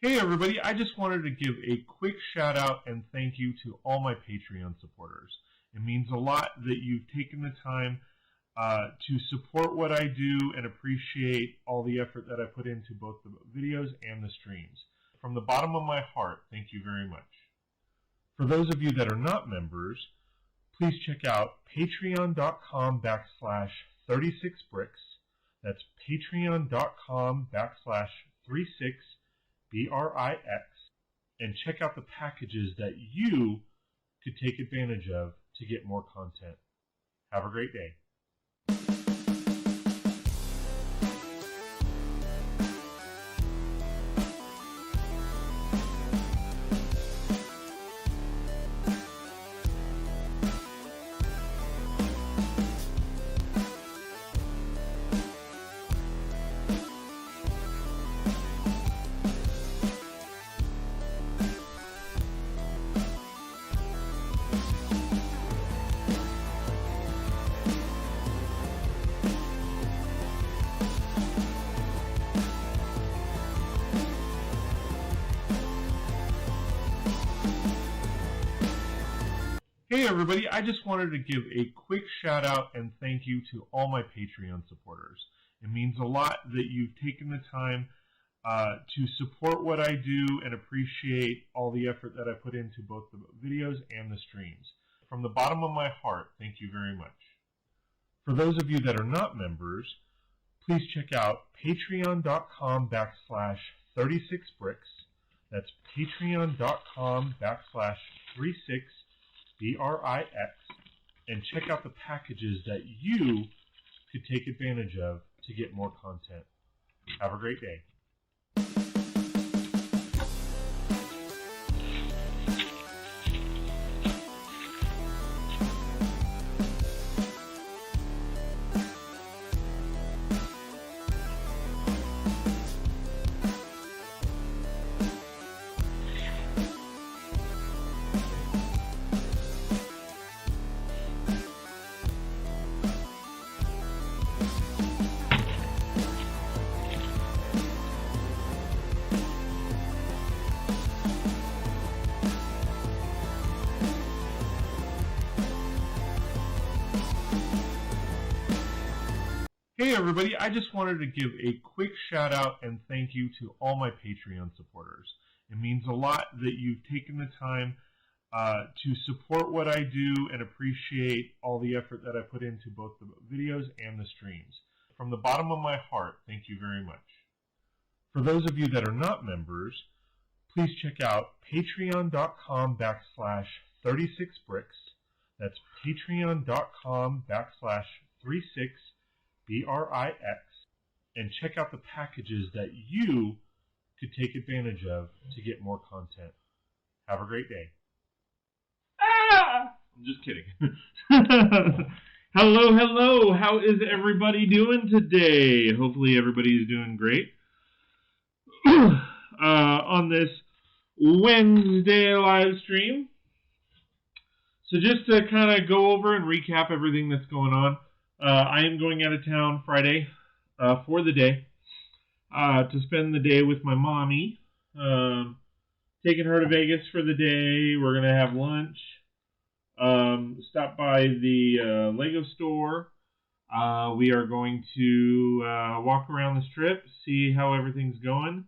Hey everybody, I just wanted to give a quick shout out and thank you to all my Patreon supporters. It means a lot that you've taken the time to support what I do and appreciate all the effort that I put into both the videos and the streams. From the bottom of my heart, thank you very much. For those of you that are not members, please check out patreon.com/36brix. That's patreon.com/36brix, and check out the packages that you could take advantage of to get more content. Have a great day. Hey everybody, I just wanted to give a quick shout out and thank you to all my Patreon supporters. It means a lot that you've taken the time to support what I do and appreciate all the effort that I put into both the videos and the streams. From the bottom of my heart, thank you very much. For those of you that are not members, please check out patreon.com/36brix. That's patreon.com/36brix, and check out the packages that you could take advantage of to get more content. Have a great day. Hey everybody, I just wanted to give a quick shout out and thank you to all my Patreon supporters. It means a lot that you've taken the time to support what I do and appreciate all the effort that I put into both the videos and the streams. From the bottom of my heart, thank you very much. For those of you that are not members, please check out patreon.com/36brix. That's patreon.com/36brix, and check out the packages that you could take advantage of to get more content. Have a great day. I'm just kidding. Hello. How is everybody doing today? Hopefully everybody's doing great. On this Wednesday live stream. So just to kind of go over and recap everything that's going on. I am going out of town Friday for the day to spend the day with my mommy. Taking her to Vegas for the day. We're going to have lunch. Stop by the Lego store. We are going to walk around the strip, see how everything's going,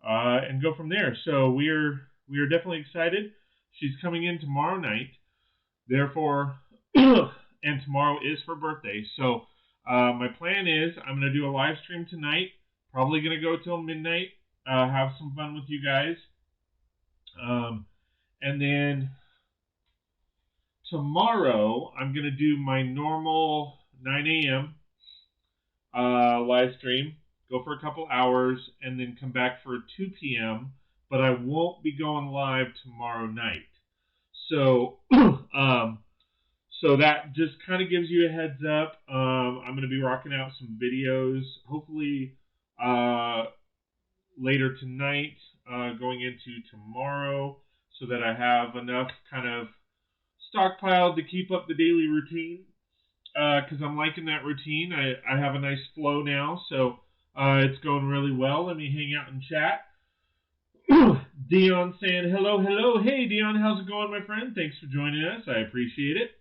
and go from there. So we are definitely excited. She's coming in tomorrow night. Therefore... and tomorrow is her birthday. So my plan is I'm going to do a live stream tonight. Probably going to go till midnight. Have some fun with you guys. And then tomorrow I'm going to do my normal 9 a.m. Live stream. Go for a couple hours and then come back for 2 p.m. But I won't be going live tomorrow night. So... So that just kind of gives you a heads up. I'm going to be rocking out some videos, hopefully later tonight, going into tomorrow, so that I have enough kind of stockpiled to keep up the daily routine. Because I'm liking that routine. I have a nice flow now, so it's going really well. Let me hang out and chat. Dion saying hello, hello. Hey, Dion, how's it going, my friend? Thanks for joining us. I appreciate it.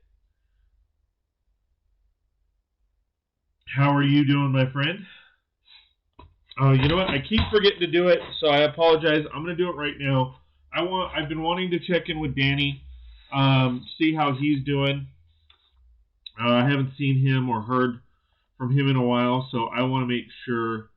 How are you doing, my friend? Oh, you know what? I keep forgetting to do it, so I apologize. I'm going to do it right now. I've been wanting to check in with Danny, see how he's doing. I haven't seen him or heard from him in a while, so I want to make sure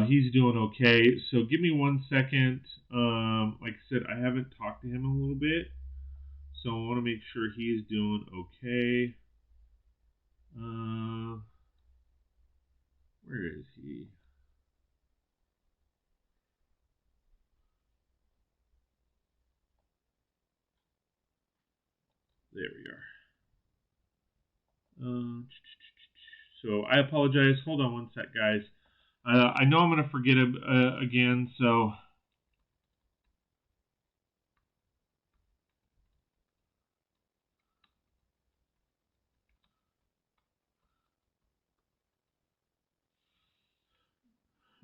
he's doing okay. So give me 1 second. Like I said, I haven't talked to him in a little bit, so I want to make sure he's doing okay. Where is he? There we are. So I apologize. Hold on 1 sec, guys. I know I'm going to forget him again, so...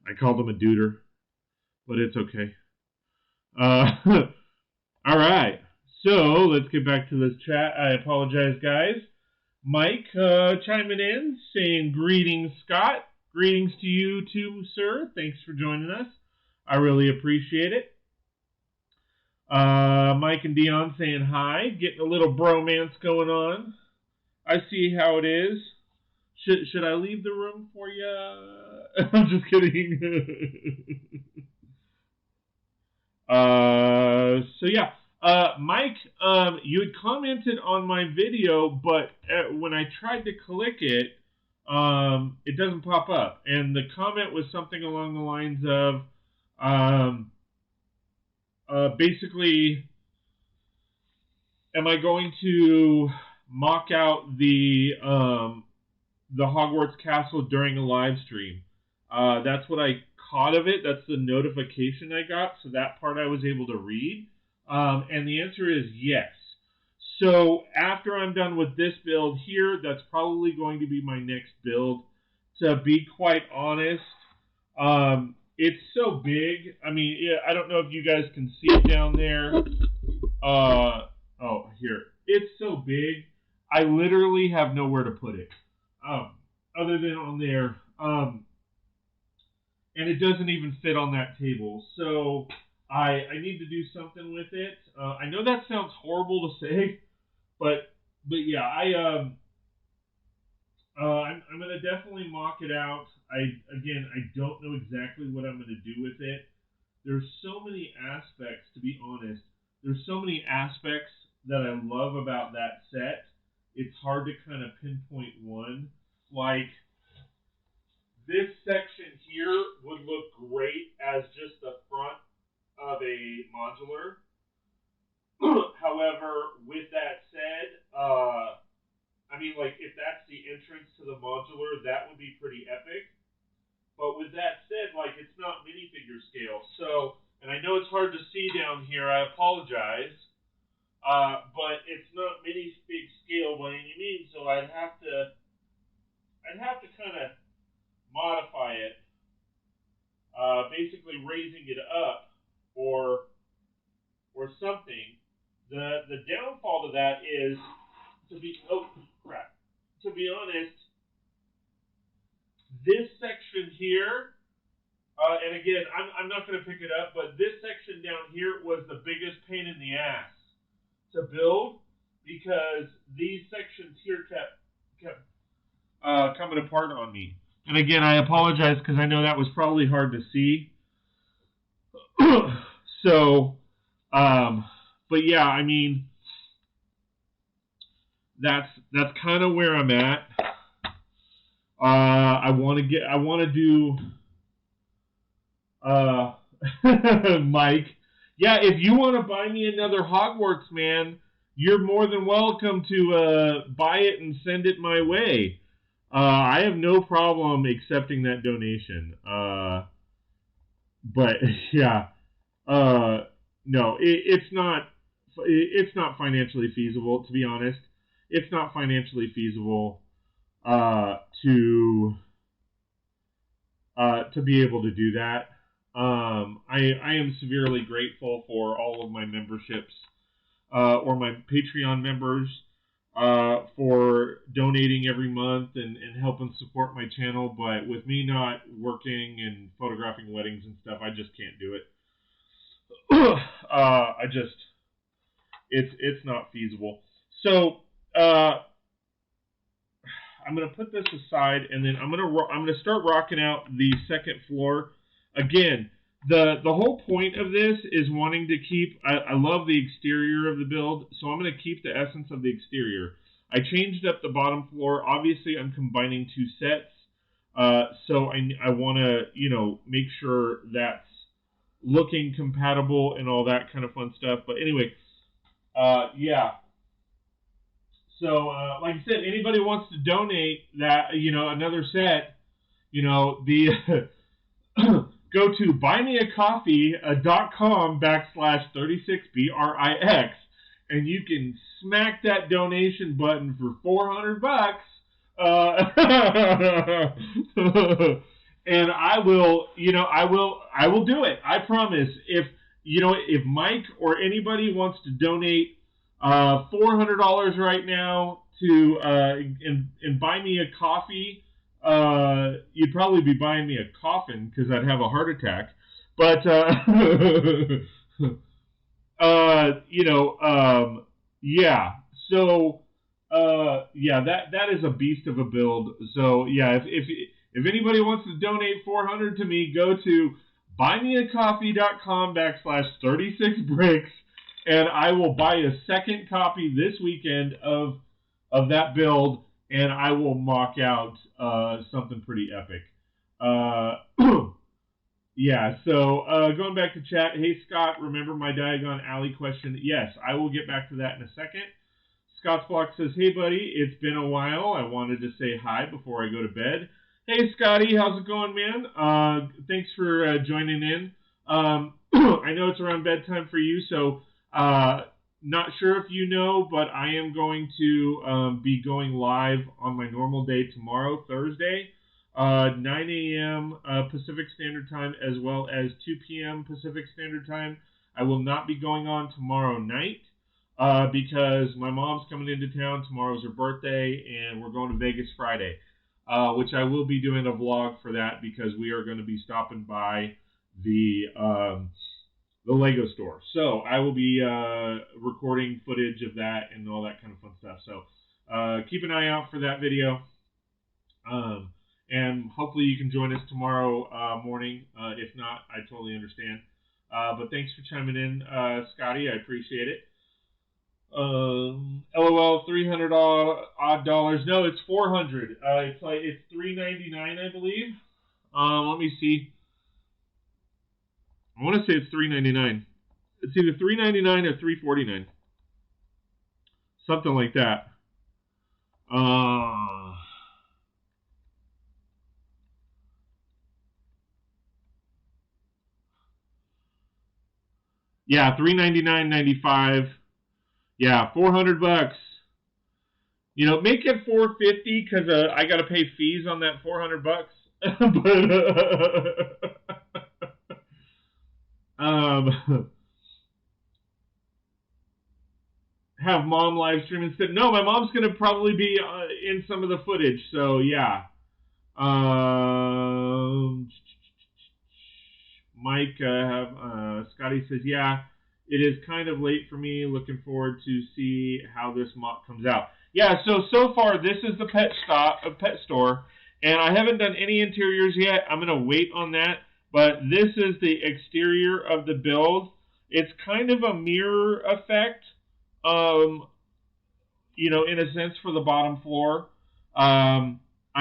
I called him a duder, but it's okay. All right. So let's get back to this chat. I apologize, guys. Mike chiming in, saying greetings, Scott. Greetings to you too, sir. Thanks for joining us. I really appreciate it. Mike and Dion saying hi. Getting a little bromance going on. I see how it is. Should I leave the room for you? I'm just kidding. So yeah. Mike, you had commented on my video, but when I tried to click it, it doesn't pop up. And the comment was something along the lines of, basically, am I going to mock out the Hogwarts Castle during a live stream? That's what I caught of it. That's the notification I got. So that part I was able to read. And the answer is yes. So after I'm done with this build here, that's probably going to be my next build. To be quite honest, it's so big. I mean, I don't know if you guys can see it down there. Oh, here. It's so big. I literally have nowhere to put it. Other than on there. And it doesn't even fit on that table. So I need to do something with it. I know that sounds horrible to say, but yeah, I'm gonna definitely mock it out. I don't know exactly what I'm gonna do with it. There's so many aspects, to be honest. There's so many aspects that I love about that set. It's hard to kind of pinpoint one. Like, this section here would look great as just the front of a modular. However, with that said, I mean, like, if that's the entrance to the modular, that would be pretty epic. But with that said, like, it's not minifigure scale. So, and I know it's hard to see down here. I apologize. But it's not minifig scale by any means. So I'd have to kind of modify it, basically raising it up or something. The downfall to that is to be honest, this section here, and again, I'm not going to pick it up, but this section down here was the biggest pain in the ass to build because these sections here kept coming apart on me. And again, I apologize because I know that was probably hard to see. So, but yeah, I mean, that's kind of where I'm at. I want to do, Mike. Yeah, if you want to buy me another Hogwarts, man, you're more than welcome to buy it and send it my way. I have no problem accepting that donation. But yeah, no, it's not financially feasible, to be honest. It's not financially feasible to to be able to do that. I am severely grateful for all of my memberships or my Patreon members for donating every month and helping support my channel. But with me not working and photographing weddings and stuff, I just can't do it. It's not feasible. So I'm gonna put this aside, and then I'm gonna start rocking out the second floor. Again, the whole point of this is wanting to keep. I love the exterior of the build, so I'm gonna keep the essence of the exterior. I changed up the bottom floor. Obviously, I'm combining two sets, so I want to make sure that's looking compatible and all that kind of fun stuff. But anyway, yeah. So, like I said, anybody wants to donate that, another set, the go to buymeacoffee.com/36BRIX, and you can smack that donation button for $400. And I will do it. I promise. If Mike or anybody wants to donate $400 right now to and buy me a coffee, you'd probably be buying me a coffin because I'd have a heart attack. But yeah. So that is a beast of a build. So yeah, if anybody wants to donate $400 to me, go to buymeacoffee.com/36bricks, and I will buy a second copy this weekend of that build, and I will mock out something pretty epic. Yeah, so going back to chat, hey Scott, remember my Diagon Alley question? Yes, I will get back to that in a second. Scott's Block says, hey buddy, it's been a while. I wanted to say hi before I go to bed. Hey Scotty, how's it going, man? Thanks for joining in. I know it's around bedtime for you, so not sure if you know, but I am going to be going live on my normal day tomorrow, Thursday, 9 a.m. Pacific Standard Time, as well as 2 p.m. Pacific Standard Time. I will not be going on tomorrow night because my mom's coming into town. Tomorrow's her birthday, and we're going to Vegas Friday. Which I will be doing a vlog for that because we are going to be stopping by the Lego store. So I will be recording footage of that and all that kind of fun stuff. So keep an eye out for that video. And hopefully you can join us tomorrow morning. If not, I totally understand. But thanks for chiming in, Scotty. I appreciate it. LOL, $300 odd dollars. No, it's $400. It's $399, I believe. Let me see. I want to say it's $399. It's either $399 or $349. Something like that. Yeah, $399.95. Yeah, $400. Make it $450 because I got to pay fees on that $400. But have mom live stream instead. No, my mom's gonna probably be in some of the footage. So yeah. Mike, Scotty says, yeah, it is kind of late for me. Looking forward to see how this mock comes out. Yeah, so far this is the pet store, and I haven't done any interiors yet. I'm gonna wait on that, but this is the exterior of the build. It's kind of a mirror effect, in a sense for the bottom floor. I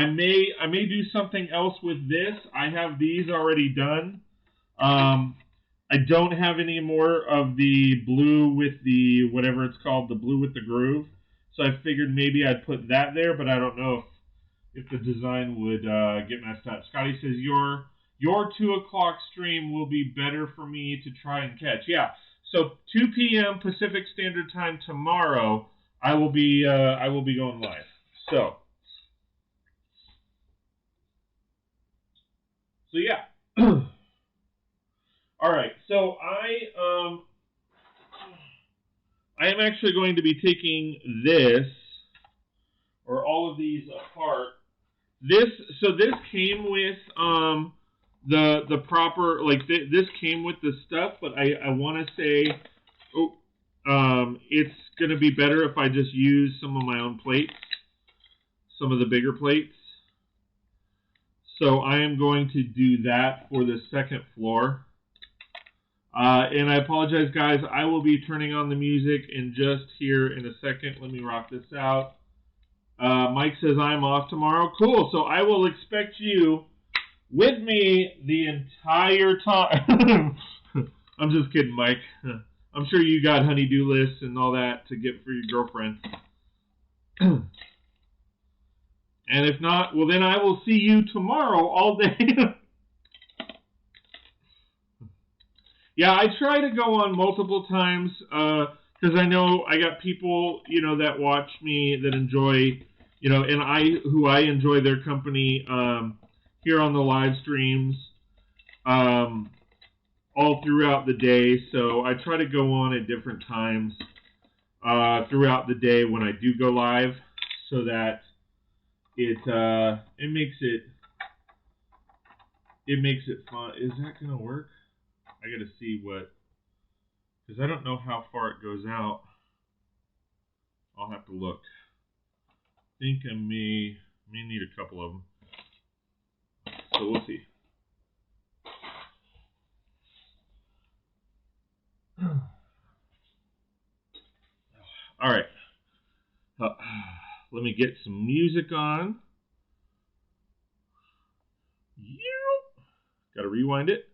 may do something else with this. I have these already done. I don't have any more of the blue with the, whatever it's called, the blue with the groove. So I figured maybe I'd put that there, but I don't know if the design would get messed up. Scotty says, your 2 o'clock stream will be better for me to try and catch. Yeah, so 2 p.m. Pacific Standard Time tomorrow, I will be going live. So So yeah. All right. So I am actually going to be taking this or all of these apart. This came with the proper, like this came with the stuff, but I want to say it's going to be better if I just use some of my own plates, some of the bigger plates. So I am going to do that for the second floor. And I apologize, guys. I will be turning on the music in just here in a second. Let me rock this out. Mike says I'm off tomorrow. Cool. So I will expect you with me the entire time. I'm just kidding, Mike. I'm sure you got honey-do lists and all that to get for your girlfriend. And if not, well, then I will see you tomorrow all day. Yeah, I try to go on multiple times because I know I got people, that watch me that enjoy, and I enjoy their company here on the live streams all throughout the day. So I try to go on at different times throughout the day when I do go live, so that it makes it fun. Is that gonna work? I gotta see because I don't know how far it goes out. I'll have to look. I think I may need a couple of them. So we'll see. All right. Let me get some music on. Got to rewind it.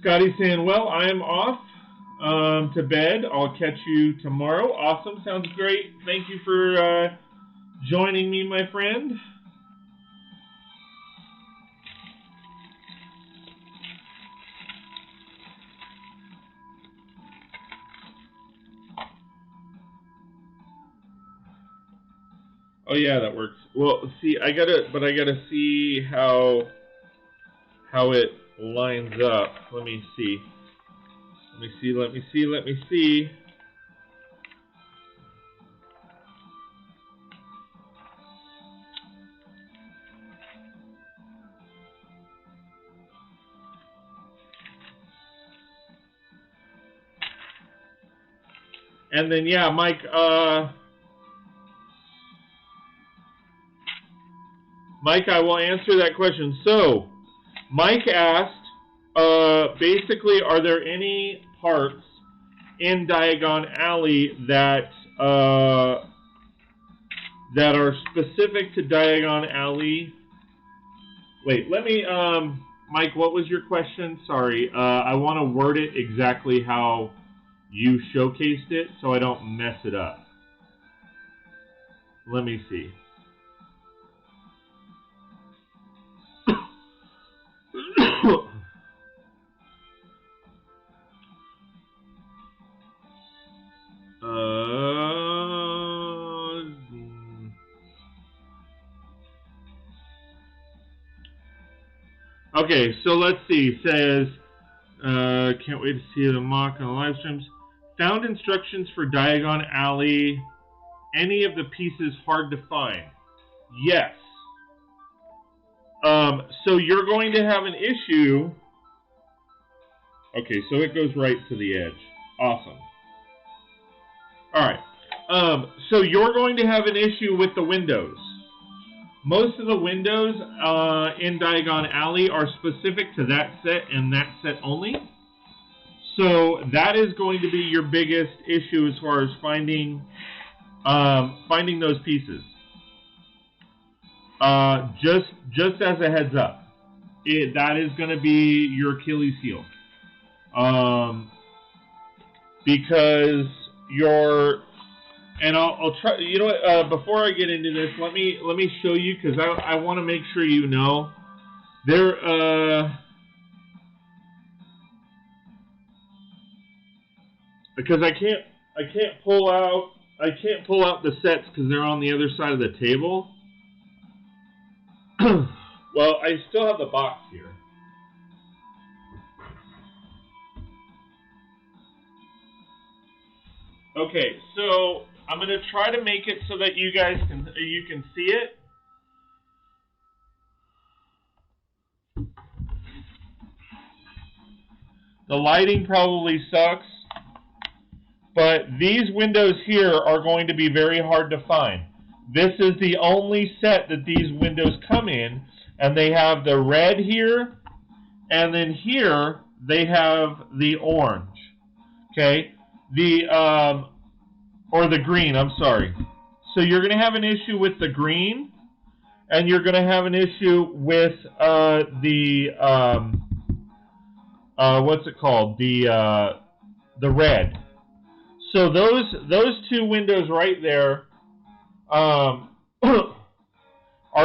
Scotty's saying, well, I'm off to bed. I'll catch you tomorrow. Awesome. Sounds great. Thank you for joining me, my friend. Oh yeah, that works. Well, see, I gotta see how it lines up. Let me see. And then yeah, Mike, I will answer that question. So, Mike asked, basically, are there any parts in Diagon Alley that are specific to Diagon Alley? Wait, let me, Mike, what was your question? Sorry, I want to word it exactly how you showcased it so I don't mess it up. Let me see. Okay, so let's see. Says, can't wait to see the mock on the live streams. Found instructions for Diagon Alley. Any of the pieces hard to find? Yes. So you're going to have an issue. Okay, so it goes right to the edge. Awesome. All right. So you're going to have an issue with the windows. Most of the windows in Diagon Alley are specific to that set and that set only. So that is going to be your biggest issue as far as finding those pieces. Just as a heads up, that is going to be your Achilles heel. Because and I'll try. You know what? Before I get into this, let me show you, because I want to make sure you know because I can't pull out the sets because they're on the other side of the table. Well, I still have the box here. Okay, so I'm going to try to make it so that you guys can see it. The lighting probably sucks, but these windows here are going to be very hard to find. This is the only set that these windows come in, and they have the red here, and then here they have the orange. Okay, or the green, I'm sorry. So you're going to have an issue with the green, and you're going to have an issue with what's it called? The red. So those two windows right there are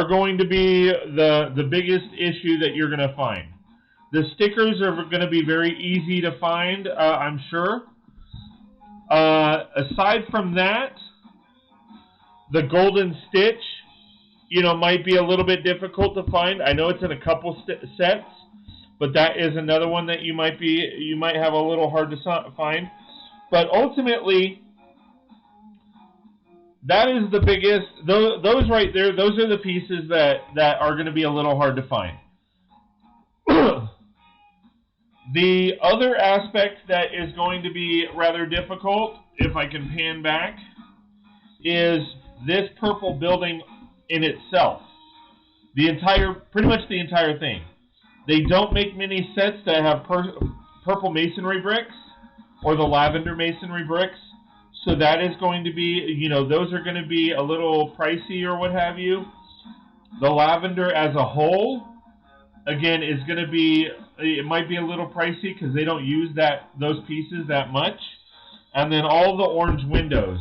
going to be the biggest issue that you're going to find. The stickers are going to be very easy to find, I'm sure. Aside from that, the golden stitch, might be a little bit difficult to find. I know it's in a couple sets, but that is another one that you might have a little hard to find. But ultimately, that is the biggest. Those right there, those are the pieces that are going to be a little hard to find. The other aspect that is going to be rather difficult, if I can pan back, is this purple building in itself. Pretty much the entire thing. They don't make many sets that have purple masonry bricks or the lavender masonry bricks, so that is going to be, those are going to be a little pricey or what have you. The lavender as a whole, again, is going to be, it might be a little pricey because they don't use those pieces that much. And then all the orange windows.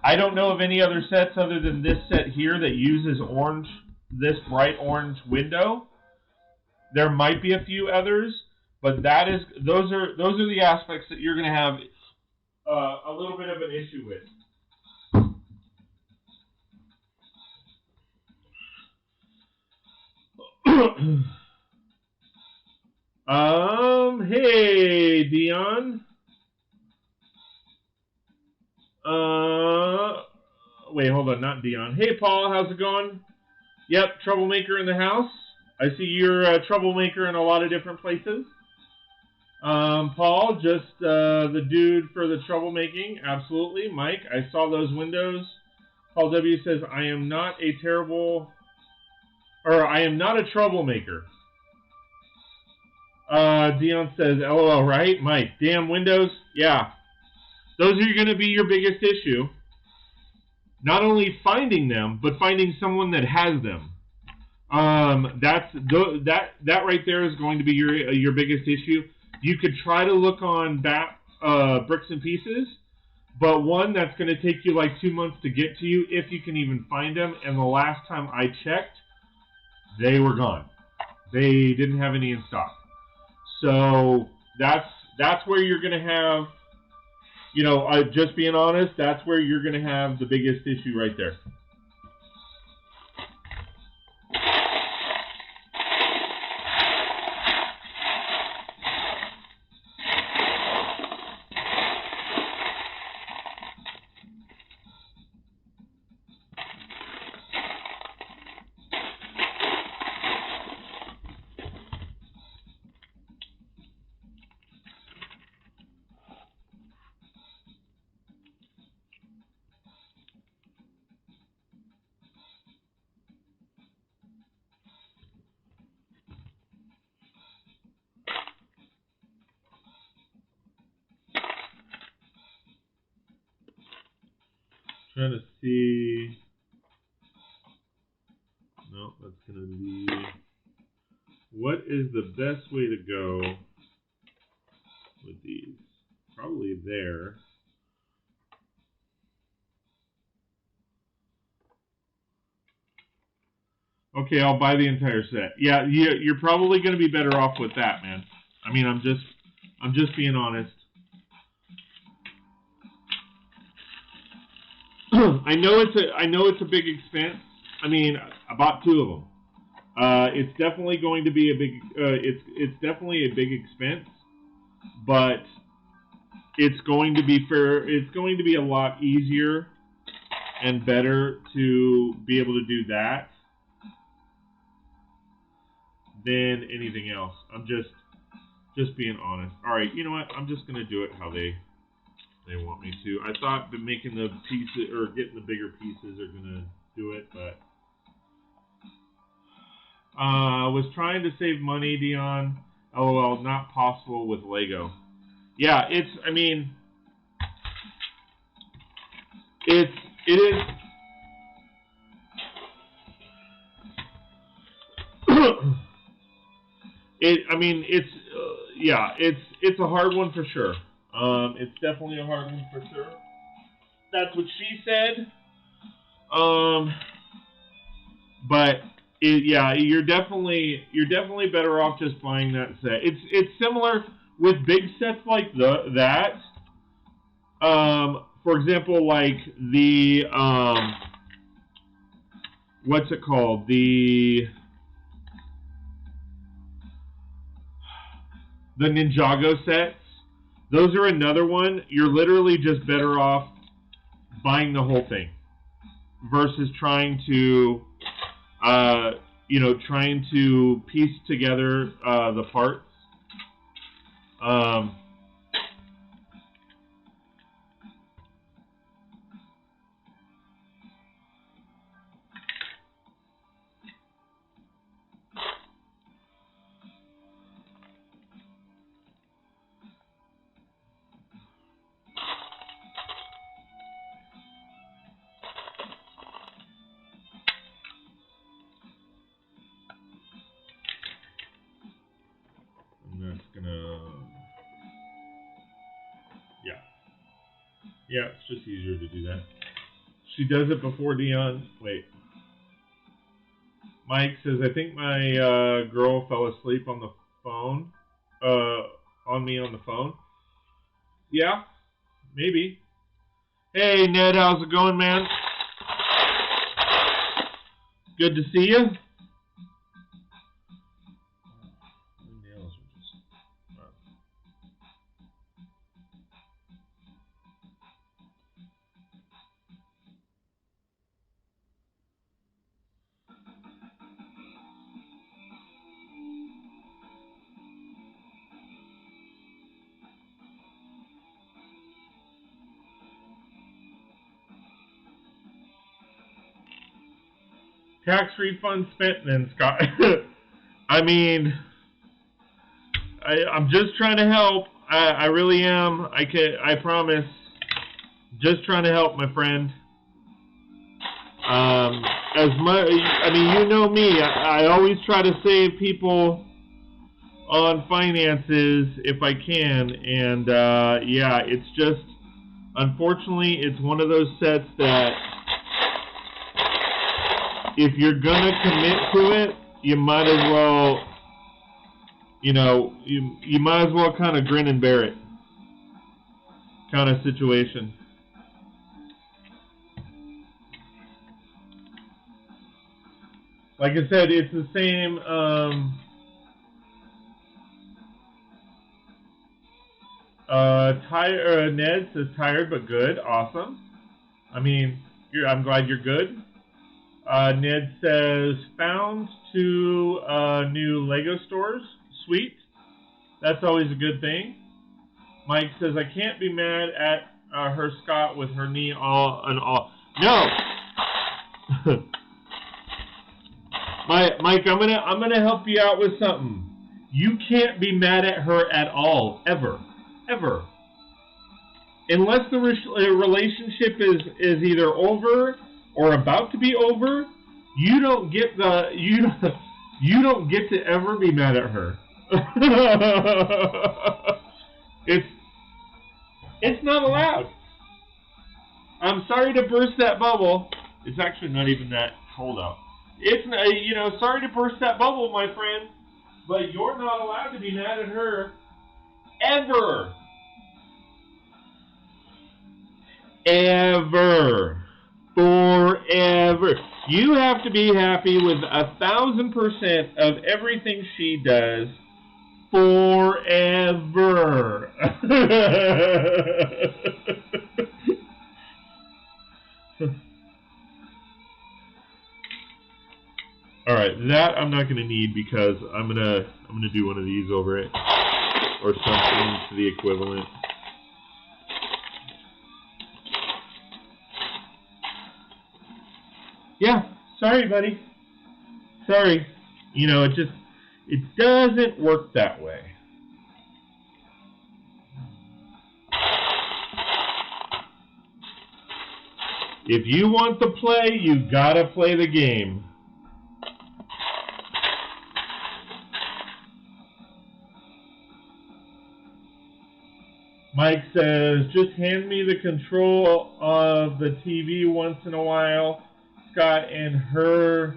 I don't know of any other sets other than this set here that uses this bright orange window. There might be a few others, but those are the aspects that you're going to have a little bit of an issue with. Hey, Dion. Wait, hold on, not Dion. Hey, Paul, how's it going? Yep, troublemaker in the house. I see you're a troublemaker in a lot of different places. Paul, just the dude for the troublemaking. Absolutely. Mike, I saw those windows. Paul W. says, I am not a troublemaker. Dion says, LOL, right? Mike, damn windows. Yeah. Those are going to be your biggest issue. Not only finding them, but finding someone that has them. That right there is going to be your biggest issue. You could try to look on Bricks and Pieces, but one, that's going to take you like 2 months to get to you if you can even find them. And the last time I checked, they were gone. They didn't have any in stock. So that's where you're going to have, just being honest, that's where you're going to have the biggest issue right there. Trying to see. No, that's going to be. What is the best way to go with these? Probably there. Okay, I'll buy the entire set. Yeah, you're probably going to be better off with that, man. I mean, I'm just being honest. I know it's a big expense. I mean, I bought 2 of them. It's definitely going to be a big. It's definitely a big expense, but it's going to be fair. It's going to be a lot easier and better to be able to do that than anything else. I'm just being honest. All right, you know what? I'm just gonna do it how they want me to. I thought that making the pieces or getting the bigger pieces are gonna do it, but was trying to save money, Dion. LOL, not possible with Lego. Yeah, it is. It's a hard one for sure. It's definitely a hard one for sure. That's what she said. But you're definitely better off just buying that set. It's similar with big sets like that. For example, like the what's it called? The Ninjago sets. Those are another one. You're literally just better off buying the whole thing versus trying to piece together the parts. Yeah, it's just easier to do that. She does it before Dion. Wait. Mike says, I think my girl fell asleep on the phone. On me on the phone. Yeah, maybe. Hey, Ned, how's it going, man? Good to see you. Tax refund spent, then Scott. I mean, I'm just trying to help. I really am. I promise. Just trying to help, my friend. As much, I mean, you know me. I always try to save people on finances if I can, and yeah, it's just, unfortunately, it's one of those sets that if you're gonna commit to it, you might as well, you might as well kind of grin and bear it kind of situation. Like I said, it's the same. Ned says tired but good. Awesome. I mean, I'm glad you're good. Ned says found 2 new Lego stores. Sweet. That's always a good thing. Mike says I can't be mad at her, Scott, with her knee all and all. No. Mike, I'm gonna help you out with something. You can't be mad at her at all, ever. Unless the relationship is either over or about to be over, you don't get to ever be mad at her. It's not allowed. I'm sorry to burst that bubble. It's actually not even that cold out. It's sorry to burst that bubble, my friend, but you're not allowed to be mad at her ever. Forever. You have to be happy with 1,000% of everything she does. Forever. All right, that I'm not going to need because I'm gonna do one of these over it or something to the equivalent. Yeah, sorry, buddy. Sorry. You know, it doesn't work that way. If you want the play, you gotta play the game. Mike says, just hand me the control of the TV once in a while, Scott, and her,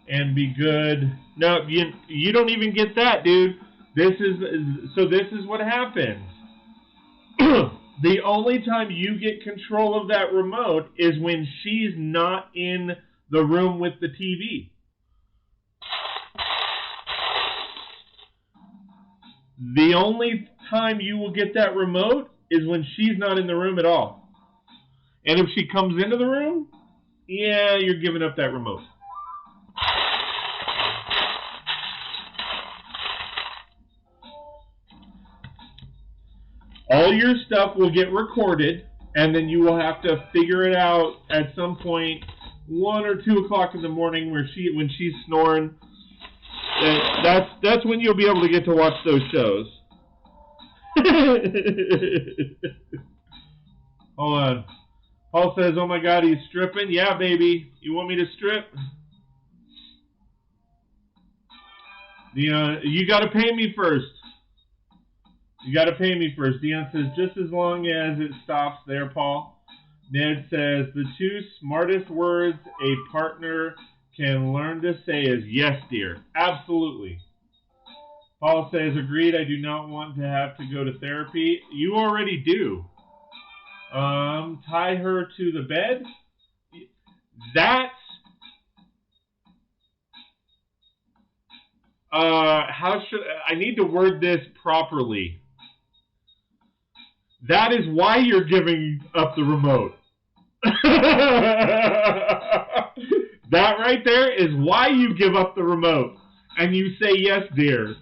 and be good. No, you don't even get that, dude. This is what happens. The only time you get control of that remote is when she's not in the room with the TV. The only time you will get that remote is when she's not in the room at all. And if she comes into the room, yeah, you're giving up that remote. All your stuff will get recorded, and then you will have to figure it out at some point, 1 or 2 o'clock in the morning, when she's snoring. That's when you'll be able to get to watch those shows. Hold on. Paul says, "Oh my God, he's stripping." Yeah, baby. You want me to strip? You got to pay me first. You got to pay me first. Dion says, "Just as long as it stops there, Paul." Ned says, "The 2 smartest words a partner can learn to say is yes, dear." Absolutely. Paul says, "Agreed. I do not want to have to go to therapy." You already do. Tie her to the bed. I need to word this properly. That is why you're giving up the remote. That right there is why you give up the remote. And you say, "Yes, dear."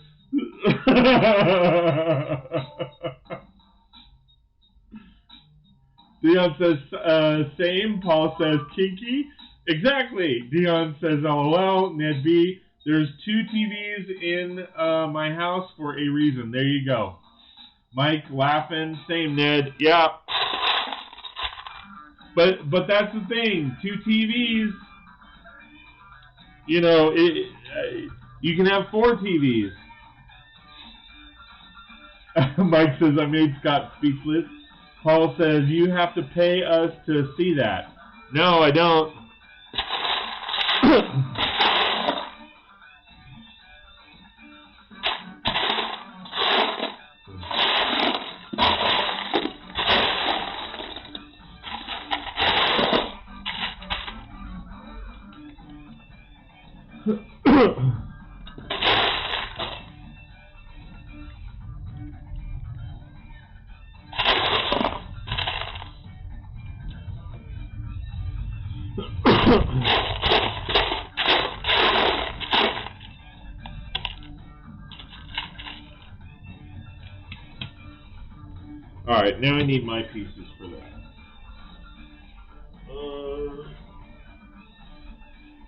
Dion says, same. Paul says, kinky. Exactly. Dion says, LOL. Ned B, there's 2 TVs in my house for a reason. There you go. Mike laughing. Same, Ned. Yeah. But that's the thing. 2 TVs. You know, you can have 4 TVs. Mike says, I made Scott speechless. Paul says, you have to pay us to see that. No, I don't. Alright, now I need my pieces for that.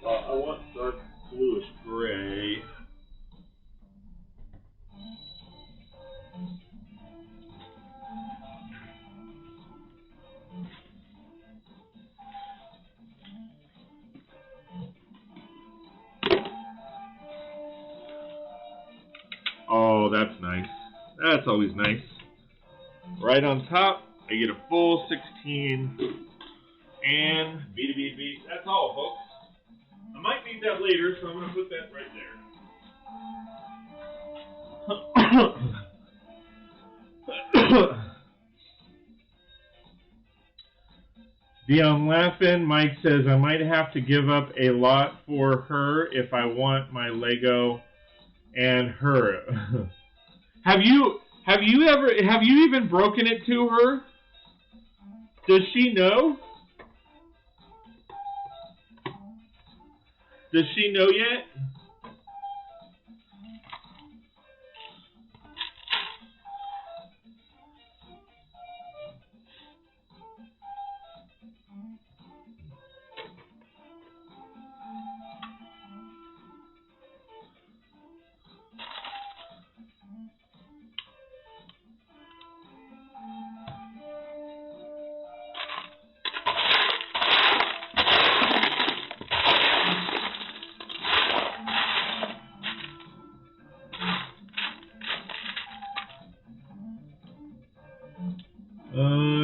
I want dark bluish gray. Oh, that's nice. That's always nice. Right on top, I get a full 16 and beat. That's all, folks. I might need that later, so I'm going to put that right there. Dion laughing. Mike says, I might have to give up a lot for her if I want my Lego and her. Have you even broken it to her? Does she know? Does she know yet?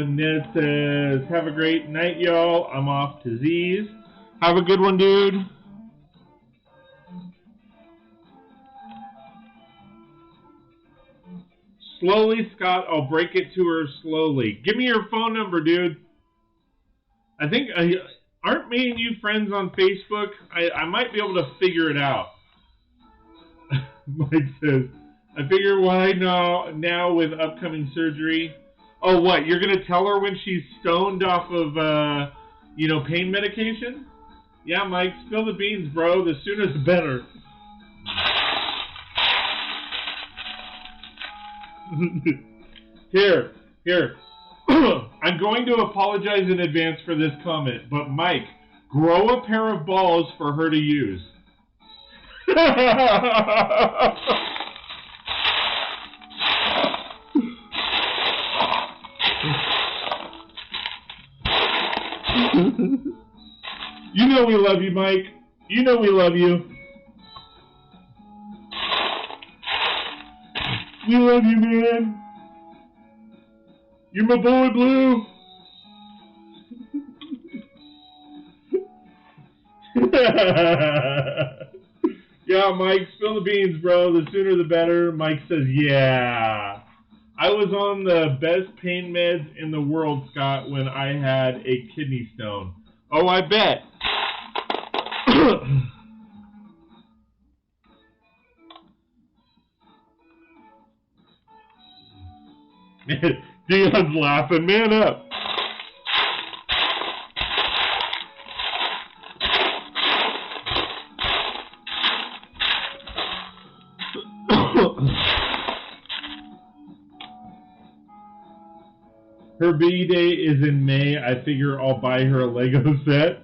Ned says, have a great night, y'all. I'm off to Z's. Have a good one, dude. Slowly, Scott. I'll break it to her slowly. Give me your phone number, dude. I think, aren't me and you friends on Facebook? I might be able to figure it out. Mike says, I figure why now with upcoming surgery. Oh, what? You're going to tell her when she's stoned off of, pain medication? Yeah, Mike, spill the beans, bro. The sooner the better. Here. I'm going to apologize in advance for this comment, but Mike, grow a pair of balls for her to use. You know we love you, Mike. You know we love you. We love you, man. You're my boy, Blue. Yeah, Mike, spill the beans, bro. The sooner the better. Mike says, yeah. I was on the best pain meds in the world, Scott, when I had a kidney stone. Oh, I bet. Dion's laughing. Man up. Her B-Day is in May. I figure I'll buy her a Lego set.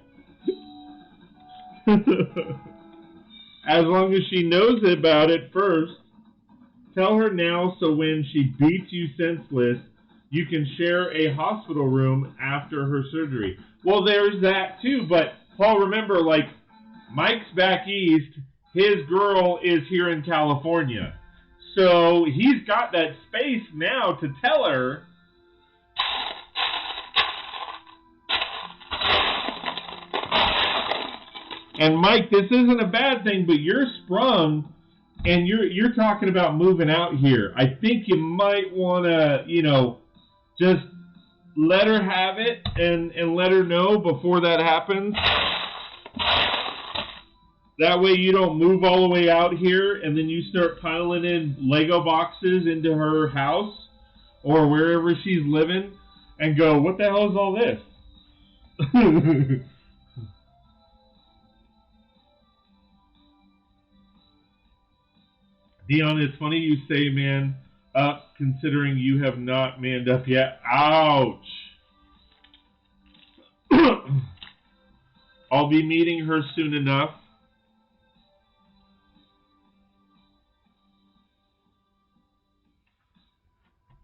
As long as she knows about it first. Tell her now so when she beats you senseless, you can share a hospital room after her surgery. Well, there's that too, but Paul, remember, like, Mike's back east, his girl is here in California. So he's got that space now to tell her. And Mike, this isn't a bad thing, but you're sprung, and you're talking about moving out here. I think you might want to, just let her have it and let her know before that happens. That way you don't move all the way out here, and then you start piling in Lego boxes into her house or wherever she's living, and go, what the hell is all this? Dion, it's funny you say man up, considering you have not manned up yet. Ouch! I'll be meeting her soon enough.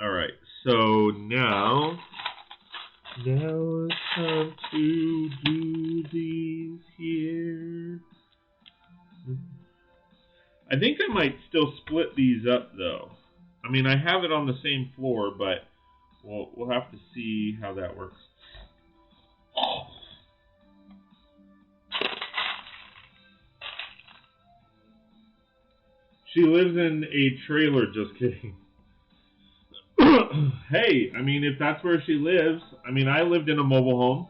Alright, so now it's time to do these here. I think I might still split these up, though. I mean, I have it on the same floor, but we'll have to see how that works. She lives in a trailer, just kidding. Hey, I mean, if that's where she lives, I mean, I lived in a mobile home.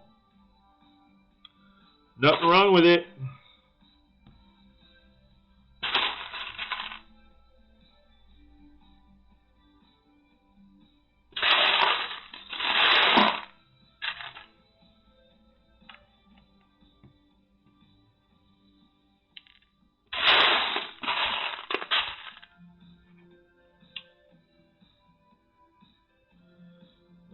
Nothing wrong with it.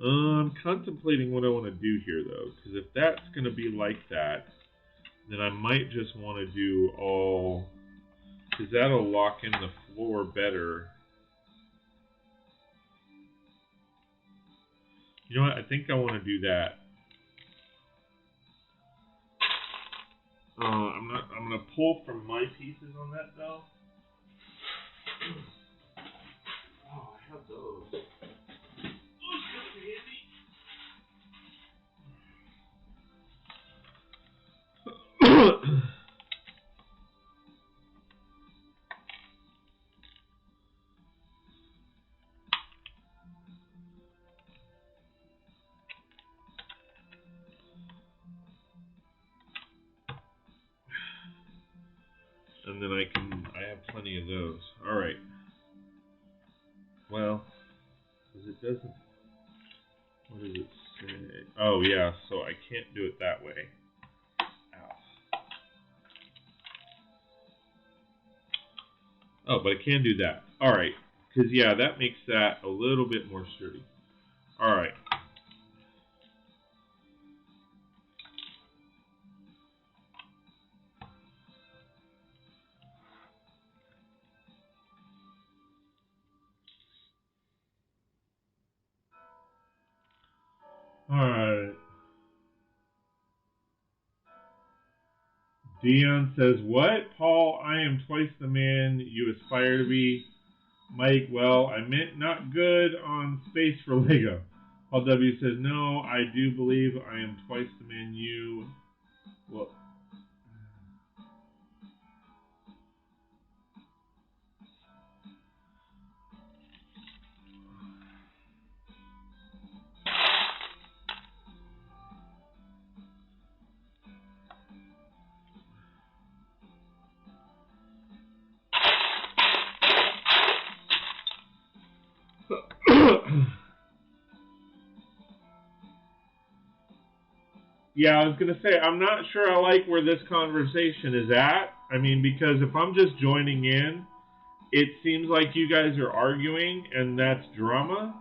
I'm contemplating what I want to do here, though, because if that's going to be like that, then I might just want to do all, because that'll lock in the floor better. You know what? I think I want to do that. I'm going to pull from my pieces on that, though. Oh, I have those. And then I have plenty of those. All right. Well, because it doesn't, what does it say? Oh, yeah, so I can't do it that way. Ow. Oh, but I can do that. All right. Because, yeah, that makes that a little bit more sturdy. All right. Alright. Dion says, what? Paul, I am twice the man you aspire to be. Mike, well, I meant not good on space for Lego. Paul W says, no, I do believe I am twice the man you... Well... Yeah, I was going to say, I'm not sure I like where this conversation is at. I mean, because if I'm just joining in, it seems like you guys are arguing, and that's drama.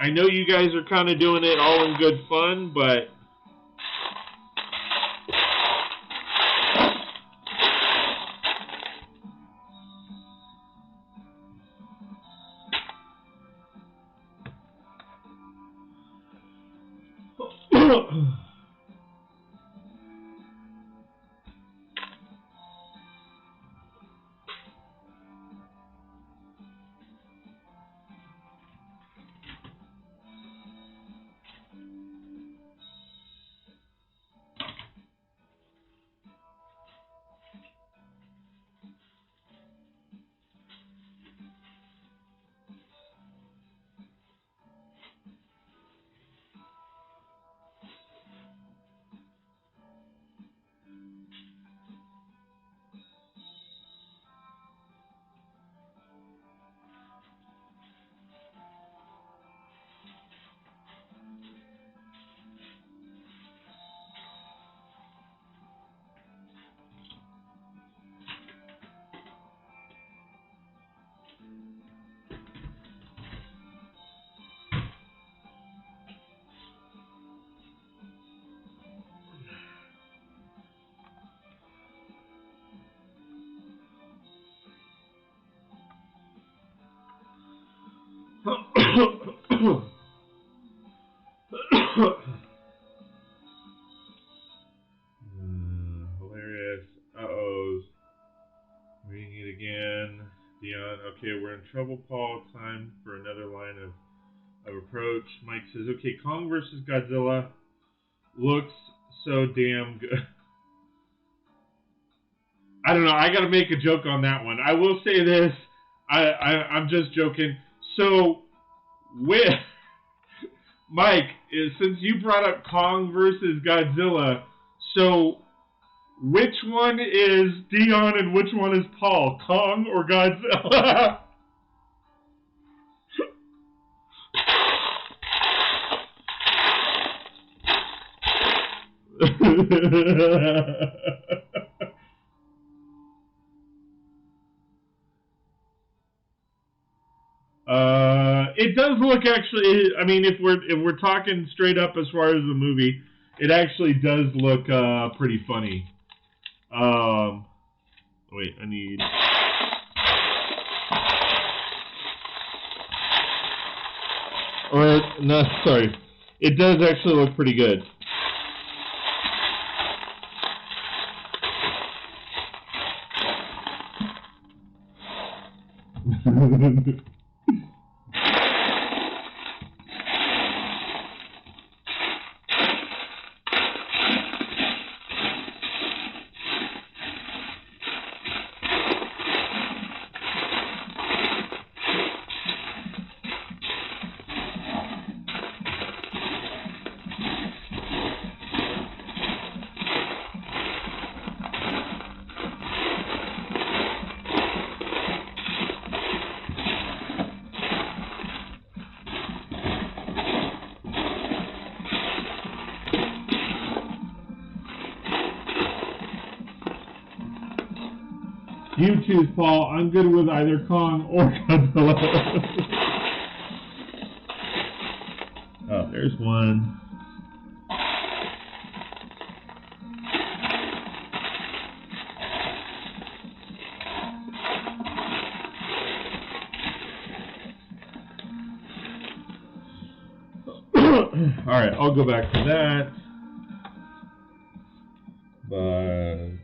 I know you guys are kind of doing it all in good fun, but... Hilarious. Uh-oh. Reading it again. Dion, okay, we're in trouble, Paul. Time for another line of approach. Mike says, okay, Kong versus Godzilla looks so damn good. I don't know. I got to make a joke on that one. I will say this. I'm just joking. So, with Mike, since you brought up Kong versus Godzilla, so Which one is Dion and which one is Paul? Kong or Godzilla? It does look actually. I mean, if we're talking straight up as far as the movie, it actually does look pretty funny. Wait, I need. Or no, sorry, it does actually look pretty good. You choose, Paul. I'm good with either Kong or Godzilla. Oh, there's one. Alright, I'll go back to that. But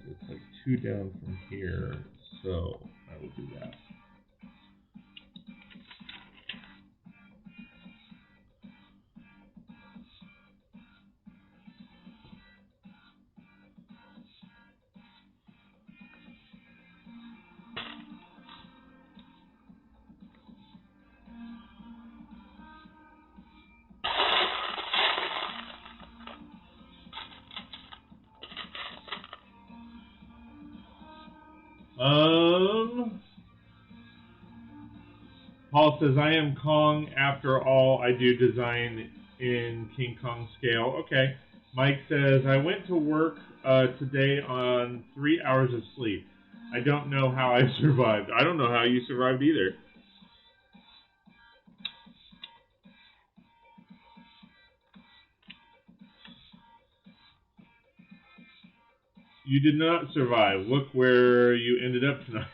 it's like 2 down from here. So I will do that. Paul says, I am Kong. After all, I do design in King Kong scale. Okay. Mike says, I went to work today on 3 hours of sleep. I don't know how I survived. I don't know how you survived either. You did not survive. Look where you ended up tonight.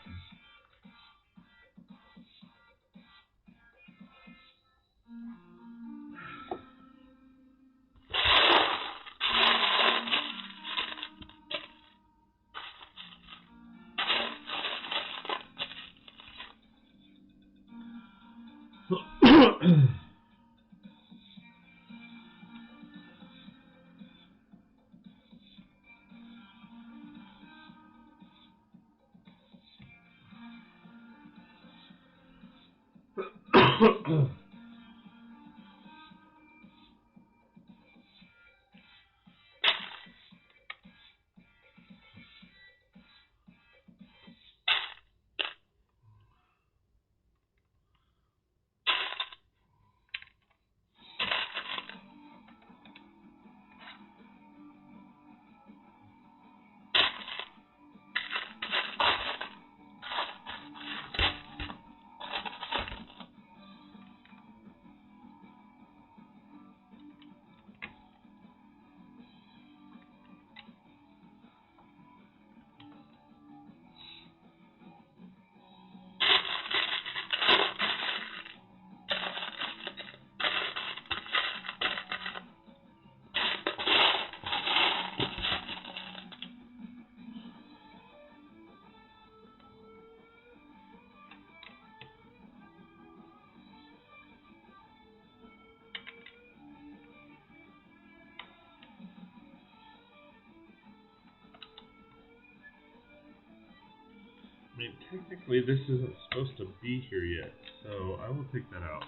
I mean, technically this isn't supposed to be here yet, so I will take that out.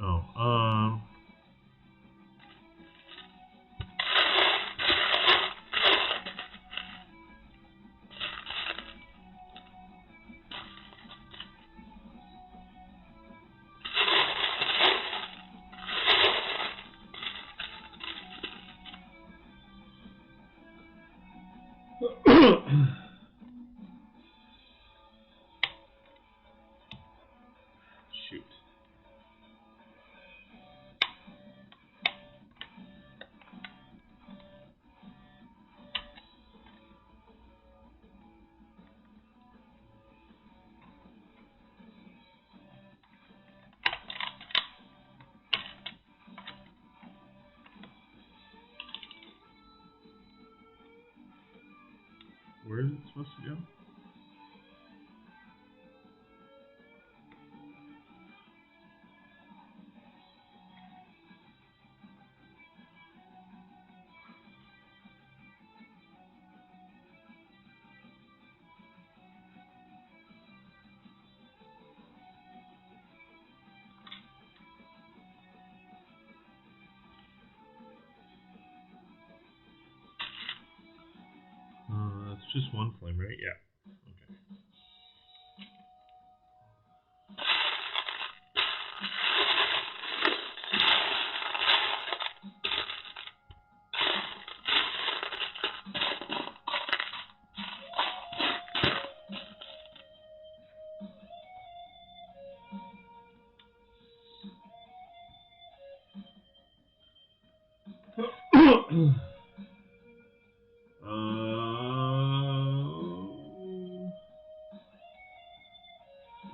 Oh, Shoot. Where is it supposed to go? It's just one flame, right? Yeah. Okay.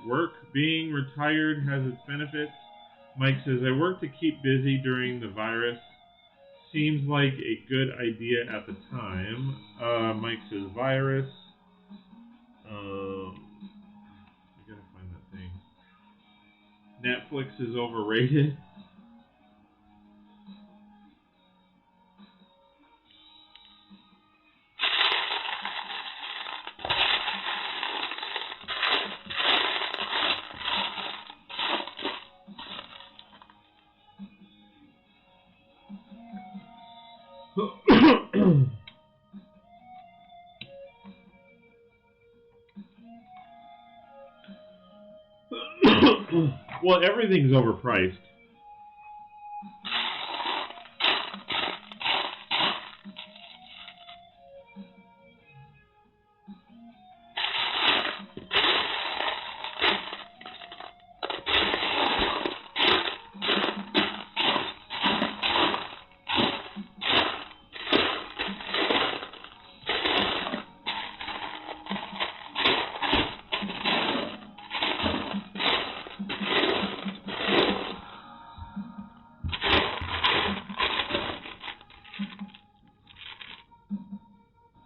Work being retired has its benefits. Mike says, I work to keep busy during the virus. Seems like a good idea at the time. Mike says, virus. I gotta find that thing. Netflix is overrated. Well, everything's overpriced.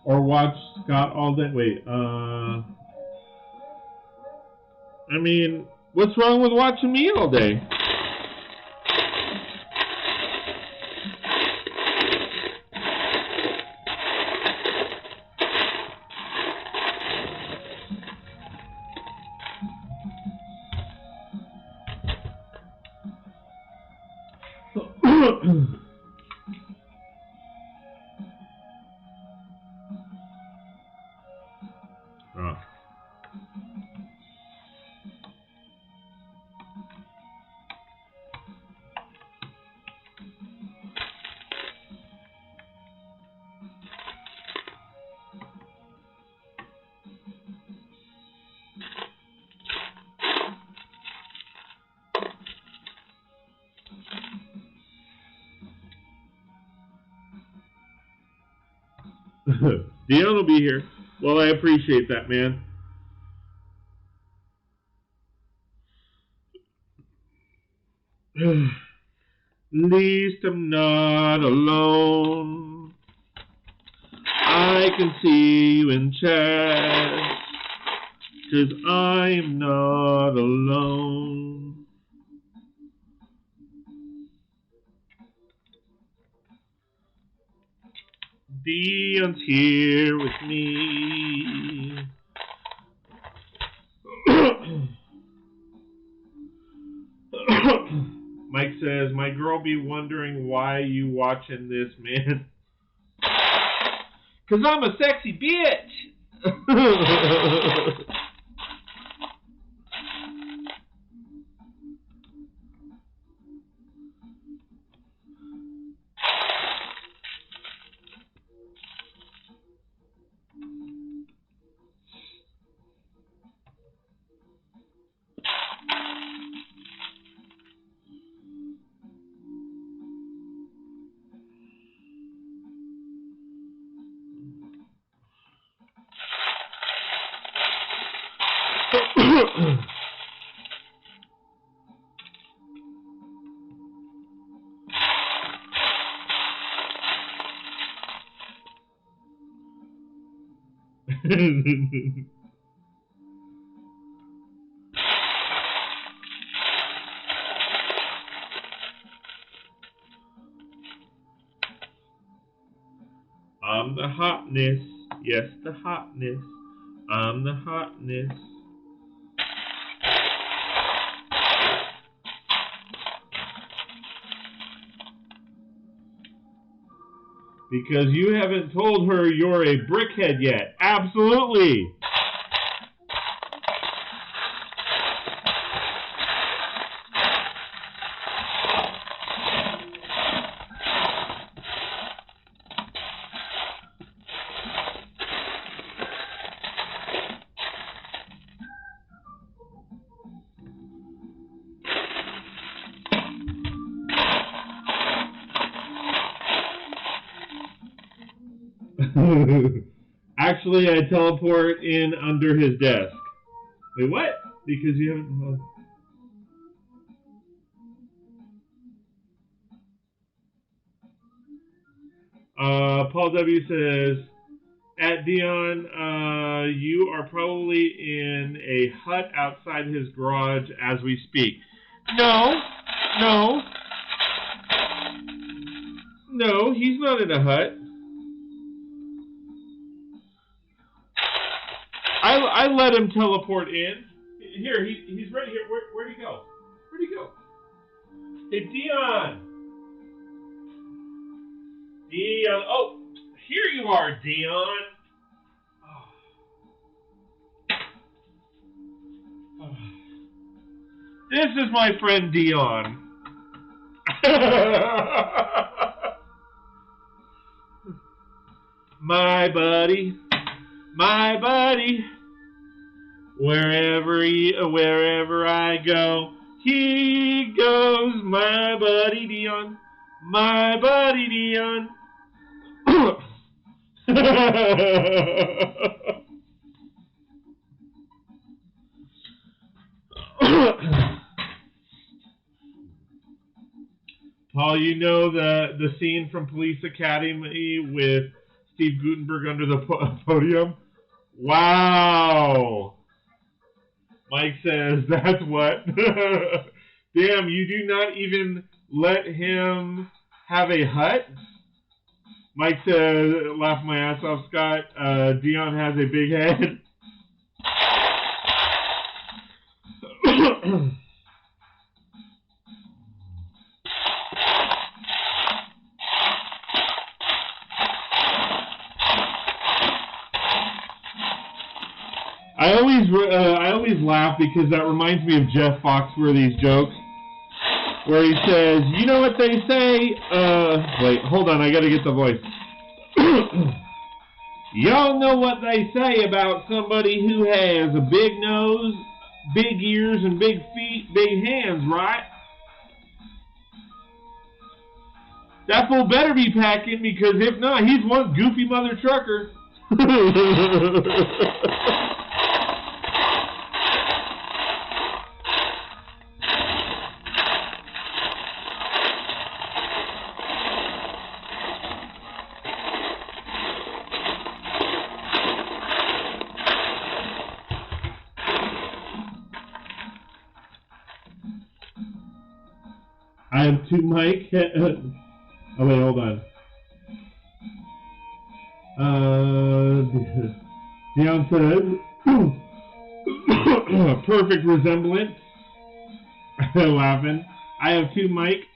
Or watch Scott all day. Wait, I mean, what's wrong with watching me all day? Dion will be here. Well, I appreciate that, man. At least I'm not alone. I can see you in chat, 'cause I'm not alone. Dion's here with me. Mike says, my girl be wondering why you watching this, man. 'Cause I'm a sexy bitch. I'm the hotness, yes, the hotness. I'm the hotness. Because you haven't told her you're a brickhead yet. Absolutely. Actually, I teleport in under his desk. Wait, what? Because you haven't... Paul W. says, at Dion, you are probably in a hut outside his garage as we speak. No, he's not in a hut. I let him teleport in. Here, he's right here. Where'd he go? Where'd he go? Hey, Dion. Dion. Oh, here you are, Dion. Oh. This is my friend Dion. My buddy. Wherever I go, he goes. My buddy Dion. Paul, you know the scene from Police Academy with Steve Guttenberg under the podium? Wow. Mike says, that's what. Damn, you do not even let him have a hut? Mike says, laugh my ass off, Scott. Dion has a big head. I always laugh because that reminds me of Jeff Foxworthy's jokes, where he says, you know what they say? Wait, hold on, I gotta get the voice. Y'all know what they say about somebody who has a big nose, big ears, and big feet, big hands, right? That fool better be packing, because if not, he's one goofy mother trucker. I have two mic. Oh wait, hold on. Dion says, perfect resemblance. Laughing. I have two mic.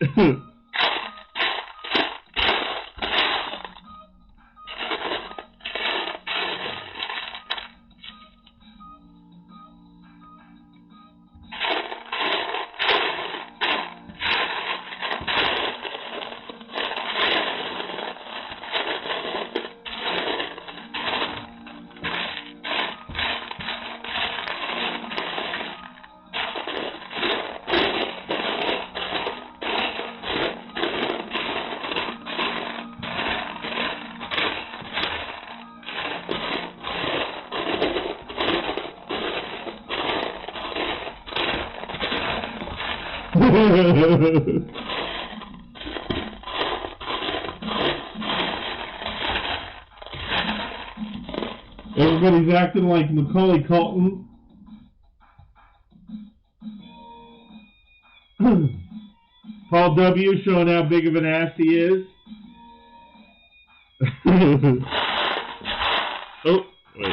Everybody's acting like Macaulay Culkin. Paul W. showing how big of an ass he is. Oh, wait.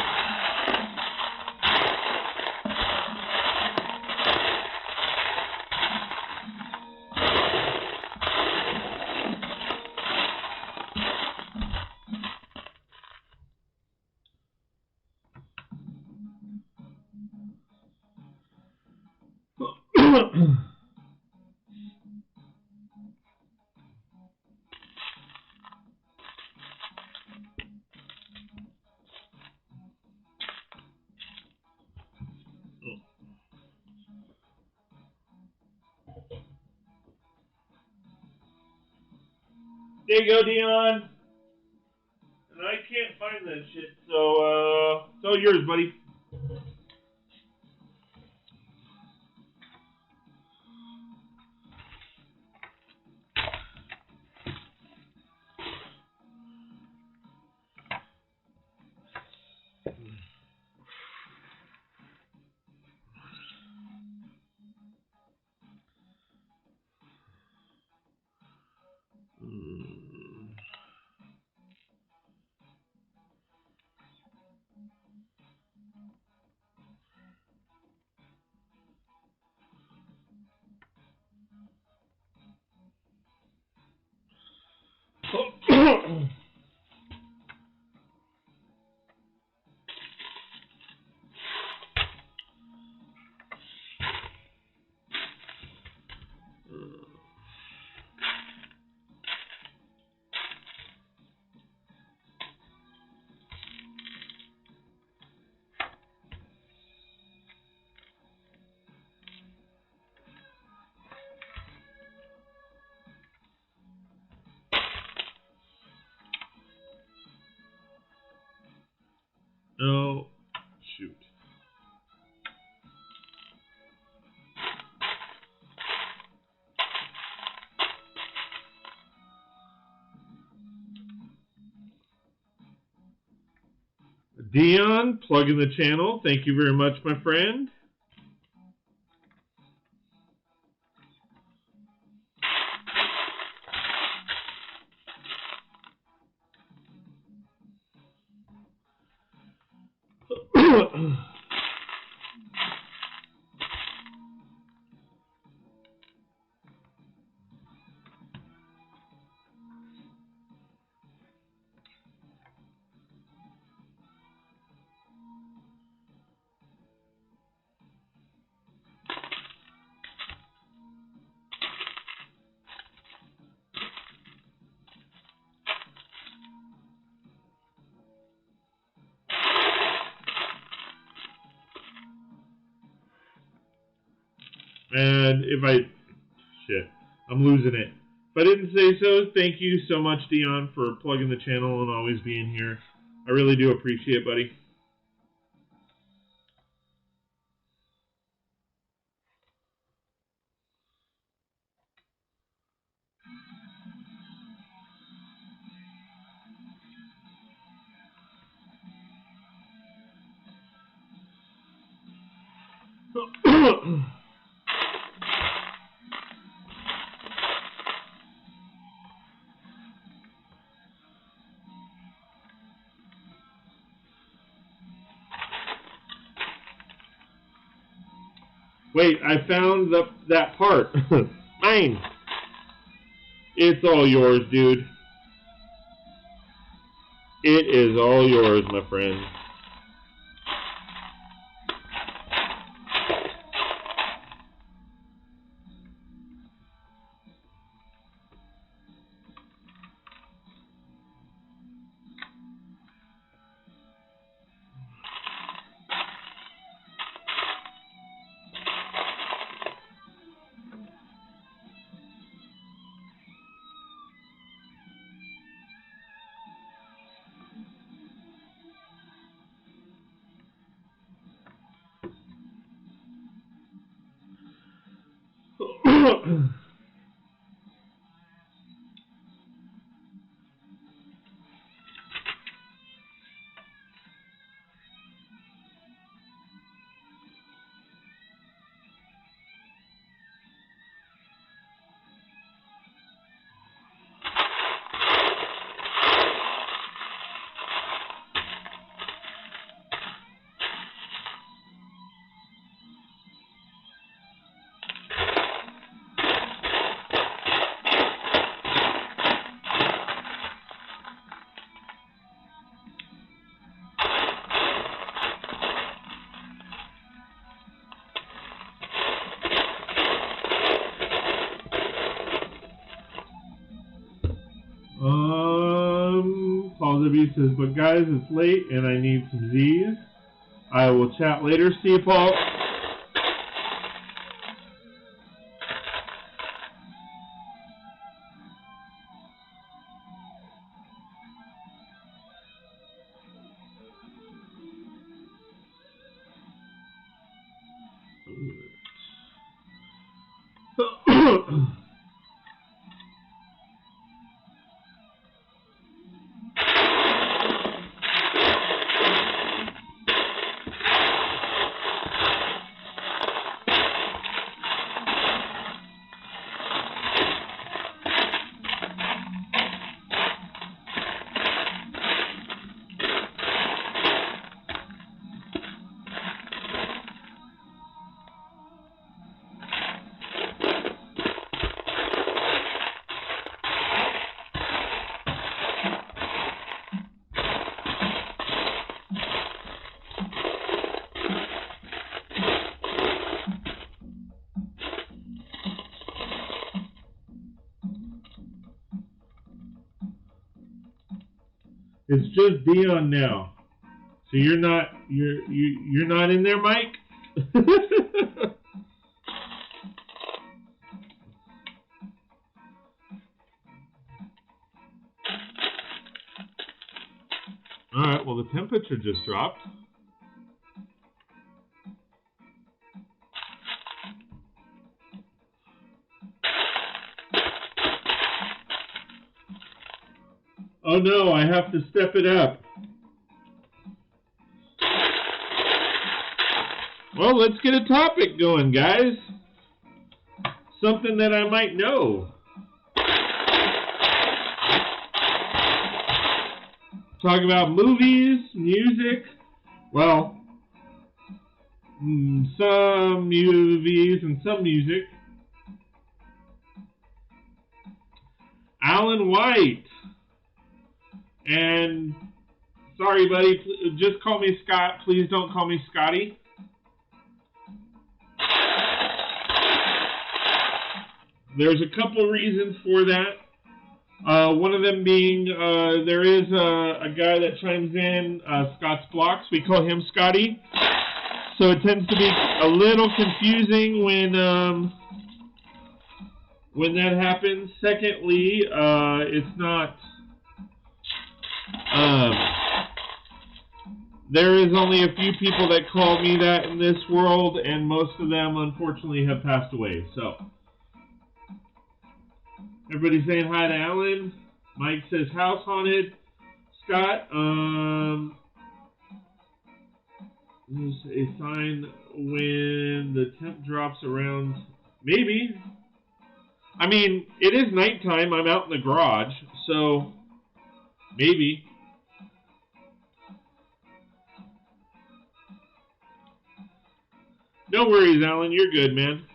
There you go, Dion. And I can't find that shit, so it's all yours, buddy. Oh, shoot. Dion, plug in the channel. Thank you very much, my friend. And I'm losing it. If I didn't say so, thank you so much, Dion, for plugging the channel and always being here. I really do appreciate it, buddy. Wait, I found that part. Mine. It's all yours, dude. It is all yours, my friend. Paul W says, but guys, it's late and I need some Z's. I will chat later. See you, Paul. It's just Dion now. So you're not in there, Mike? Alright, well the temperature just dropped. Oh no, I have to step it up. Well, let's get a topic going, guys. Something that I might know. Talk about movies, music. Well, some movies and some music. Alan White. And sorry, buddy, just call me Scott. Please don't call me Scotty. There's a couple reasons for that. One of them being there is a guy that chimes in, Scott's Blocks. We call him Scotty. So it tends to be a little confusing when that happens. Secondly, it's not... there is only a few people that call me that in this world, and most of them, unfortunately, have passed away. So, everybody's saying hi to Alan. Mike says house haunted. Scott, there's a sign when the temp drops around. Maybe. I mean, it is nighttime. I'm out in the garage, so maybe. No worries, Alan. You're good, man.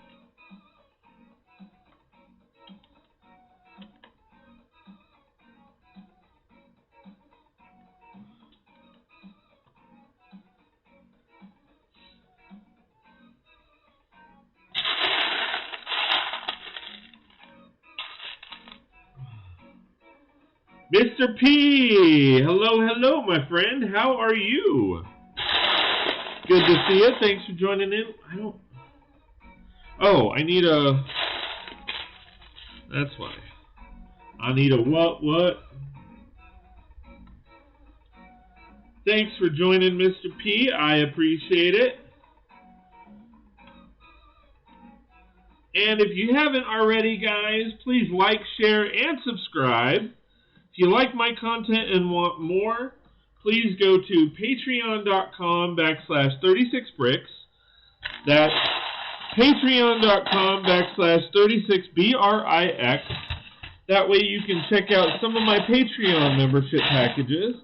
Mr. P! Hello, hello, my friend. How are you? Good to see you. Thanks for joining in. Oh, I need a... That's why. I need a what? Thanks for joining, Mr. P. I appreciate it. And if you haven't already, guys, please like, share, and subscribe. If you like my content and want more, please go to patreon.com/36brix. That's patreon.com/36brix. That way you can check out some of my Patreon membership packages.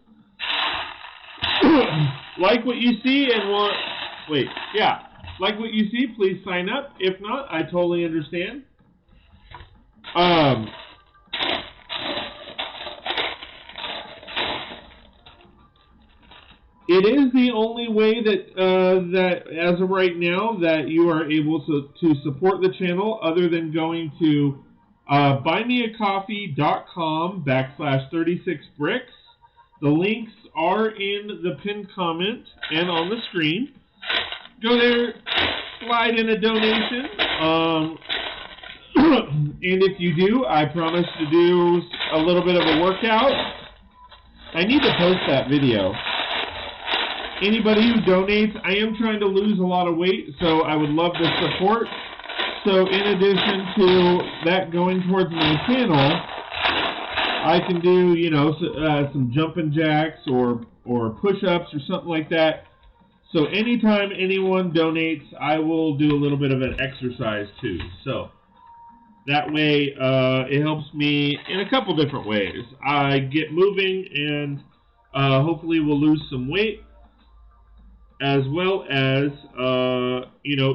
Like what you see and want... Wait, yeah. Like what you see, please sign up. If not, I totally understand. It is the only way that as of right now, that you are able to support the channel, other than going to buymeacoffee.com/36brix. The links are in the pinned comment and on the screen. Go there, slide in a donation, and if you do, I promise to do a little bit of a workout. I need to post that video. Anybody who donates, I am trying to lose a lot of weight, so I would love the support. So in addition to that going towards my channel, I can do, you know, some jumping jacks or push-ups or something like that. So anytime anyone donates, I will do a little bit of an exercise too. So that way it helps me in a couple different ways. I get moving and hopefully we'll lose some weight, as well as, you know,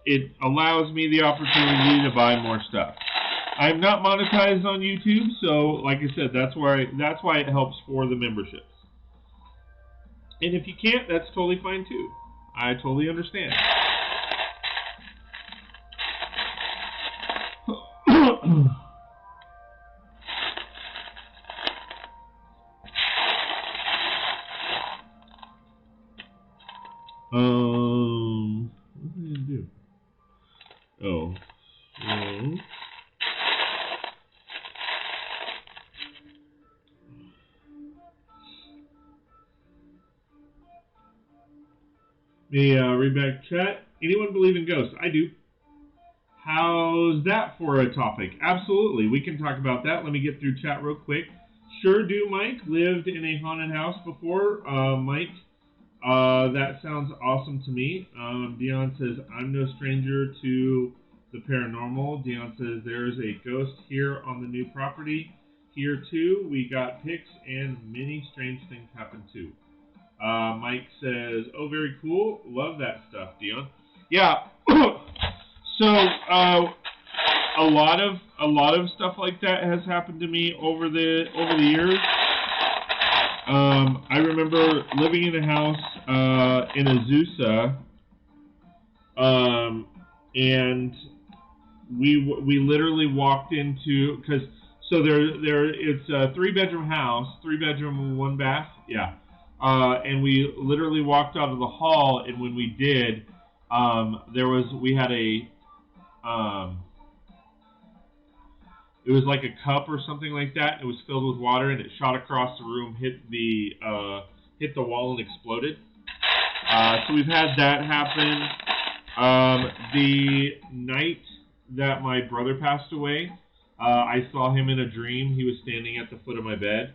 it allows me the opportunity to buy more stuff. I'm not monetized on YouTube, so like I said, that's why it helps for the memberships. And if you can't, that's totally fine too. I totally understand. What am I gonna do? Oh. Read back chat. Anyone believe in ghosts? I do. How's that for a topic? Absolutely. We can talk about that. Let me get through chat real quick. Sure do, Mike. Lived in a haunted house before. Mike, that sounds awesome to me. Dion says, I'm no stranger to the paranormal. Dion says, there's a ghost here on the new property. Here too, we got pics and many strange things happen too. Mike says, oh, very cool. Love that stuff, Dion. Yeah. So, a lot of stuff like that has happened to me over the years. I remember living in a house in Azusa, and we literally walked into, because it's a 3-bedroom house, 3-bedroom, 1 bath, yeah. And we literally walked out of the hall, and when we did, we had a, it was like a cup or something like that. It was filled with water, and it shot across the room, hit the wall, and exploded. So we've had that happen. The night that my brother passed away, I saw him in a dream. He was standing at the foot of my bed.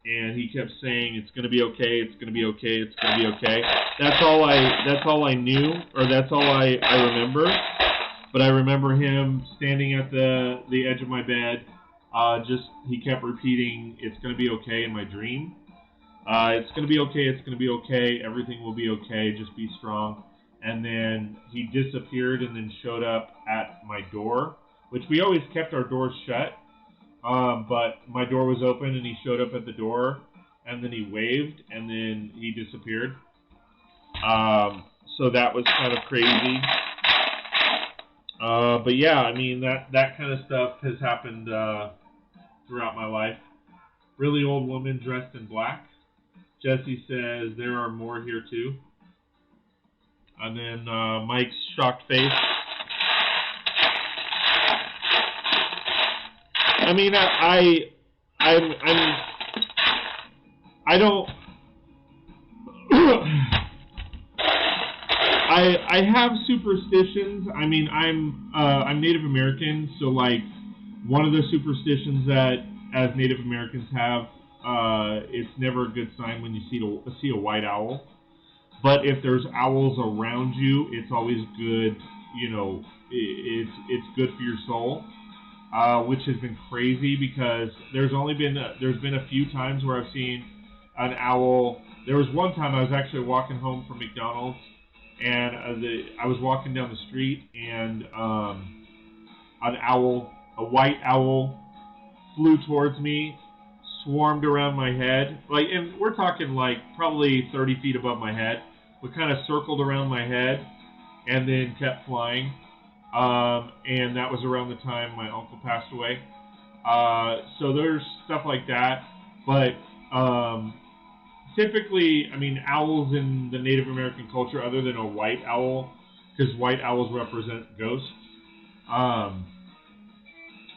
And he kept saying, it's going to be okay, it's going to be okay, it's going to be okay. That's all I knew, or that's all I remember. But I remember him standing at the edge of my bed. He kept repeating, it's going to be okay in my dream. It's going to be okay, it's going to be okay, everything will be okay, just be strong. And then he disappeared and then showed up at my door, which we always kept our doors shut. But my door was open and he showed up at the door, and then he waved and then he disappeared. So that was kind of crazy. But yeah, I mean, that kind of stuff has happened throughout my life. Really old woman dressed in black. Jesse says there are more here too. And then Mike's shocked face. I mean, I don't. I have superstitions. I mean, I'm Native American, so like one of the superstitions that as Native Americans have, it's never a good sign when you see a white owl. But if there's owls around you, it's always good. You know, it's good for your soul, which has been crazy because there's been a few times where I've seen an owl. There was one time I was actually walking home from McDonald's, and I was walking down the street, and a white owl, flew towards me, swarmed around my head, and we're talking like probably 30 feet above my head, but kind of circled around my head, and then kept flying. And that was around the time my uncle passed away. So there's stuff like that, but typically, I mean, owls in the Native American culture, other than a white owl, because white owls represent ghosts,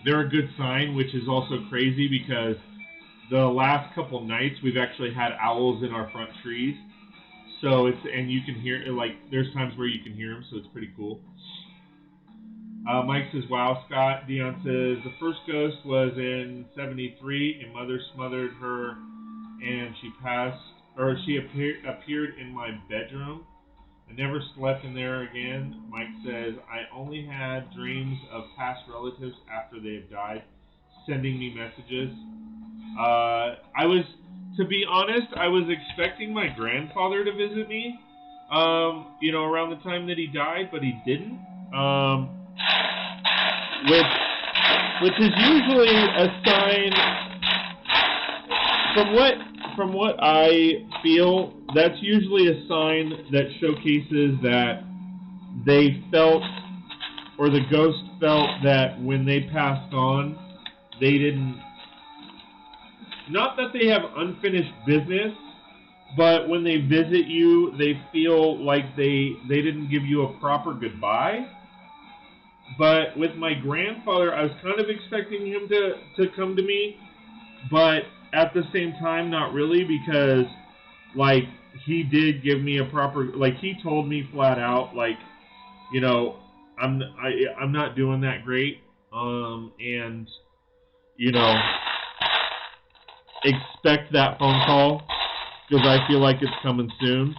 they're a good sign, which is also crazy because the last couple nights we've actually had owls in our front trees. So and you can hear, like, there's times where you can hear them, so it's pretty cool. Mike says, wow, Scott. Dion says, the first ghost was in 73, and mother smothered her, and she appeared in my bedroom. I never slept in there again. Mike says, I only had dreams of past relatives after they have died, sending me messages. To be honest, I was expecting my grandfather to visit me, around the time that he died, but he didn't. Which is usually a sign, from what I feel, that's usually a sign that showcases that they felt, or the ghost felt, that when they passed on, they didn't, not that they have unfinished business, but when they visit you, they feel like they didn't give you a proper goodbye. But with my grandfather, I was kind of expecting him to come to me, but at the same time, not really, because, like, he did give me a proper, like, he told me flat out, like, I'm not doing that great, and, expect that phone call, because I feel like it's coming soon,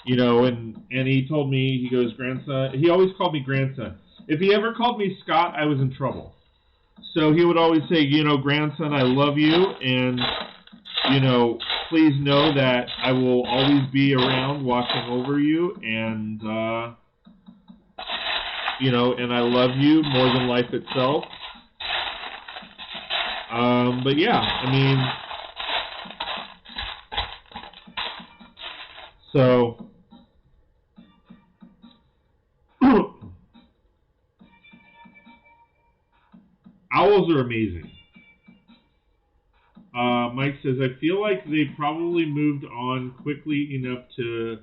and he told me, he goes, grandson, he always called me grandson. If he ever called me Scott, I was in trouble. So he would always say, grandson, I love you, and, please know that I will always be around watching over you, and, and I love you more than life itself. But yeah, I mean, so, owls are amazing. Mike says, I feel like they probably moved on quickly enough to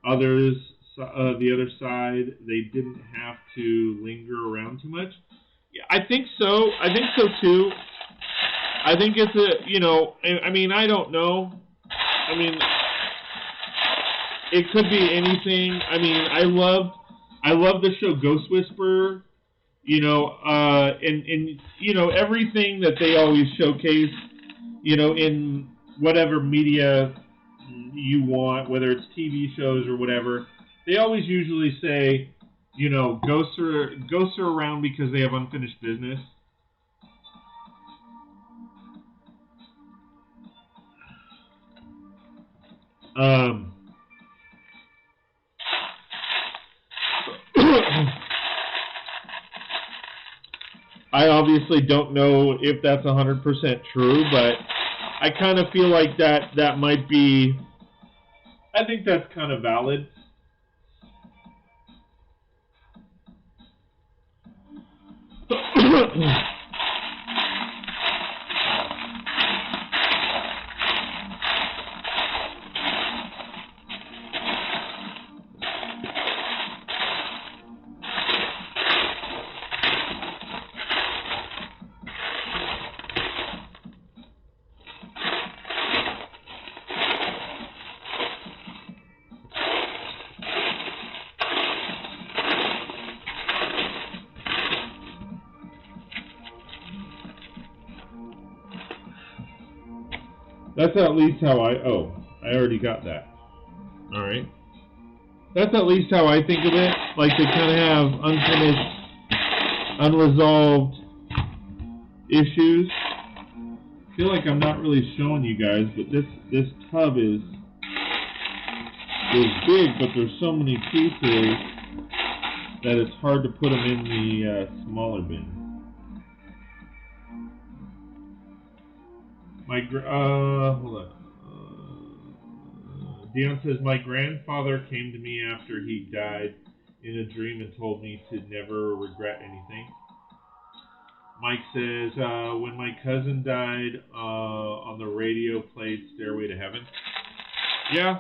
others, the other side. They didn't have to linger around too much. Yeah, I think so. I think so too. I think it's I mean, I don't know. I mean, it could be anything. I mean, I love the show Ghost Whisperer. And everything that they always showcase, in whatever media you want, whether it's TV shows or whatever, they always usually say, ghosts are around because they have unfinished business. I obviously don't know if that's 100% true, but I kind of feel like that might be, I think that's kind of valid. That's at least how I already got that. Alright. That's at least how I think of it. Like they kind of have unfinished, unresolved issues. I feel like I'm not really showing you guys, but this tub is big, but there's so many pieces that it's hard to put them in the smaller bin. Hold on. Dion says, my grandfather came to me after he died in a dream and told me to never regret anything. Mike says, when my cousin died, on the radio played Stairway to Heaven. Yeah.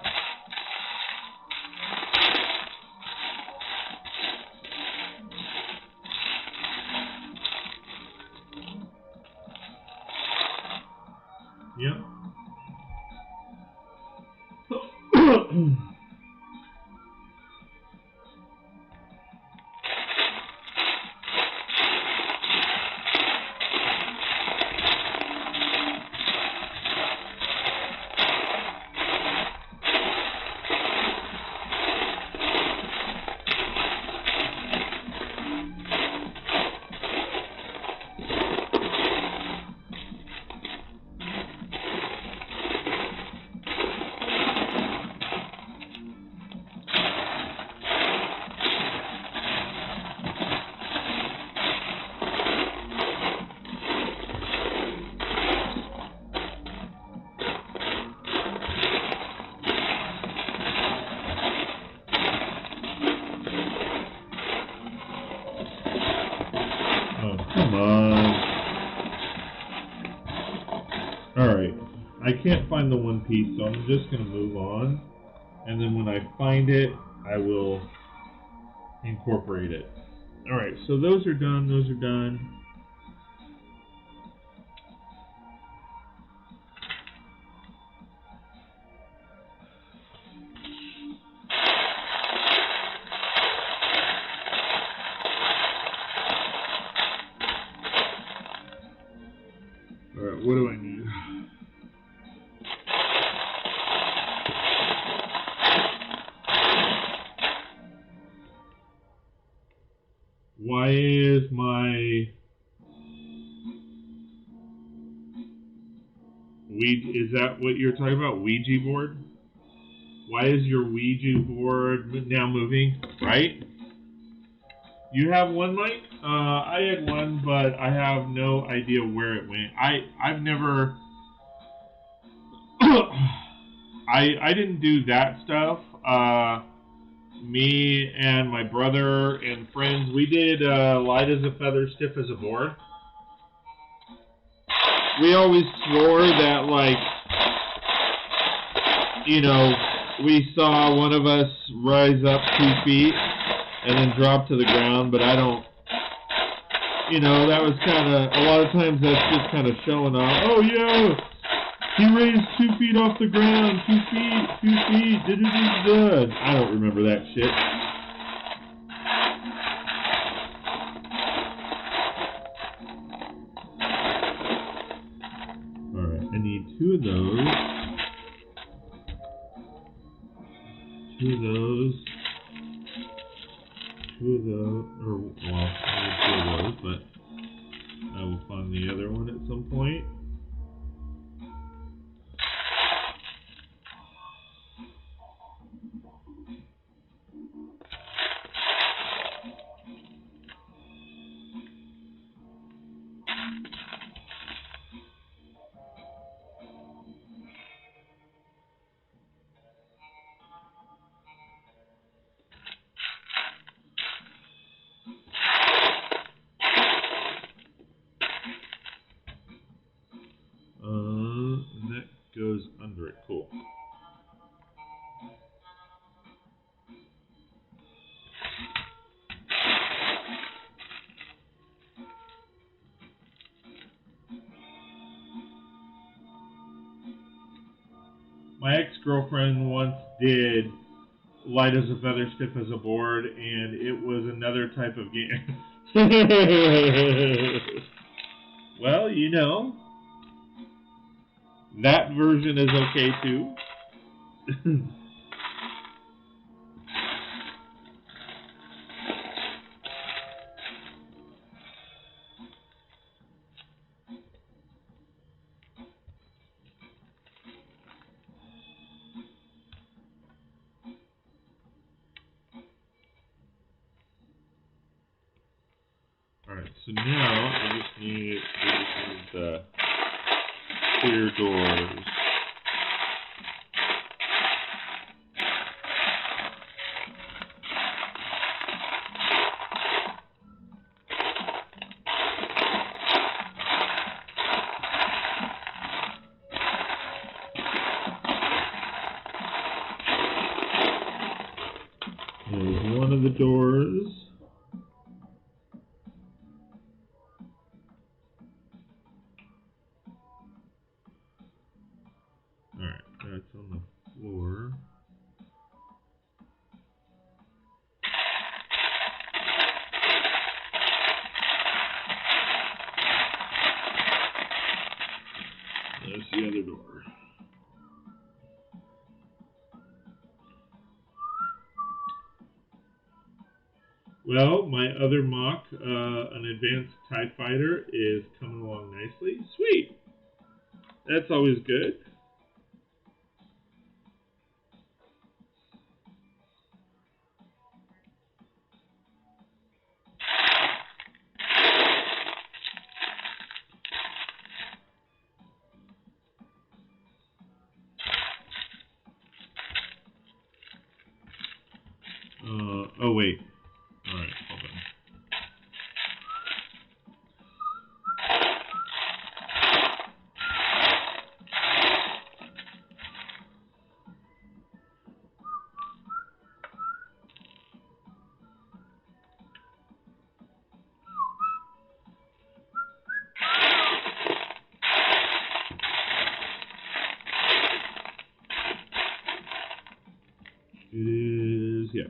Yep. Come on. Alright. I can't find the one piece, so I'm just going to move on. And then when I find it, I will incorporate it. Alright, so those are done. Those are done. Alright, what do I need? Why is my is that what you're talking about? Ouija board? Why is your Ouija board now moving? Right? You have one, Mike? I had one, but I have no idea where it went. I've never I didn't do that stuff. Me and my brother and friends, we did light as a feather, stiff as a board. We always swore that, like, you know, we saw one of us rise up 2 feet and then drop to the ground, but I don't, you know, that was kind of, a lot of times that's just kind of showing off. Oh, yeah, he raised 2 feet off the ground, 2 feet, 2 feet, da-da-da-da. I don't remember that shit. Alright, I need 2 of those. 2 of those. 2 of those, or, well, I need 2 of those, but I will find the other one at some point. And that goes under it. Cool. My ex-girlfriend once did light as a feather, stiff as a board, and it was another type of game. Well, you know. that version is okay too. Alright, so now I just need the clear doors. There's one of the doors. Alright, that's on the floor. There's the other door. Well, my other mock, an advanced TIE fighter, is coming along nicely. Sweet! That's always good. Oh wait. Alright, hold on. It is, yes.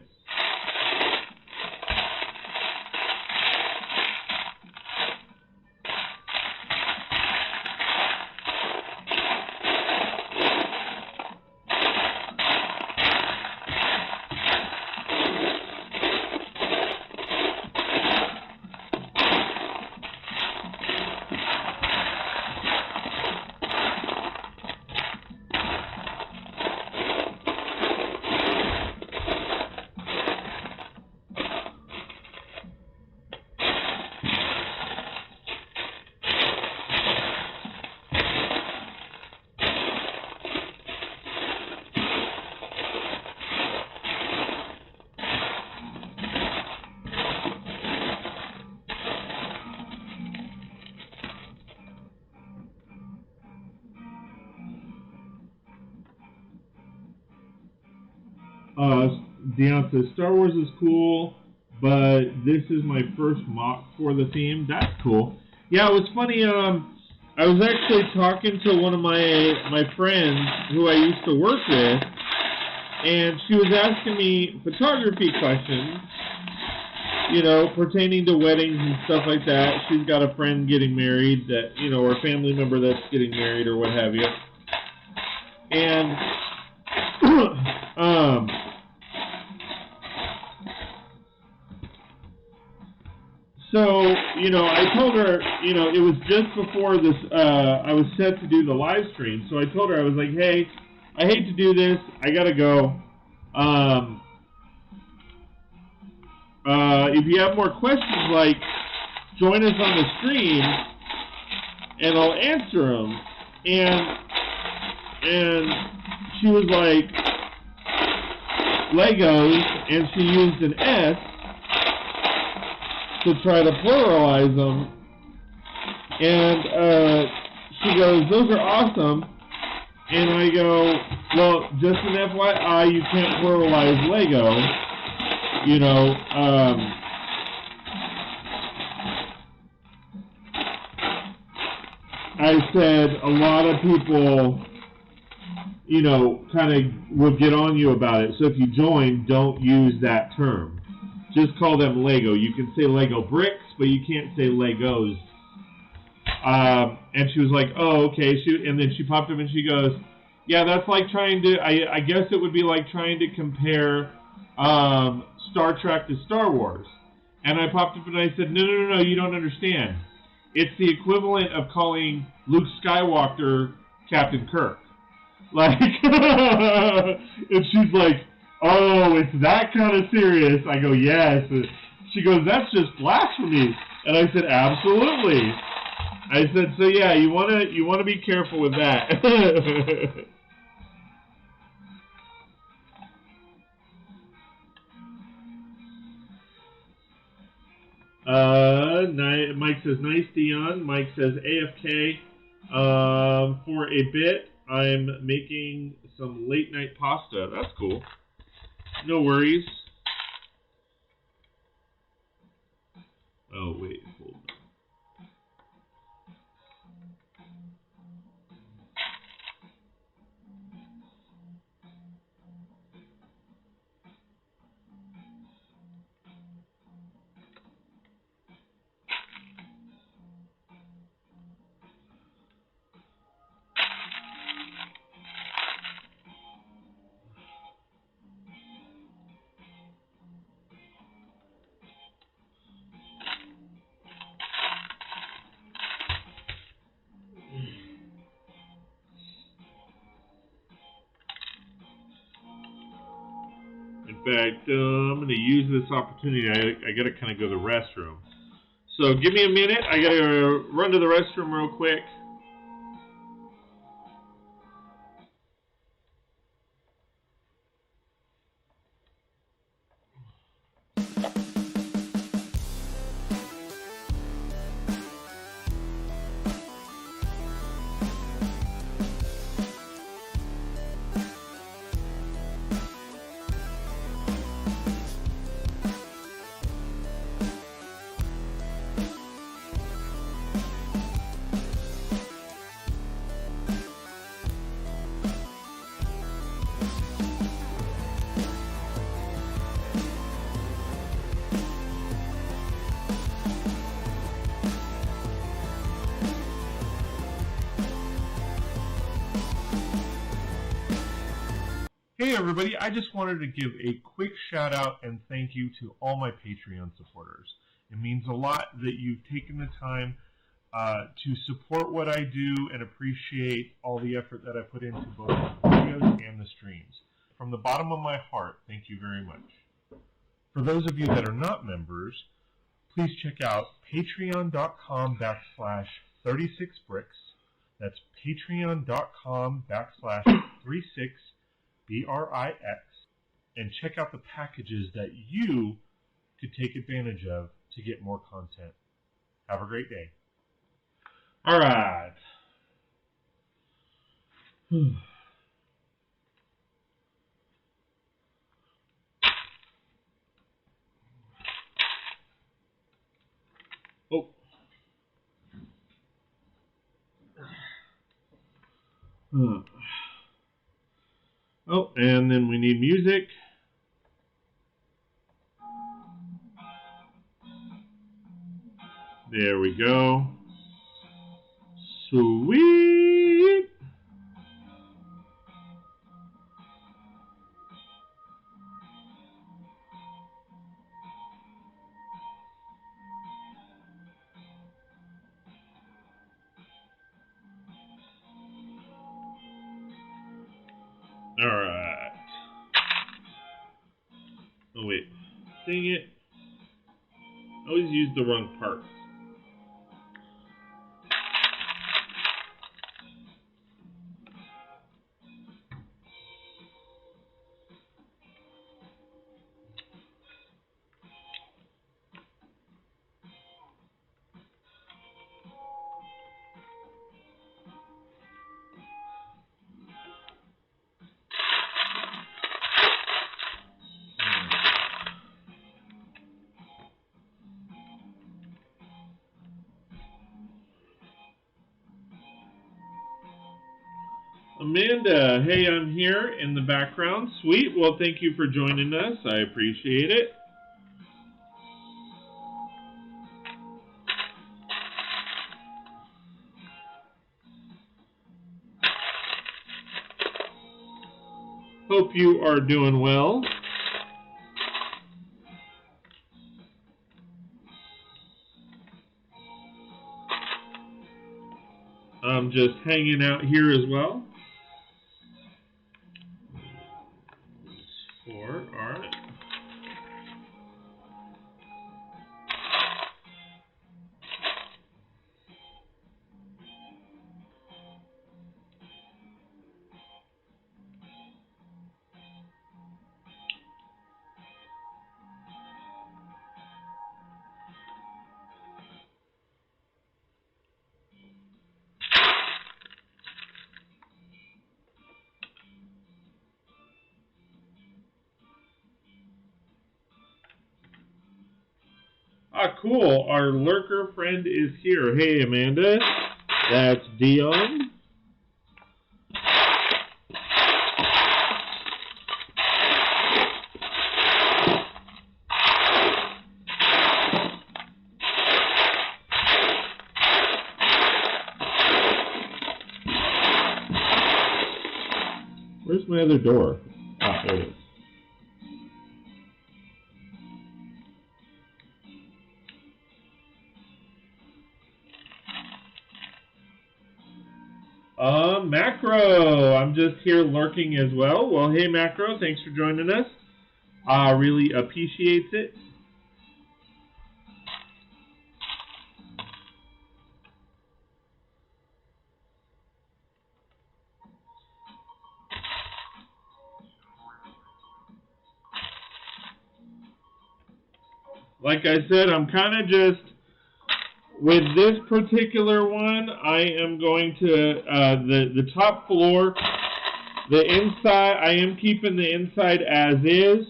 Deon says, Star Wars is cool, but this is my first mock for the theme. That's cool. Yeah, it was funny. I was actually talking to one of my friends who I used to work with, and she was asking me photography questions, you know, pertaining to weddings and stuff like that. She's got a friend getting married that, you know, or a family member that's getting married or what have you. And, so, you know, I told her, you know, it was just before this, I was set to do the live stream. So I told her, I was like, hey, I hate to do this. I got to go. If you have more questions, like, join us on the stream, and I'll answer them. And she was like, Legos, and she used an S to try to pluralize them, and she goes, those are awesome, and I go, well, just an FYI, you can't pluralize Lego, you know, I said a lot of people, you know, kind of will get on you about it, so if you join, don't use that term. Just call them Lego. You can say Lego bricks, but you can't say Legos. And she was like, oh, okay. And then she popped up and she goes, yeah, that's like trying to, I guess it would be like trying to compare Star Trek to Star Wars. And I popped up and I said, no, you don't understand. It's the equivalent of calling Luke Skywalker Captain Kirk. Like, and she's like, oh, it's that kind of serious. I go, yes. She goes, that's just blasphemy. And I said, absolutely. I said, so yeah, you wanna be careful with that. Mike says, nice, Dion. Mike says, AFK. For a bit, I'm making some late night pasta. That's cool. No worries. Oh, wait, hold on. In fact, I'm going to use this opportunity. I got to kind of go to the restroom. So give me a minute. I got to run to the restroom real quick. Hey everybody, I just wanted to give a quick shout out and thank you to all my Patreon supporters. It means a lot that you've taken the time to support what I do and appreciate all the effort that I put into both the videos and the streams. From the bottom of my heart, thank you very much. For those of you that are not members, please check out patreon.com/36brix. That's patreon.com/36brix, and check out the packages that you could take advantage of to get more content. Have a great day. All right. Oh, and then we need music. There we go. Sweet. All right. Oh wait, dang it! I always use the wrong parts. Amanda, hey, I'm here in the background. Sweet. Well, thank you for joining us. I appreciate it. Hope you are doing well. I'm just hanging out here as well. 4, alright. Ah, cool. Our lurker friend is here. Hey, Amanda. That's Dion. Where's my other door? Ah, there it is. Macro, I'm just here lurking as well. Well, hey, Macro, thanks for joining us. Really appreciates it. Like I said, I'm kind of just, with this particular one, I am going to, the top floor, the inside, I am keeping the inside as is,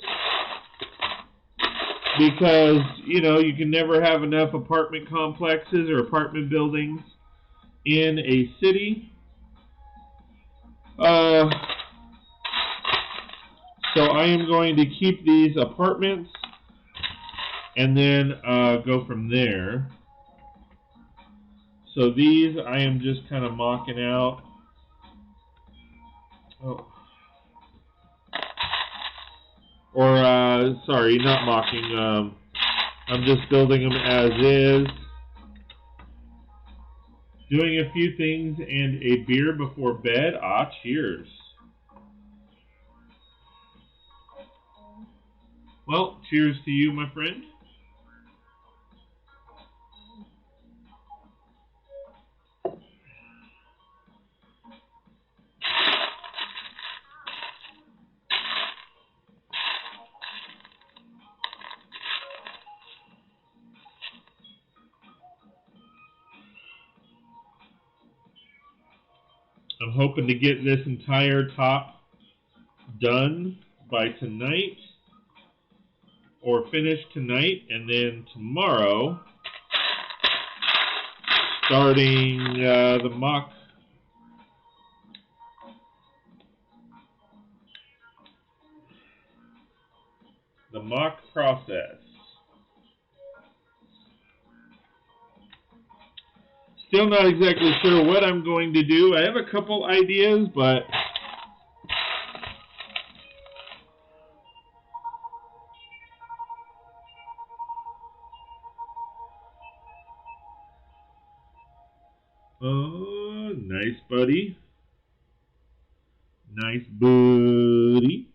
because, you know, you can never have enough apartment complexes or apartment buildings in a city. So I am going to keep these apartments and then go from there. So these I am just kind of mocking out. Oh. Or, sorry, not mocking. I'm just building them as is. Doing a few things and a beer before bed. Ah, cheers. Well, cheers to you, my friend. I'm hoping to get this entire top done by tonight, or finished tonight, and then tomorrow, starting the mock process. Still not exactly sure what I'm going to do. I have a couple ideas, but oh, nice buddy. Nice buddy.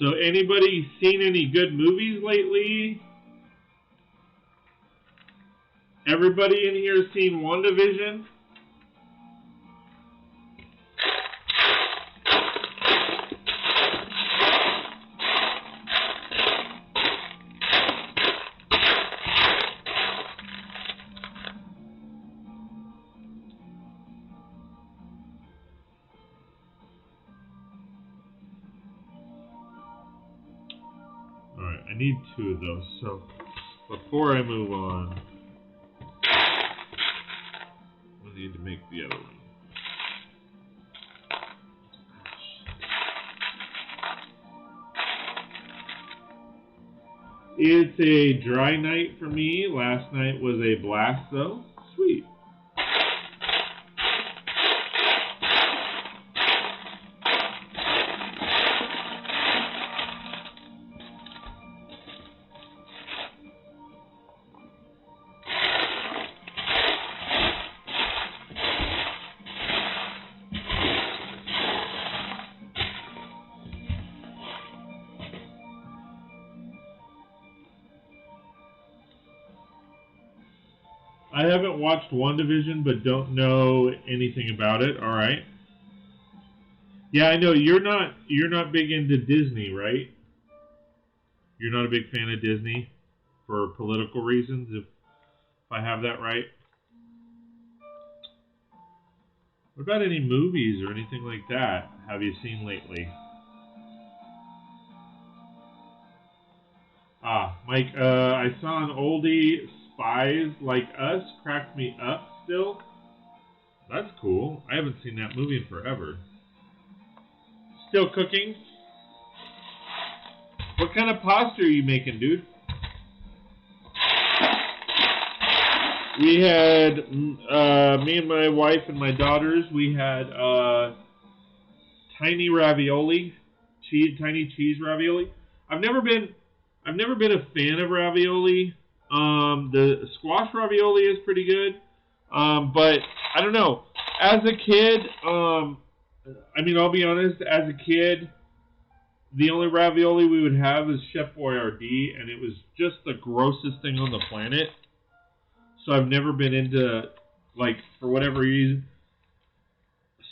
So anybody seen any good movies lately? Everybody in here seen WandaVision? Alright, I need 2 of those, so before I move on, I need to make the other one. It's a dry night for me. Last night was a blast, though. Sweet. I haven't watched WandaVision, but don't know anything about it. All right. Yeah, I know you're not big into Disney, right? You're not a big fan of Disney for political reasons, if I have that right. What about any movies or anything like that have you seen lately? Mike, I saw an oldie, Spies Like Us, cracked me up still. That's cool. I haven't seen that movie in forever. Still cooking? What kind of pasta are you making, dude? We had, me and my wife and my daughters, we had tiny ravioli, tiny cheese ravioli. I've never been a fan of ravioli. The squash ravioli is pretty good, but I don't know. As a kid, I mean, I'll be honest. As a kid, the only ravioli we would have is Chef Boyardee, and it was just the grossest thing on the planet. So I've never been into, like, for whatever reason,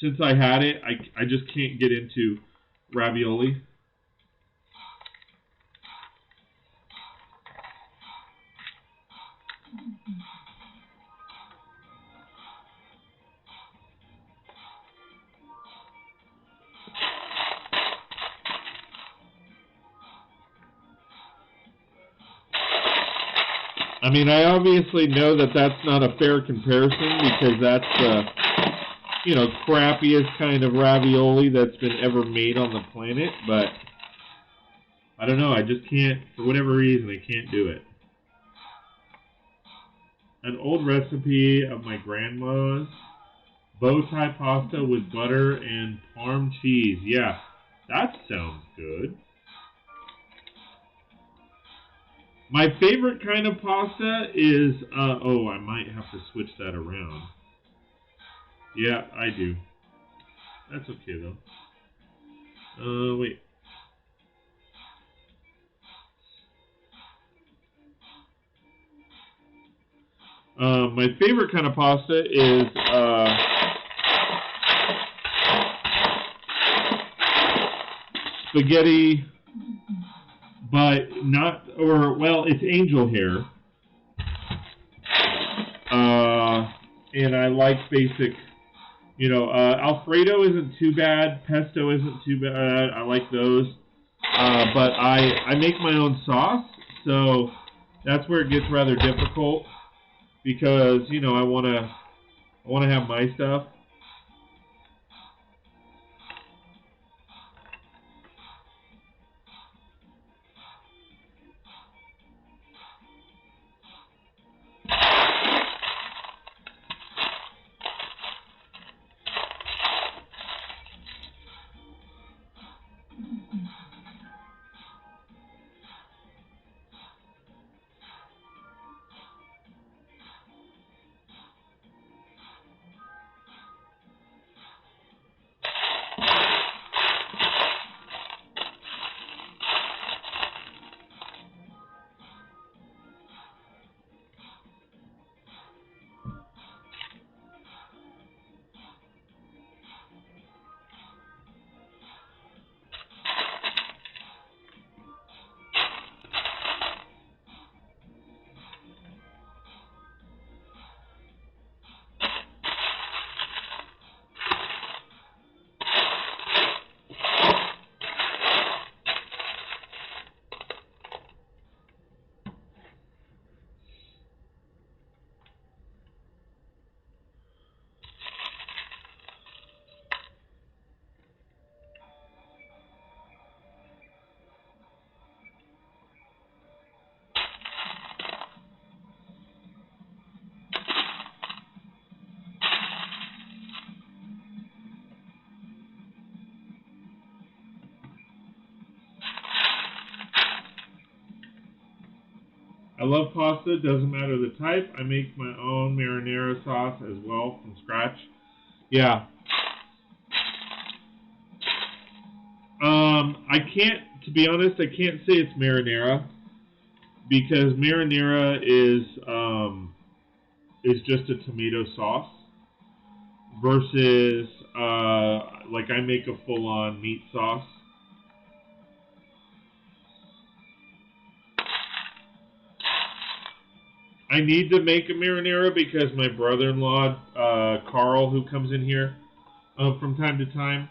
since I had it, I just can't get into ravioli. I mean, I obviously know that that's not a fair comparison because that's the, crappiest kind of ravioli that's been ever made on the planet, but I don't know, I just can't, for whatever reason, I can't do it. An old recipe of my grandma's, bow tie pasta with butter and Parm cheese. Yeah, that sounds good. My favorite kind of pasta is, I might have to switch that around. Yeah, I do. That's okay, though. Wait. My favorite kind of pasta is, spaghetti, but not, it's angel hair. And I like basic, Alfredo isn't too bad, pesto isn't too bad, I like those. But I make my own sauce, so that's where it gets rather difficult because, I want to have my stuff. I love pasta, doesn't matter the type. I make my own marinara sauce as well from scratch. Yeah. I can't, to be honest, I can't say it's marinara because marinara is just a tomato sauce versus like I make a full-on meat sauce. I need to make a marinara because my brother-in-law, Carl, who comes in here from time to time,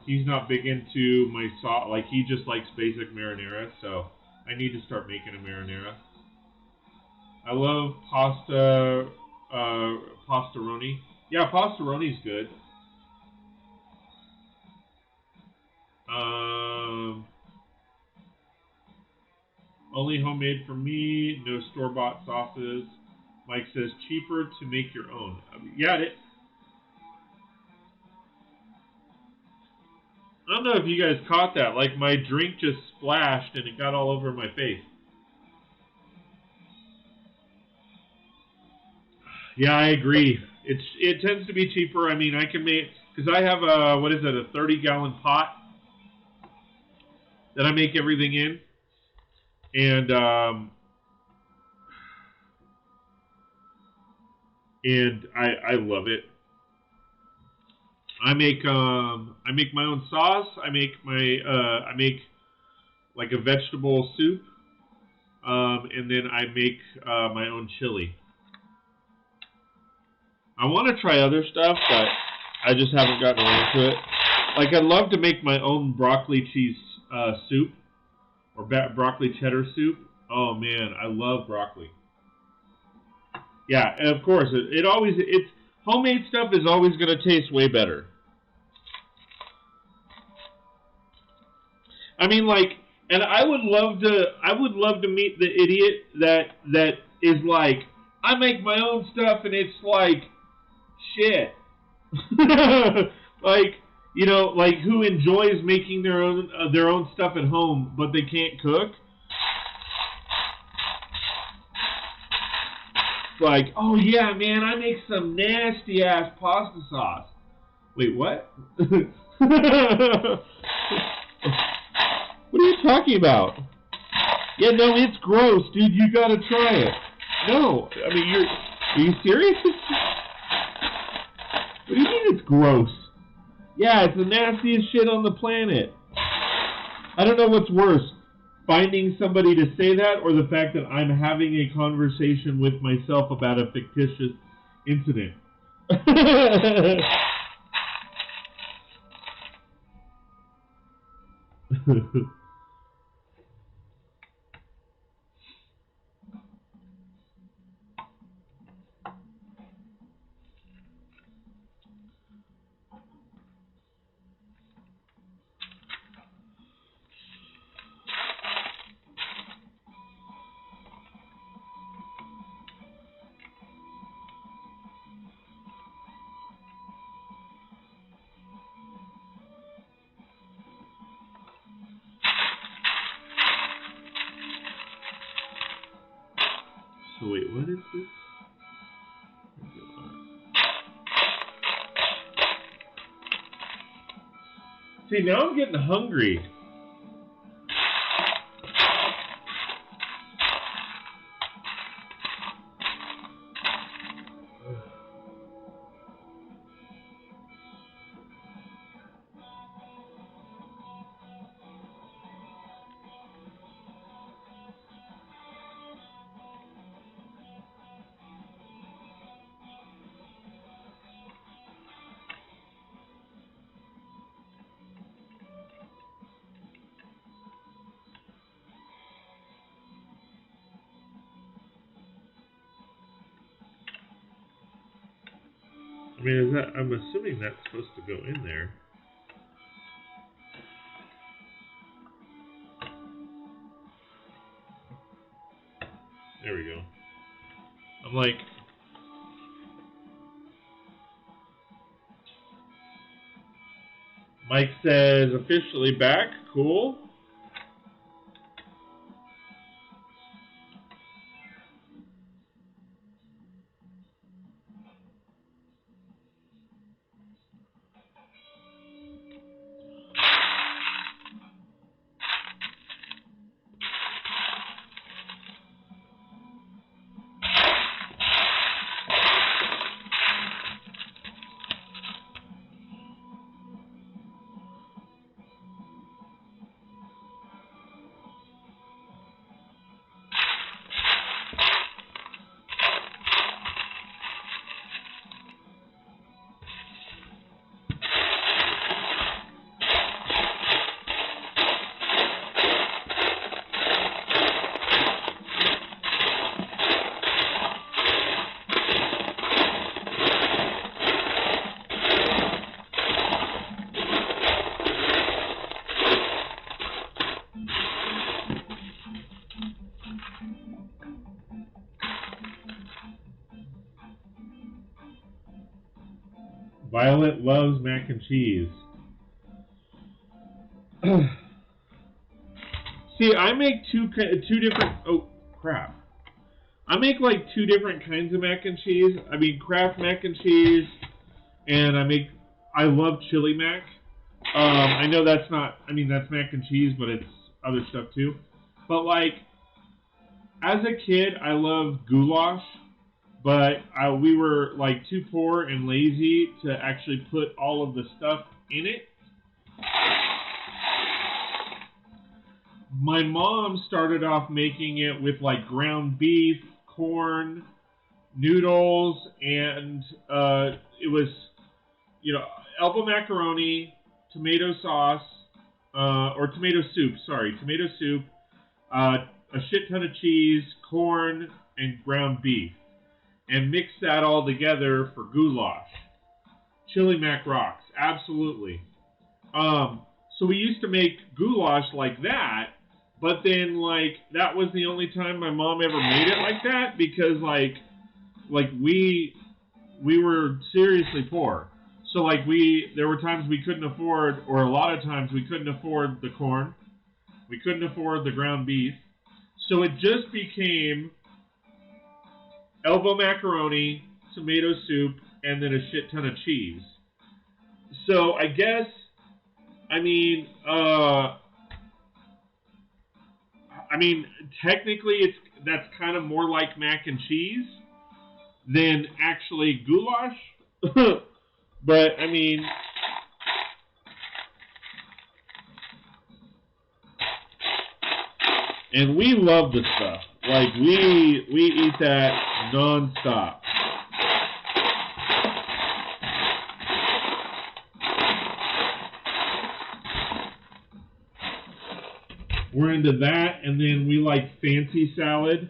he's not big into my sauce. Like, he just likes basic marinara, so I need to start making a marinara. I love pastaroni. Yeah, pastaroni's good. Only homemade for me, no store-bought sauces. Mike says cheaper to make your own. Yeah, I don't know if you guys caught that. Like, my drink just splashed and it got all over my face. Yeah, I agree. It tends to be cheaper. I mean, I can make, because I have a, what is it, a 30-gallon pot that I make everything in. And I love it. I make my own sauce. I make like a vegetable soup, and then I make my own chili. I want to try other stuff, but I just haven't gotten around to it. Like, I'd love to make my own broccoli cheese soup or broccoli cheddar soup. Oh man, I love broccoli. Yeah, and of course, it's homemade stuff is always going to taste way better. I mean, like, and I would love to meet the idiot that is like, I make my own stuff and it's like shit. Like, you know, like, who enjoys making their own stuff at home, but they can't cook. Like, oh yeah, man, I make some nasty ass pasta sauce. Wait, what? What are you talking about? Yeah, no, it's gross, dude. You gotta try it. No, I mean, are you serious? What do you mean it's gross? Yeah, it's the nastiest shit on the planet. I don't know what's worse, finding somebody to say that or the fact that I'm having a conversation with myself about a fictitious incident. So wait, what is this? See, now I'm getting hungry. I mean, I'm assuming that's supposed to go in there. There we go. I'm like, Mike says officially back. Cool. Violet loves mac and cheese. See, I make two different. Oh crap! I make like two different kinds of mac and cheese. I mean, Kraft mac and cheese, and I love chili mac. I know that's not. I mean, that's mac and cheese, but it's other stuff too. But like, as a kid, I loved goulash, but we were like too poor and lazy to actually put all of the stuff in it. My mom started off making it with like ground beef, corn, noodles, and it was, elbow macaroni, tomato sauce, or tomato soup, tomato soup, a shit ton of cheese, corn, and ground beef, and mix that all together for goulash. Chili mac rocks, absolutely. So we used to make goulash like that. But then, like, that was the only time my mom ever made it like that because, like we were seriously poor. So, like, there were times we couldn't afford, or a lot of times we couldn't afford the corn. We couldn't afford the ground beef. So it just became elbow macaroni, tomato soup, and then a shit ton of cheese. So I guess, technically that's kind of more like mac and cheese than actually goulash. But, and we love the stuff. Like, we eat that non-stop. We're into that, and then we like fancy salad.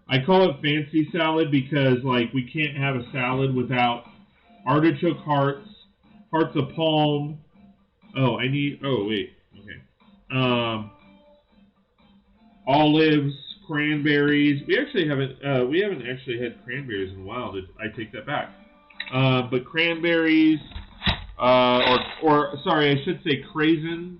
I call it fancy salad because, like, we can't have a salad without artichoke hearts, hearts of palm. Olives, cranberries. We haven't actually had cranberries in a while. I take that back. But cranberries, I should say craisins.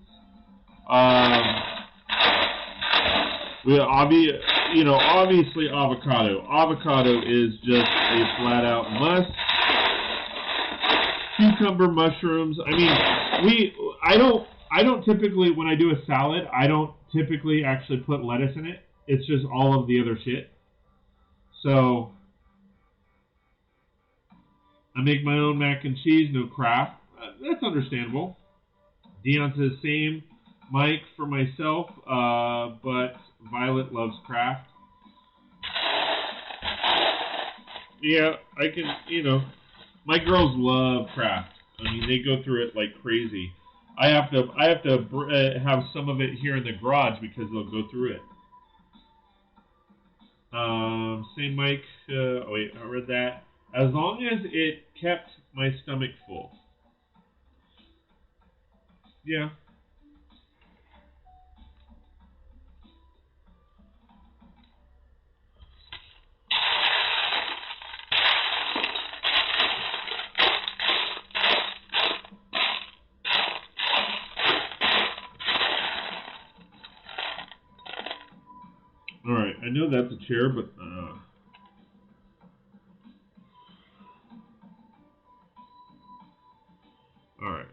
Obviously avocado. Avocado is just a flat out must. Cucumber, mushrooms. I don't typically, when I do a salad, I don't typically actually put lettuce in it. It's just all of the other shit. So I make my own mac and cheese, no Kraft. That's understandable. Dion says same. Mike for myself, but Violet loves Kraft. Yeah, I can, my girls love Kraft. They go through it like crazy. I have to have some of it here in the garage because they'll go through it. Same Mike, I read that. As long as it kept my stomach full. Yeah. Alright, I know that's a chair, but alright.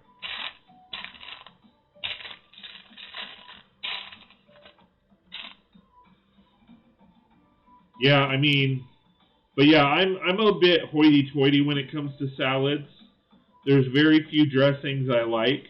Yeah, but yeah, I'm a bit hoity-toity when it comes to salads. There's very few dressings I like.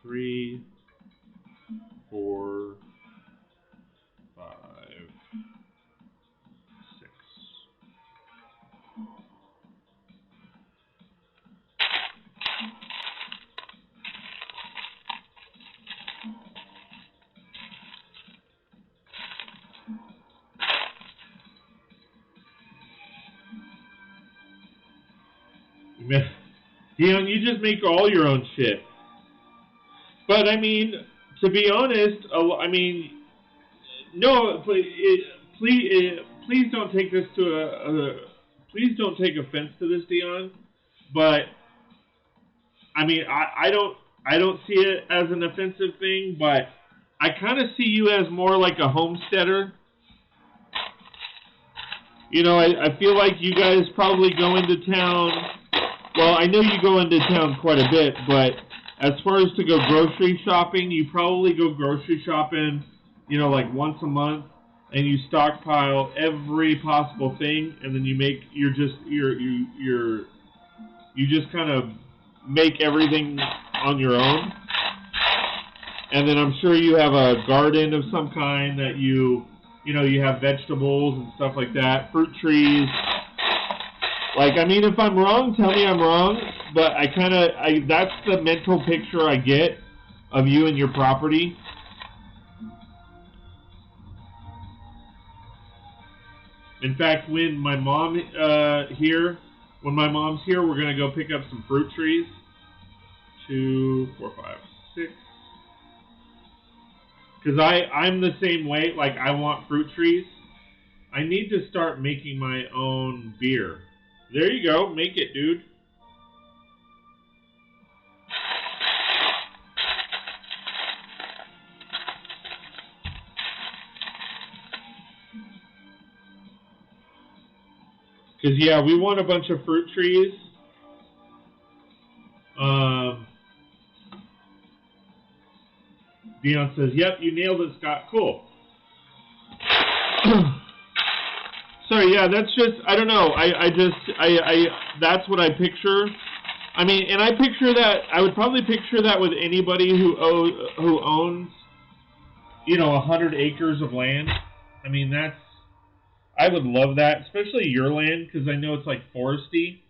Three, 4, 5, Dion, you just make all your own shit. But I mean, to be honest, I mean, no, please don't take this to please don't take offense to this, Dion. But I mean, I don't see it as an offensive thing, but I kind of see you as more like a homesteader. You know, I feel like you guys probably go into town. Well, I know you go into town quite a bit, but as far as to go grocery shopping, you probably go grocery shopping, you know, like once a month, and you stockpile every possible thing, and then you just kind of make everything on your own. And then I'm sure you have a garden of some kind that you have vegetables and stuff like that, fruit trees. Like, I mean, if I'm wrong, tell me I'm wrong, but that's the mental picture I get of you and your property. In fact, when my mom's here, we're going to go pick up some fruit trees. 2, 4, 5, 6. Because I'm the same way. Like, I want fruit trees. I need to start making my own beer. There you go. Make it, dude. Because, yeah, we want a bunch of fruit trees. Dion says, yep, you nailed it, Scott. Cool. Sorry, yeah, that's just, I don't know. That's what I picture. I mean, and I would probably picture that with anybody who owns, 100 acres of land. I mean, I would love that, especially your land, because I know it's like foresty.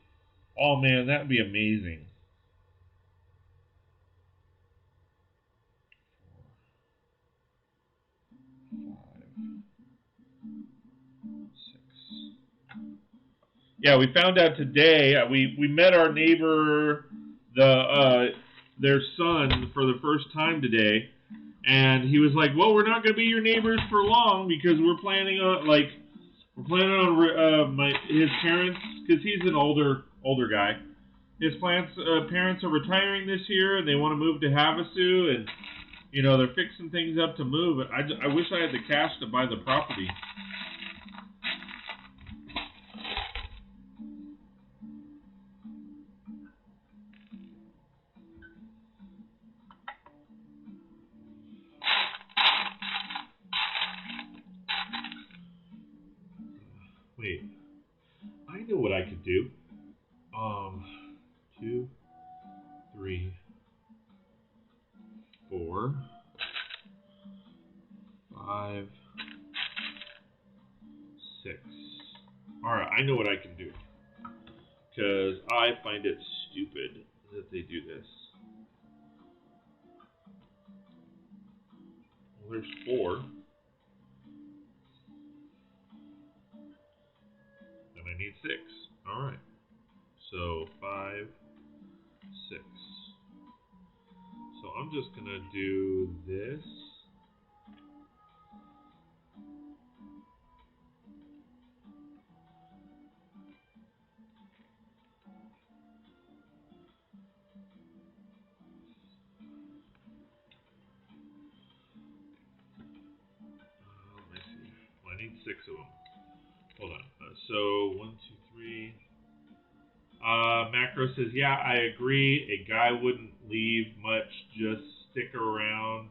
Oh, man, that would be amazing. 6. Yeah, we found out today. We met our neighbor, their son, for the first time today, and he was like, "Well, we're not going to be your neighbors for long because we're planning on his parents, because he's an older guy. His parents are retiring this year, and they want to move to Havasu, and they're fixing things up to move. I wish I had the cash to buy the property." Wait, I know what I could do. 2, 3, 4, 5, 6. Alright, I know what I can do. Because I find it stupid that they do this. Well, there's 4. And I need 6. Alright. So 5, 6. So I'm just going to do this. Let me see. Well, I need 6 of them. Hold on. So 1, 2, 3. Macro says, yeah, I agree. A guy wouldn't leave much, just stick around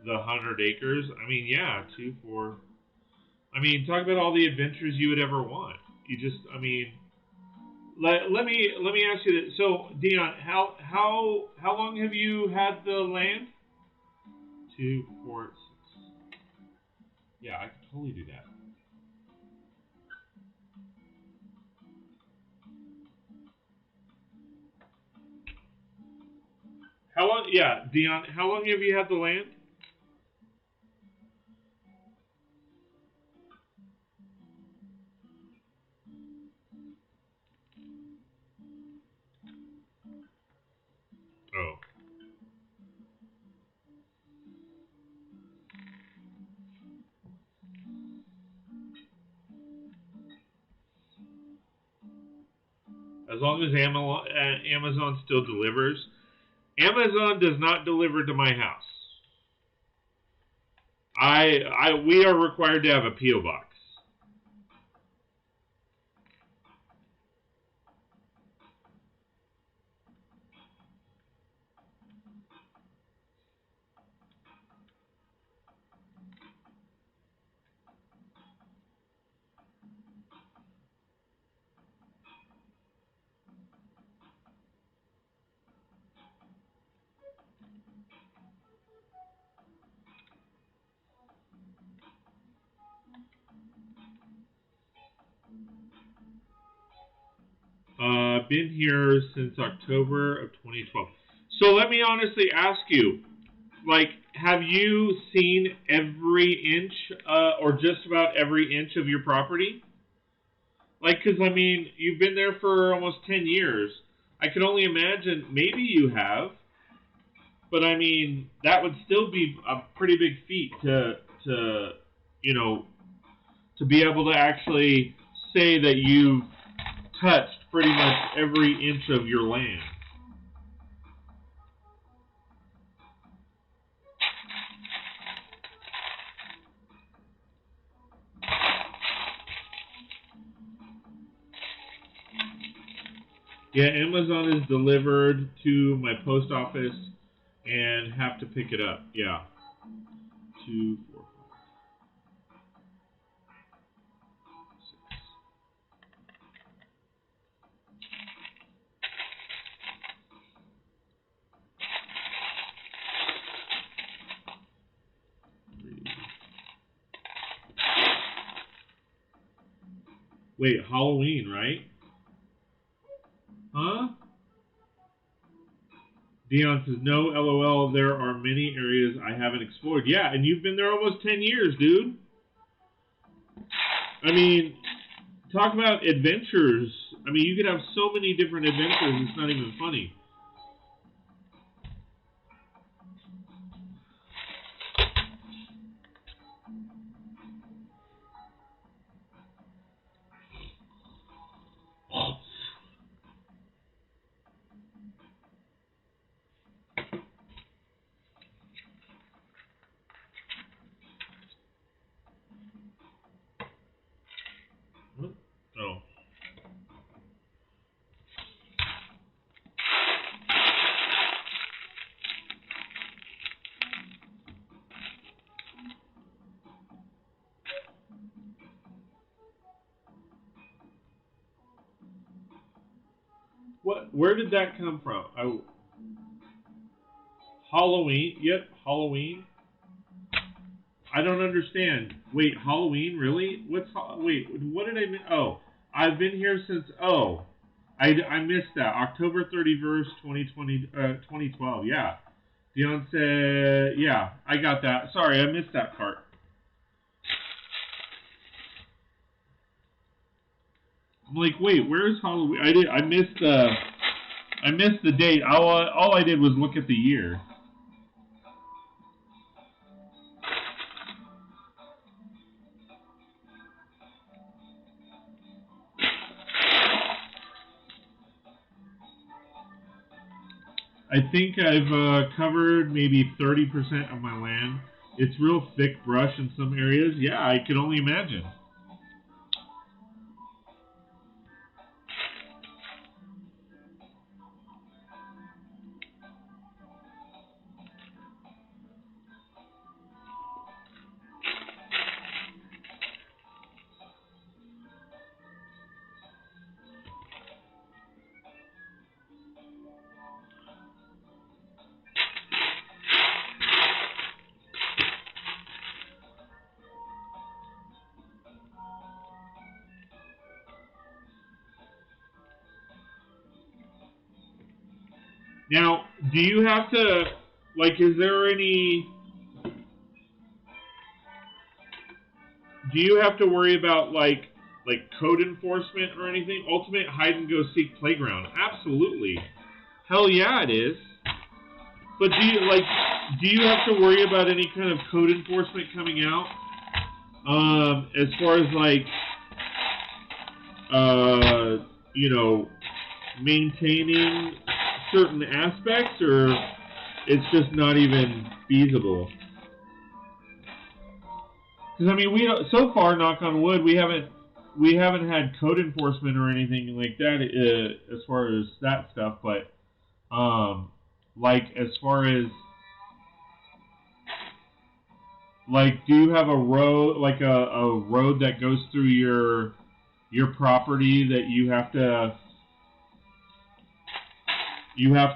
the 100 acres. I mean, yeah, 2, 4. I mean, talk about all the adventures you would ever want. You just, I mean, let me ask you this. So, Dion, how long have you had the land? 2, 4, 6. Yeah, I could totally do that. How long? Yeah, Dion. How long have you had the land? as long as Amazon still delivers. Amazon does not deliver to my house. We are required to have a P.O. box. Been here since October of 2012. So let me honestly ask you, like, have you seen every inch, or just about every inch of your property? Like, because, I mean, you've been there for almost 10 years. I can only imagine, maybe you have, but, I mean, that would still be a pretty big feat to you know, to be able to actually say that you've touched pretty much every inch of your land. Yeah, Amazon is delivered to my post office and have to pick it up. Yeah. 2, 4, 5, 6. Wait, Halloween, right? Huh? Dion says, no, LOL, there are many areas I haven't explored. Yeah, and you've been there almost 10 years, dude. I mean, talk about adventures. I mean, you could have so many different adventures, it's not even funny. Oh. What? Where did that come from? Halloween? Yep, Halloween. I don't understand. Wait, Halloween? Really? Wait, what did I miss? Oh, I've been here since, I missed that. October 31st, 2012. Yeah. Dion said, yeah, I got that. Sorry, I missed that part. I'm like, wait, where's Halloween? I missed the date. All I did was look at the year. I think I've covered maybe 30% of my land. It's real thick brush in some areas. Yeah, I could only imagine. Now, do you have to, like, is there any, do you have to worry about, like code enforcement or anything? Ultimate hide-and-go-seek playground. Absolutely. Hell yeah, it is. But do you have to worry about any kind of code enforcement coming out? As far as, like, you know, maintaining certain aspects, or it's just not even feasible? Because I mean, we don't, so far, knock on wood, we haven't had code enforcement or anything like that as far as that stuff. But like as far as like, do you have a road, like a road that goes through your property that you have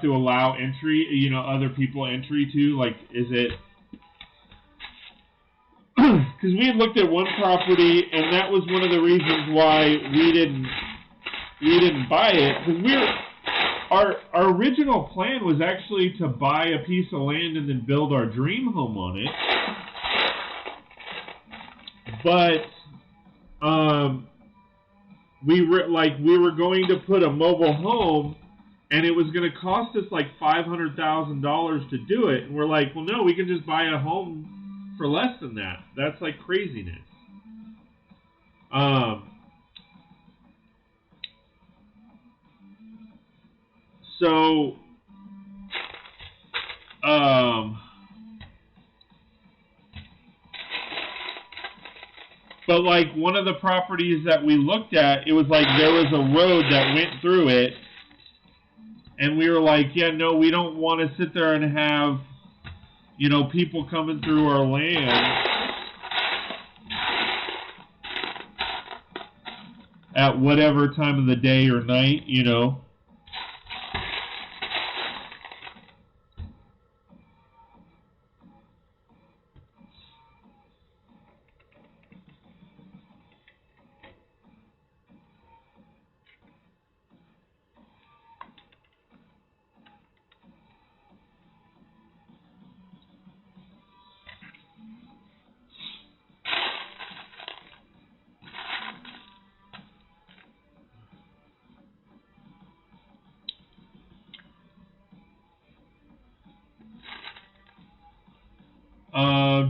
to allow entry, you know, other people entry to? Like, is it? Because we had looked at one property, and that was one of the reasons why we didn't buy it. Because our original plan was actually to buy a piece of land and then build our dream home on it. But we were going to put a mobile home, and it was going to cost us like $500,000 to do it. And we're like, well, no, we can just buy a home for less than that. That's like craziness. But like one of the properties that we looked at, it was like there was a road that went through it, and we were like, yeah, no, we don't want to sit there and have, you know, people coming through our land at whatever time of the day or night, you know.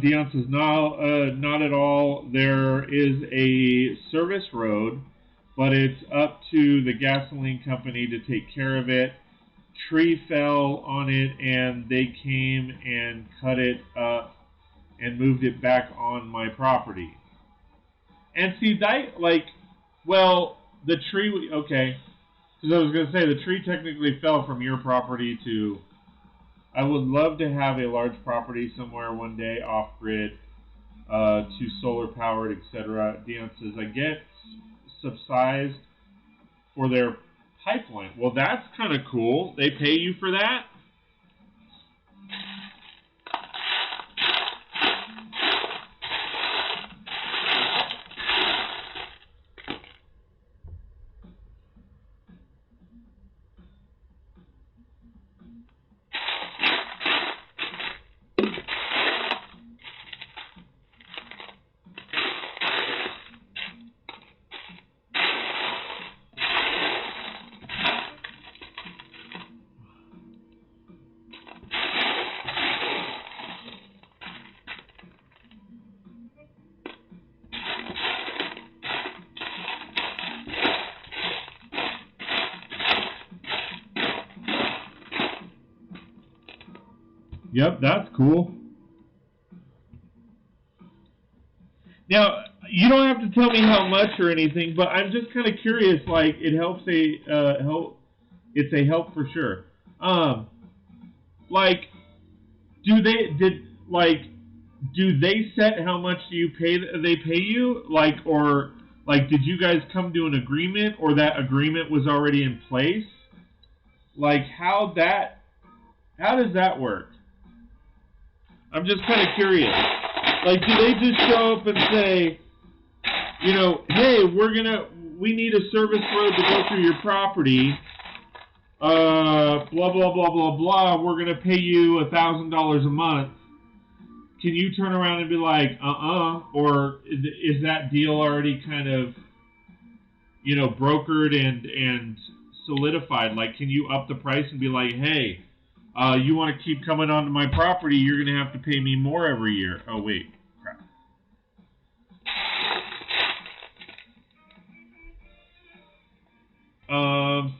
Dion says, no, not at all. There is a service road, but it's up to the gasoline company to take care of it. Tree fell on it, and they came and cut it up and moved it back on my property. And see, that, like, well, the tree, okay, because I was going to say, the tree technically fell from your property to... I would love to have a large property somewhere one day off-grid to solar-powered, etc. Dion says, I get subsidized for their pipeline. Well, that's kind of cool. They pay you for that? Yep, that's cool. Now, you don't have to tell me how much or anything, but I'm just kind of curious. Like, it helps help. It's a help for sure. Like, do they set how much they pay you? Like, or like, did you guys come to an agreement, or that agreement was already in place? Like, how does that work? I'm just kind of curious. Like, do they just show up and say, you know, hey, we need a service road to go through your property, blah, blah, blah, blah, blah, we're going to pay you $1,000 a month. Can you turn around and be like, or is that deal already kind of, you know, brokered and solidified? Like, can you up the price and be like, hey, you want to keep coming onto my property, you're going to have to pay me more every year. Oh, wait. Crap.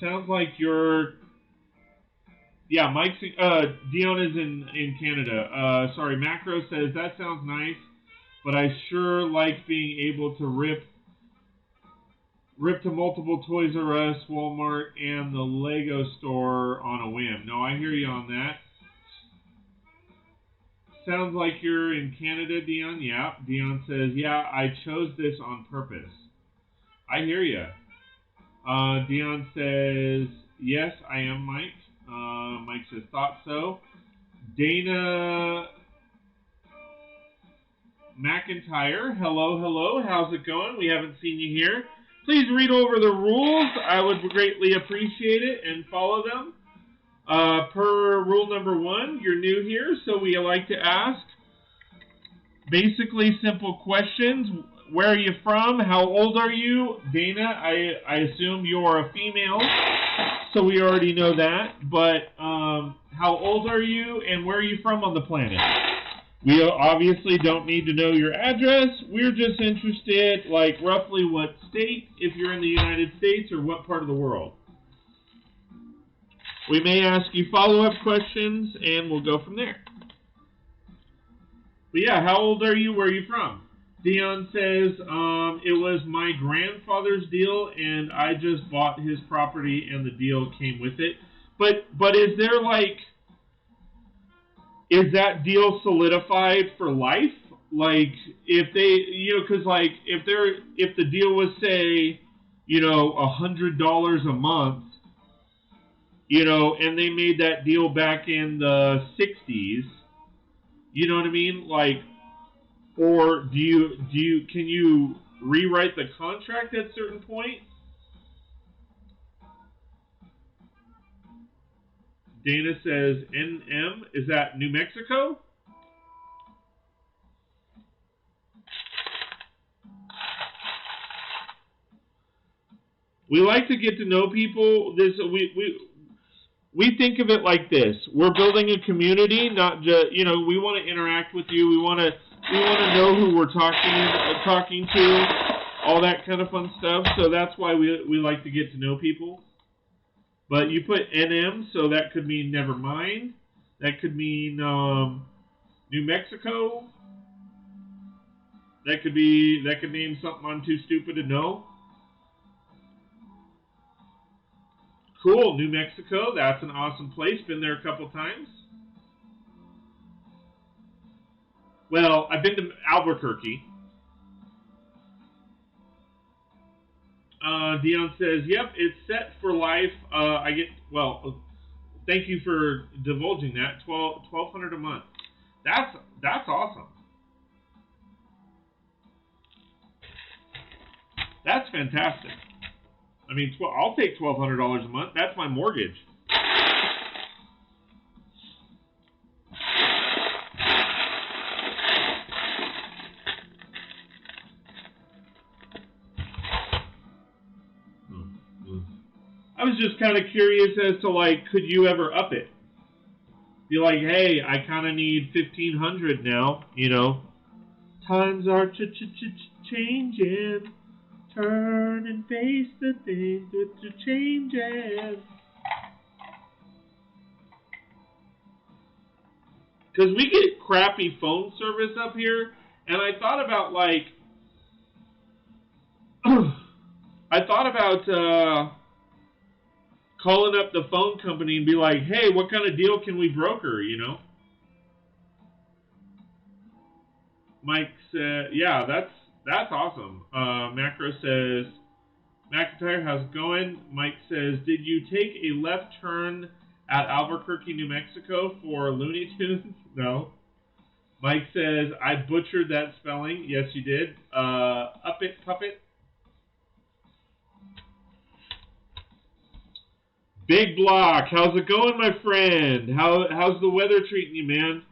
Sounds like you're... Yeah, Mike's... Dion is in Canada. Sorry, Macro says, that sounds nice, but I sure like being able to rip to multiple Toys R Us, Walmart, and the Lego store on a whim. No, I hear you on that. Sounds like you're in Canada, Dion. Yeah. Dion says, yeah, I chose this on purpose. I hear you. Dion says, yes, I am Mike. Mike says, thought so. Dana McIntyre, hello, hello. How's it going? We haven't seen you here. Please read over the rules. I would greatly appreciate it and follow them. Per rule number 1, you're new here, so we like to ask basically simple questions. Where are you from? How old are you? Dana, I assume you're a female, so we already know that. But how old are you and where are you from on the planet? We obviously don't need to know your address. We're just interested, like, roughly what state, if you're in the United States, or what part of the world. We may ask you follow-up questions, and we'll go from there. But yeah, how old are you? Where are you from? Dion says, it was my grandfather's deal, and I just bought his property, and the deal came with it. But is there, like, is that deal solidified for life? Like, if they, you know, because, like, if the deal was, say, you know, $100 a month, you know, and they made that deal back in the 60s, you know what I mean? Like, or can you rewrite the contract at a certain point? Dana says, NM, is that New Mexico? We like to get to know people. We think of it like this. We're building a community, not just, you know, we want to interact with you. We want to know who we're talking to, all that kind of fun stuff. So that's why we like to get to know people. But you put NM, so that could mean never mind. That could mean New Mexico. That could mean something I'm too stupid to know. Cool, New Mexico. That's an awesome place. Been there a couple times. Well, I've been to Albuquerque. Dion says, yep, it's set for life. Thank you for divulging that. $1,200 a month. That's awesome. That's fantastic. I mean, I'll take $1,200 a month. That's my mortgage. I was just kind of curious as to, like, could you ever up it? Be like, hey, I kind of need $1,500 now, you know. Times are changing. Turn and face the things with the changes. Because we get crappy phone service up here, and I thought about, like, calling up the phone company and be like, hey, what kind of deal can we broker, you know? Mike said, yeah, that's awesome. Macro says, McIntyre, how's it going? Mike says, did you take a left turn at Albuquerque, New Mexico for Looney Tunes? No. Mike says, I butchered that spelling. Yes, you did. Up it, puppet. Big Block, how's it going, my friend? How's the weather treating you, man?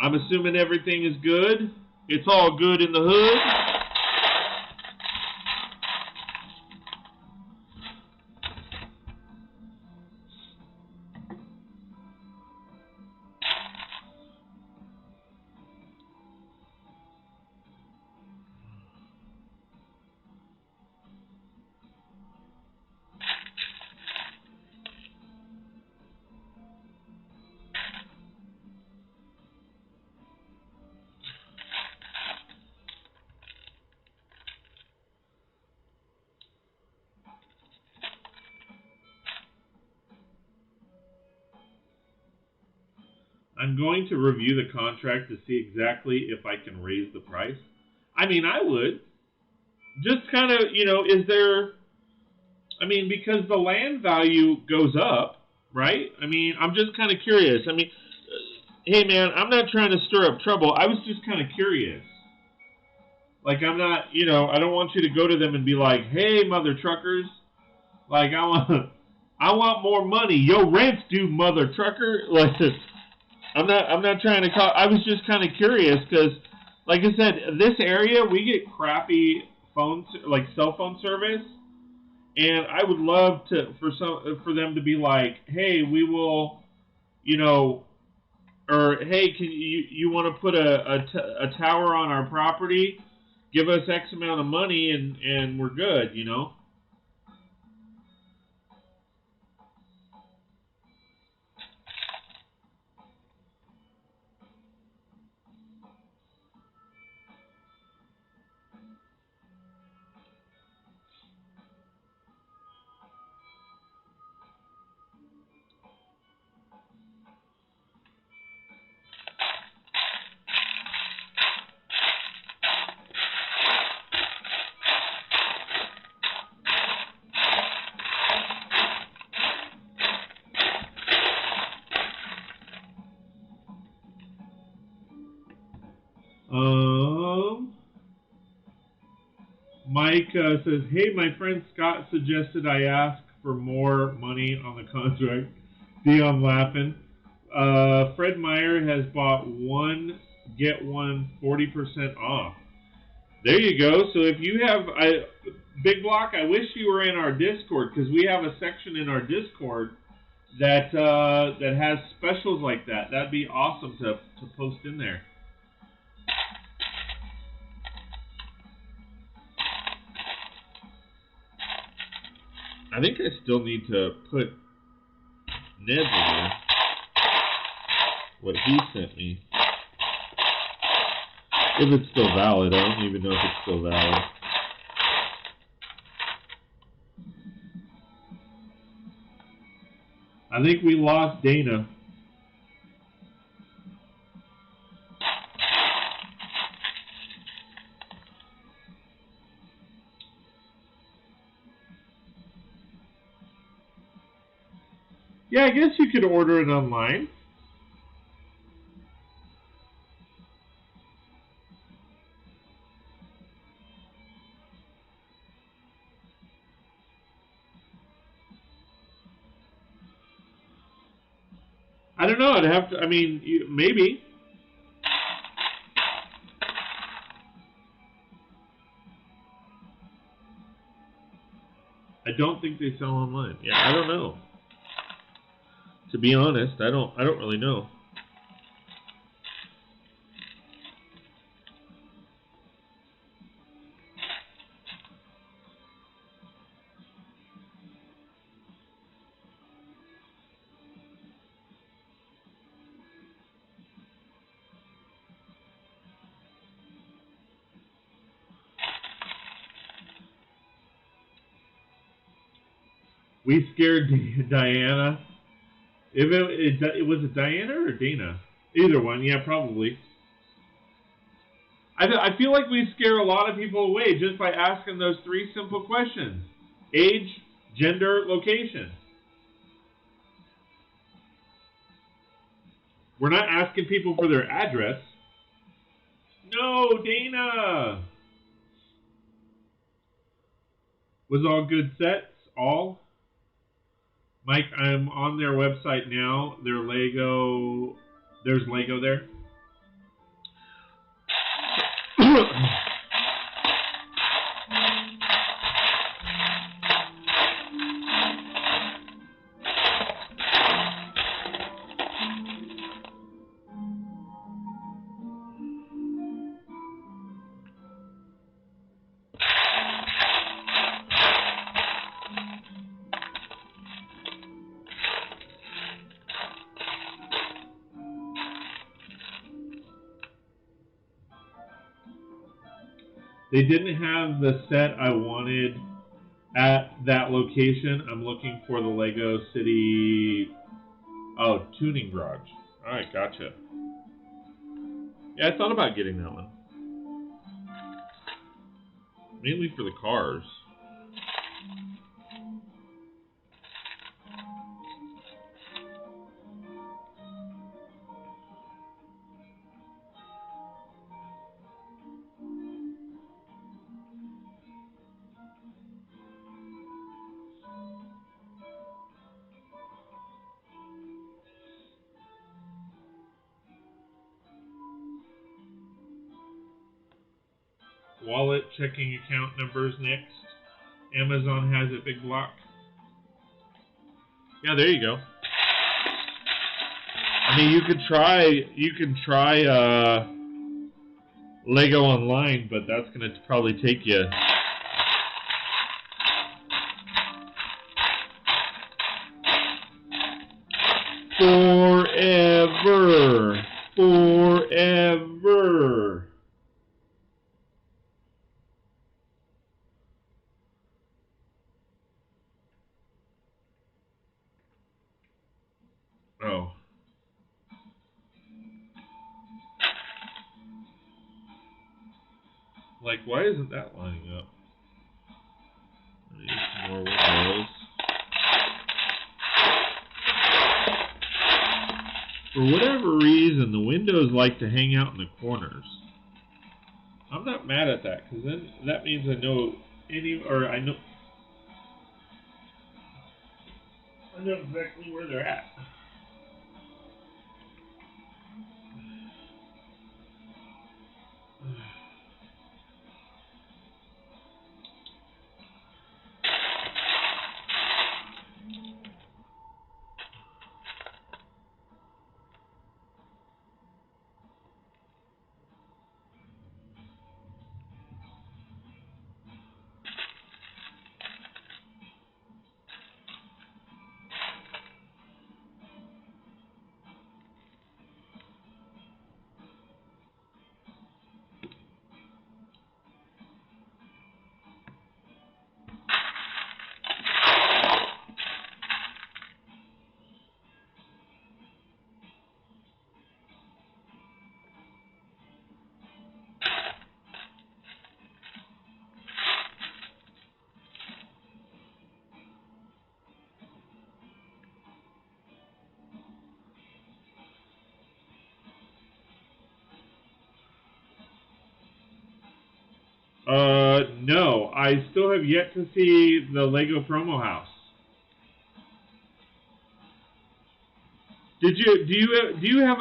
I'm assuming everything is good. It's all good in the hood. I'm going to review the contract to see exactly if I can raise the price. I mean, I would. Just kind of, is there... I mean, because the land value goes up, right? I mean, I'm just kind of curious. I mean, hey, man, I'm not trying to stir up trouble. I was just kind of curious. Like, I'm not, I don't want you to go to them and be like, hey, mother truckers, like, I want more money. Yo, rent's due, mother trucker. Like, I'm not trying to call. I was just kind of curious because, like I said, this area, we get crappy cell phone service. And I would love for them to be like, hey, we will, or hey, can you want to put a tower on our property? Give us X amount of money and we're good, Mike says, hey, my friend Scott suggested I ask for more money on the contract. See, I'm laughing. Fred Meyer has bought one, get one 40% off. There you go. So if you have, Big Block, I wish you were in our Discord, because we have a section in our Discord that has specials like that. That'd be awesome to post in there. I think I still need to put Ned in there. What he sent me. If it's still valid. I don't even know if it's still valid. I think we lost Dana. Yeah, I guess you could order it online. I don't know. I'd have to, maybe. I don't think they sell online. Yeah, I don't know. To be honest, I don't really know. We scared Diana. If it was it Diana or Dana? Either one, yeah, probably. I feel like we scare a lot of people away just by asking those 3 simple questions. Age, gender, location. We're not asking people for their address. No, Dana! Was all good sets? All? Mike, I'm on their website now. Their Lego, there's Lego there. They didn't have the set I wanted at that location. I'm looking for the Lego City, tuning garage. Alright, gotcha. Yeah, I thought about getting that one. Mainly for the cars. Wallet, checking account numbers next. Amazon has it, big block. Yeah, there you go. I mean, you can try Lego online, but that's going to probably take you forever. Forever. Oh. Like, why isn't that lining up? I need some more windows. For whatever reason, the windows like to hang out in the corners. I'm not mad at that, because then that means I know I know exactly where they're at. No, I still have yet to see the Lego promo house. Do you have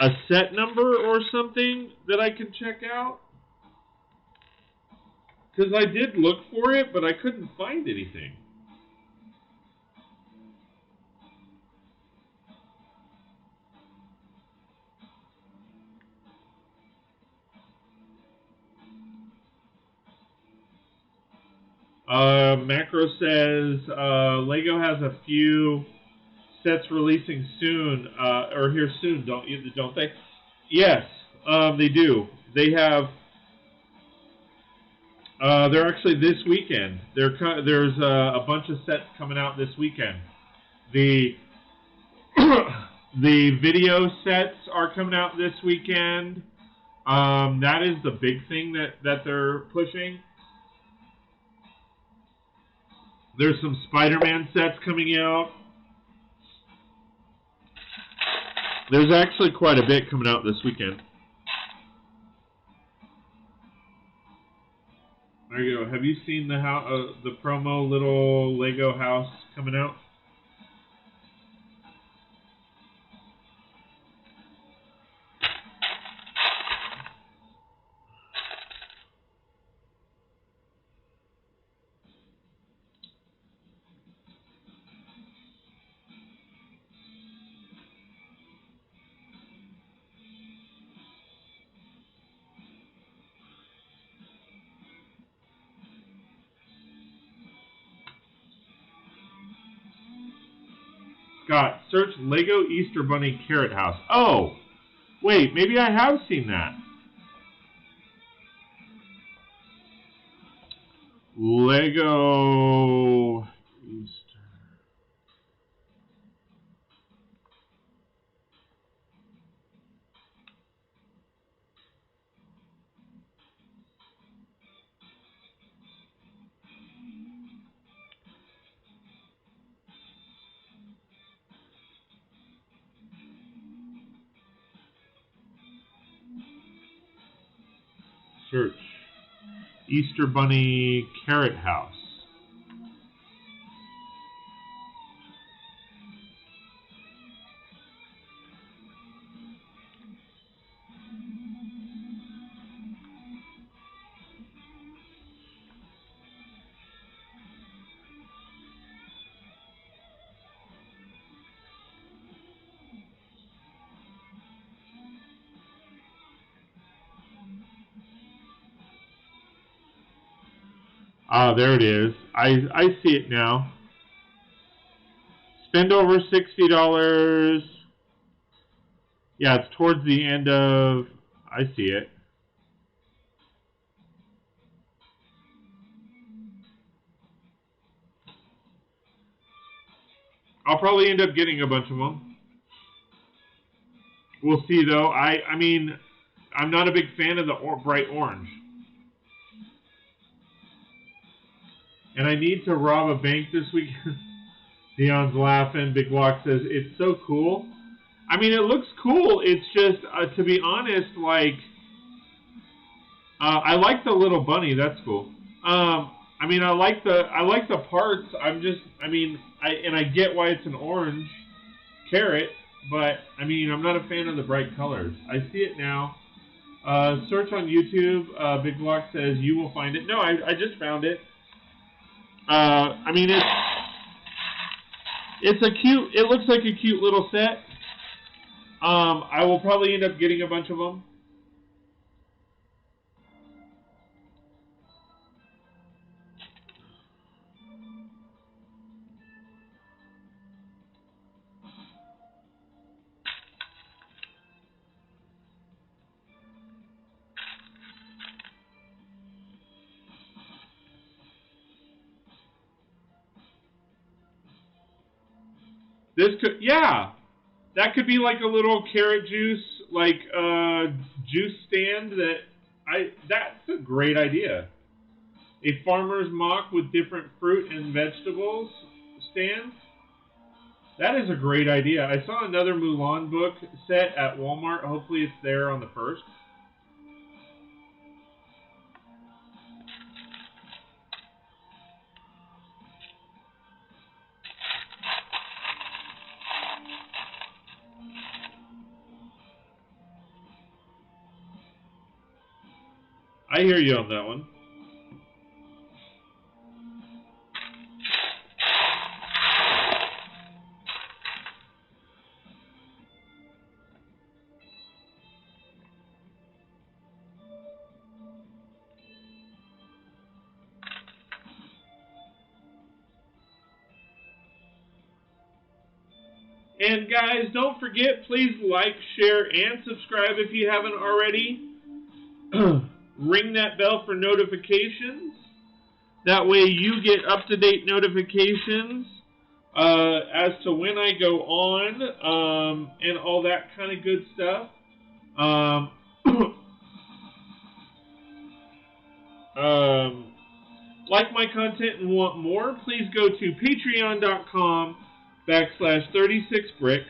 a set number or something that I can check out? Because I did look for it, but I couldn't find anything. Macro says Lego has a few sets releasing soon, or here soon, don't they? Yes, they do. They have. They're actually this weekend. There's a bunch of sets coming out this weekend. The the video sets are coming out this weekend. That is the big thing that they're pushing. There's some Spider-Man sets coming out. There's actually quite a bit coming out this weekend. There you go. Have you seen the promo little Lego house coming out? Scott, search Lego Easter Bunny Carrot House. Oh, wait, maybe I have seen that. Lego Search. Easter Bunny Carrot House. Ah, there it is. I see it now. Spend over $60. Yeah, it's towards the end of... I see it. I'll probably end up getting a bunch of them. We'll see, though. I mean, I'm not a big fan of the bright orange. And I need to rob a bank this weekend. Dion's laughing. Big Block says, it's so cool. I mean, it looks cool. It's just, to be honest, like, I like the little bunny. That's cool. I mean, I like the parts. I get why it's an orange carrot, but, I mean, I'm not a fan of the bright colors. I see it now. Search on YouTube. Big Block says, you will find it. No, I just found it. I mean, it looks like a cute little set. I will probably end up getting a bunch of them. This could, yeah, that could be like a little carrot juice, like juice stand. That's a great idea. A farmer's mock with different fruit and vegetables stands. That is a great idea. I saw another Mulan book set at Walmart. Hopefully it's there on the 1st. I hear you on that one. And guys, don't forget, please like, share, and subscribe if you haven't already. Ring that bell for notifications. That way you get up-to-date notifications as to when I go on and all that kind of good stuff. Like my content and want more, please go to patreon.com/36brix.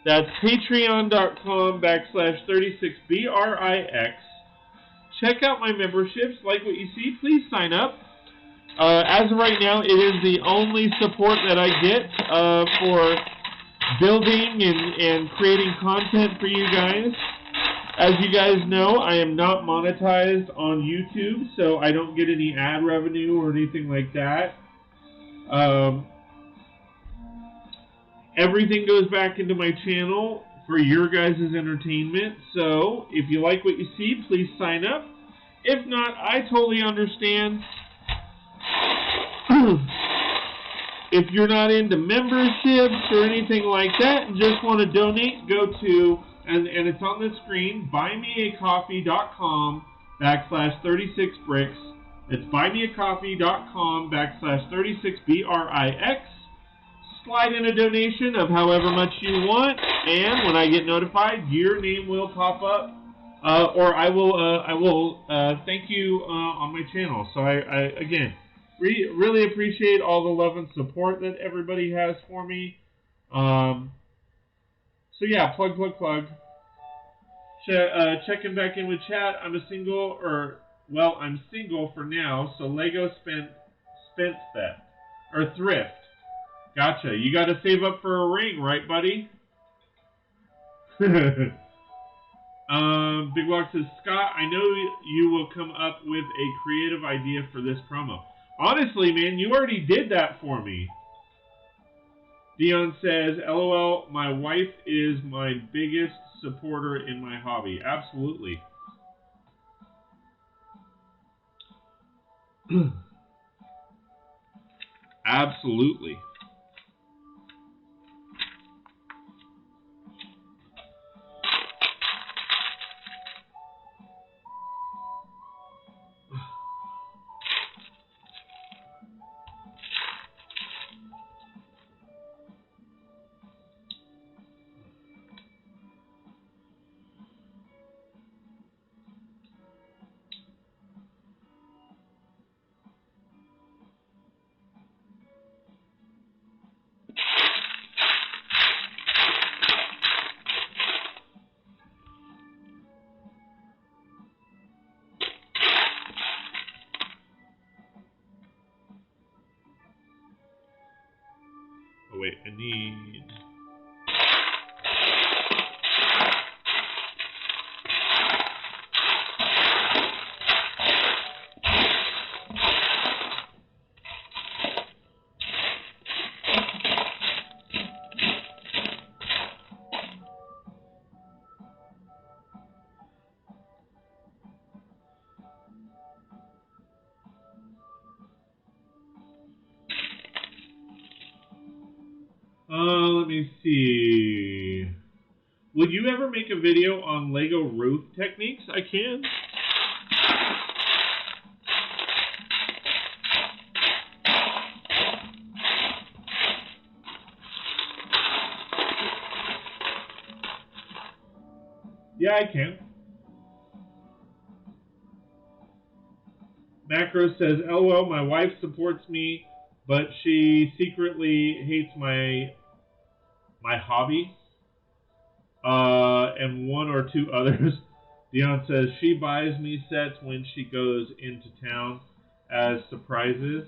That's patreon.com/36brix. Check out my memberships. Like what you see, please sign up. As of right now, it is the only support that I get for building and creating content for you guys. As you guys know, I am not monetized on YouTube, so I don't get any ad revenue or anything like that. Everything goes back into my channel for your guys' entertainment. So if you like what you see, please sign up. If not, I totally understand. If you're not into memberships or anything like that and just want to donate, go to, and it's on the screen, buymeacoffee.com/36brix. It's buymeacoffee.com/36brix. Slide in a donation of however much you want, and when I get notified, your name will pop up, or I will thank you on my channel. So I again, really appreciate all the love and support that everybody has for me. So yeah, plug. Checking back in with chat. I'm single for now, so Lego spent that. Or thrift. Gotcha. You got to save up for a ring, right, buddy? Big Block says, Scott, I know you will come up with a creative idea for this promo. Honestly, man, you already did that for me. Dion says, LOL, my wife is my biggest supporter in my hobby. Absolutely. Absolutely. Oh, wait, I need... let me see. Would you ever make a video on Lego roof techniques? I can. Yeah, I can. Macro says, LOL, my wife supports me, but she secretly hates my hobby, and one or two others. Dion says, she buys me sets when she goes into town as surprises.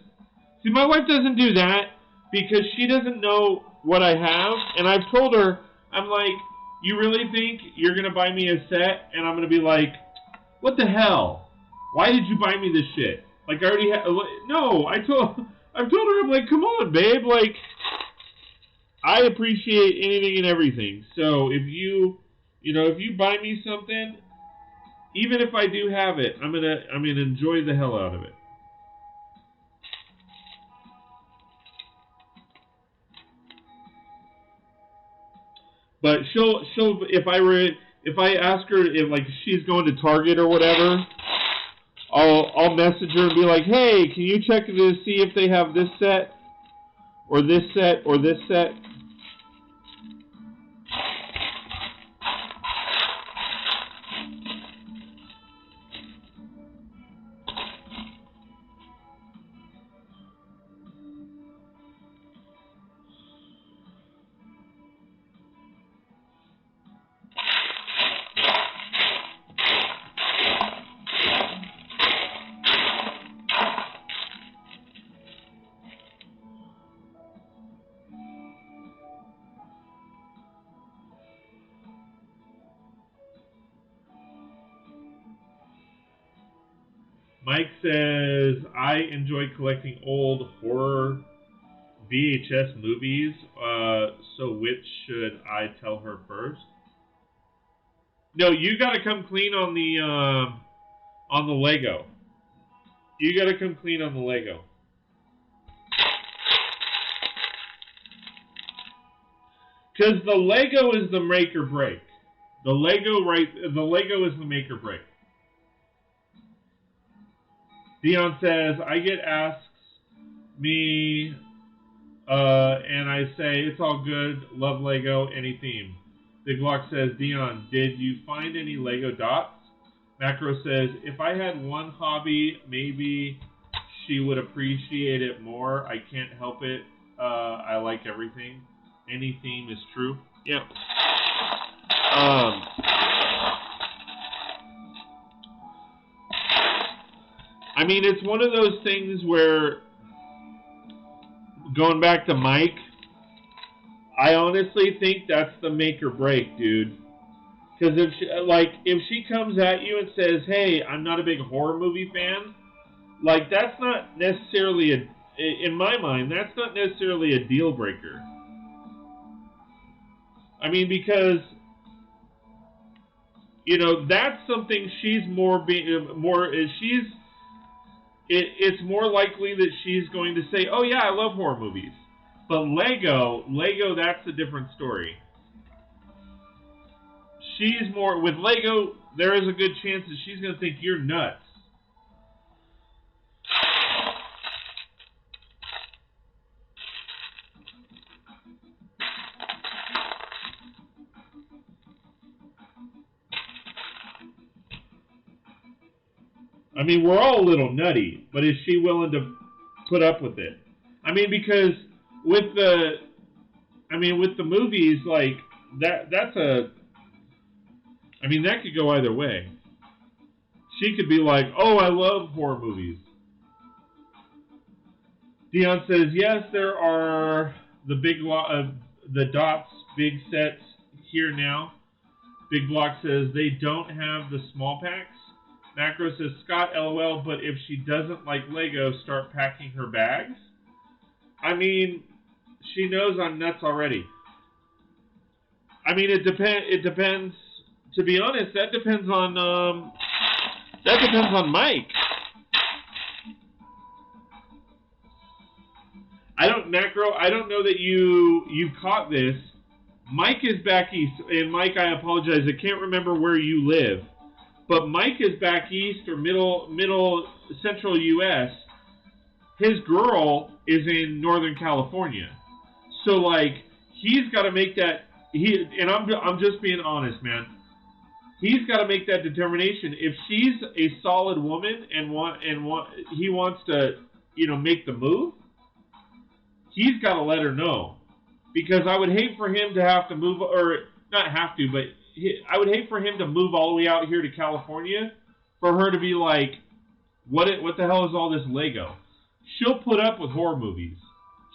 See, my wife doesn't do that because she doesn't know what I have, and I've told her, I'm like, you really think you're going to buy me a set? And I'm going to be like, what the hell? Why did you buy me this shit? Like, I already have... No, I've told her, I'm like, come on, babe. Like, I appreciate anything and everything. So if you buy me something, even if I do have it, I'm gonna enjoy the hell out of it. But she'll if I ask her if like she's going to Target or whatever, I'll message her and be like, hey, can you check to see if they have this set or this set or this set? Mike says, I enjoy collecting old horror VHS movies, so which should I tell her first? No, you gotta come clean on the Lego. You gotta come clean on the Lego. Because the Lego is the make or break. The Lego is the make or break. Dion says, I get asks me, and I say, it's all good, love Lego, any theme. Big Block says, Dion, did you find any Lego dots? Macro says, if I had one hobby, maybe she would appreciate it more. I can't help it. I like everything. Any theme is true. Yeah. I mean, it's one of those things where, going back to Mike, I honestly think that's the make or break, dude. Because if she comes at you and says, "Hey, I'm not a big horror movie fan," like that's not necessarily in my mind, that's not necessarily a deal breaker. I mean, because that's something she's it's more likely that she's going to say, "Oh yeah, I love horror movies." But Lego, that's a different story. She's more with Lego. There is a good chance that she's going to think you're nuts. I mean, we're all a little nutty, but is she willing to put up with it? I mean, because with the movies, like that could go either way. She could be like, "Oh, I love horror movies." Dion says, "Yes, there are the dots, big sets here now." Big Block says they don't have the small packs. Macro says, "Scott, LOL, but if she doesn't like Lego, start packing her bags." I mean, she knows I'm nuts already. I mean, it depends. To be honest, that depends on Mike. I don't know that you caught this. Mike is back east, and Mike, I apologize, I can't remember where you live, but Mike is back east or middle central U.S. His girl is in Northern California, so like he's got to make that. I'm just being honest, man. He's got to make that determination. If she's a solid woman and he wants to, make the move, he's got to let her know. Because I would hate for him to have to move, or not have to, but I would hate for him to move all the way out here to California for her to be like, what the hell is all this Lego? She'll put up with horror movies.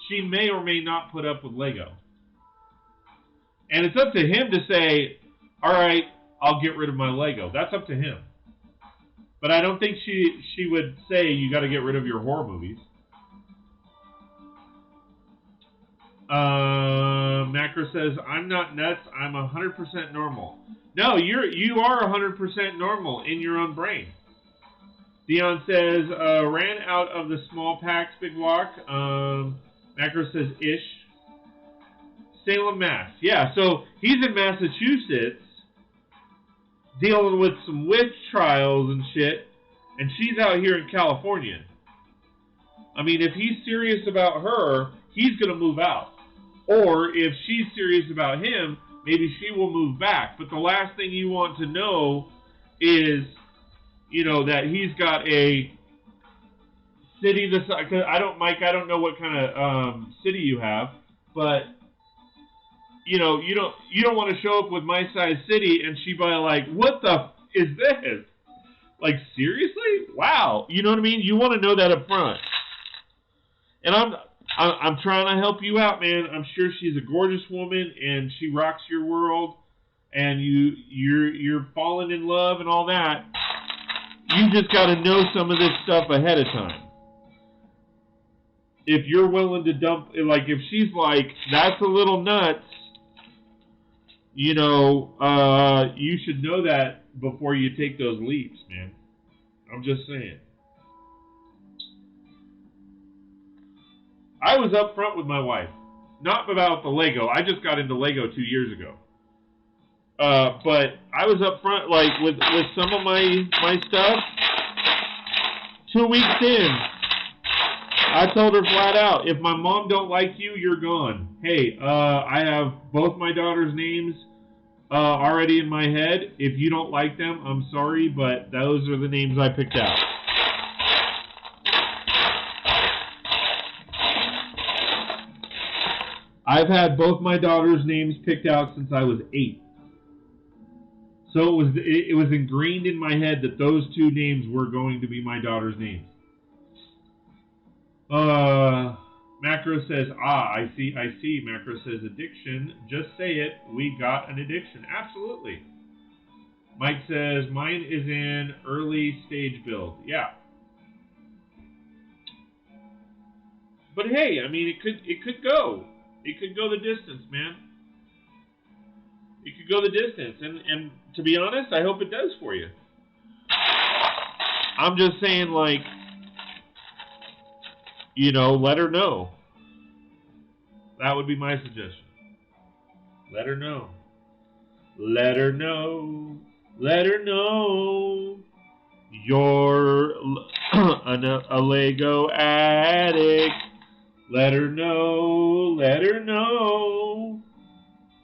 She may or may not put up with Lego. And it's up to him to say, all right, I'll get rid of my Lego. That's up to him. But I don't think she would say you got to get rid of your horror movies. Macro says, "I'm not nuts. I'm 100% normal." No, you are 100% normal in your own brain. Dion says, "Ran out of the small packs, Big Walk." Macro says, "Ish." Salem, Mass. Yeah, so he's in Massachusetts dealing with some witch trials and shit, and she's out here in California. I mean, if he's serious about her, he's going to move out. Or if she's serious about him, maybe she will move back. But the last thing you want to know is, that he's got a city this. Cause Mike, I don't know what kind of city you have, but you don't want to show up with my size city and she be like, "What the is this? Like, seriously? Wow." You know what I mean? You want to know that up front. And I'm trying to help you out, man. I'm sure she's a gorgeous woman and she rocks your world, and you're falling in love and all that. You just got to know some of this stuff ahead of time. If you're willing to dump, like if she's like, "That's a little nuts," you should know that before you take those leaps, man. I'm just saying. I was up front with my wife. Not about the Lego. I just got into Lego 2 years ago. But I was up front, like, with some of my stuff. 2 weeks in, I told her flat out, if my mom don't like you, you're gone. Hey, I have both my daughter's names already in my head. If you don't like them, I'm sorry, but those are the names I picked out. I've had both my daughter's names picked out since I was 8. So it was ingrained in my head that those two names were going to be my daughter's names. Macro says, I see. Macro says, addiction. Just say it. We got an addiction. Absolutely. Mike says, mine is in early stage build. Yeah. But hey, I mean, it could go. It could go the distance, man. It could go the distance. And to be honest, I hope it does for you. I'm just saying, like, you know, let her know. That would be my suggestion. Let her know. Let her know. Let her know. You're a Lego addict. Let her know. Let her know.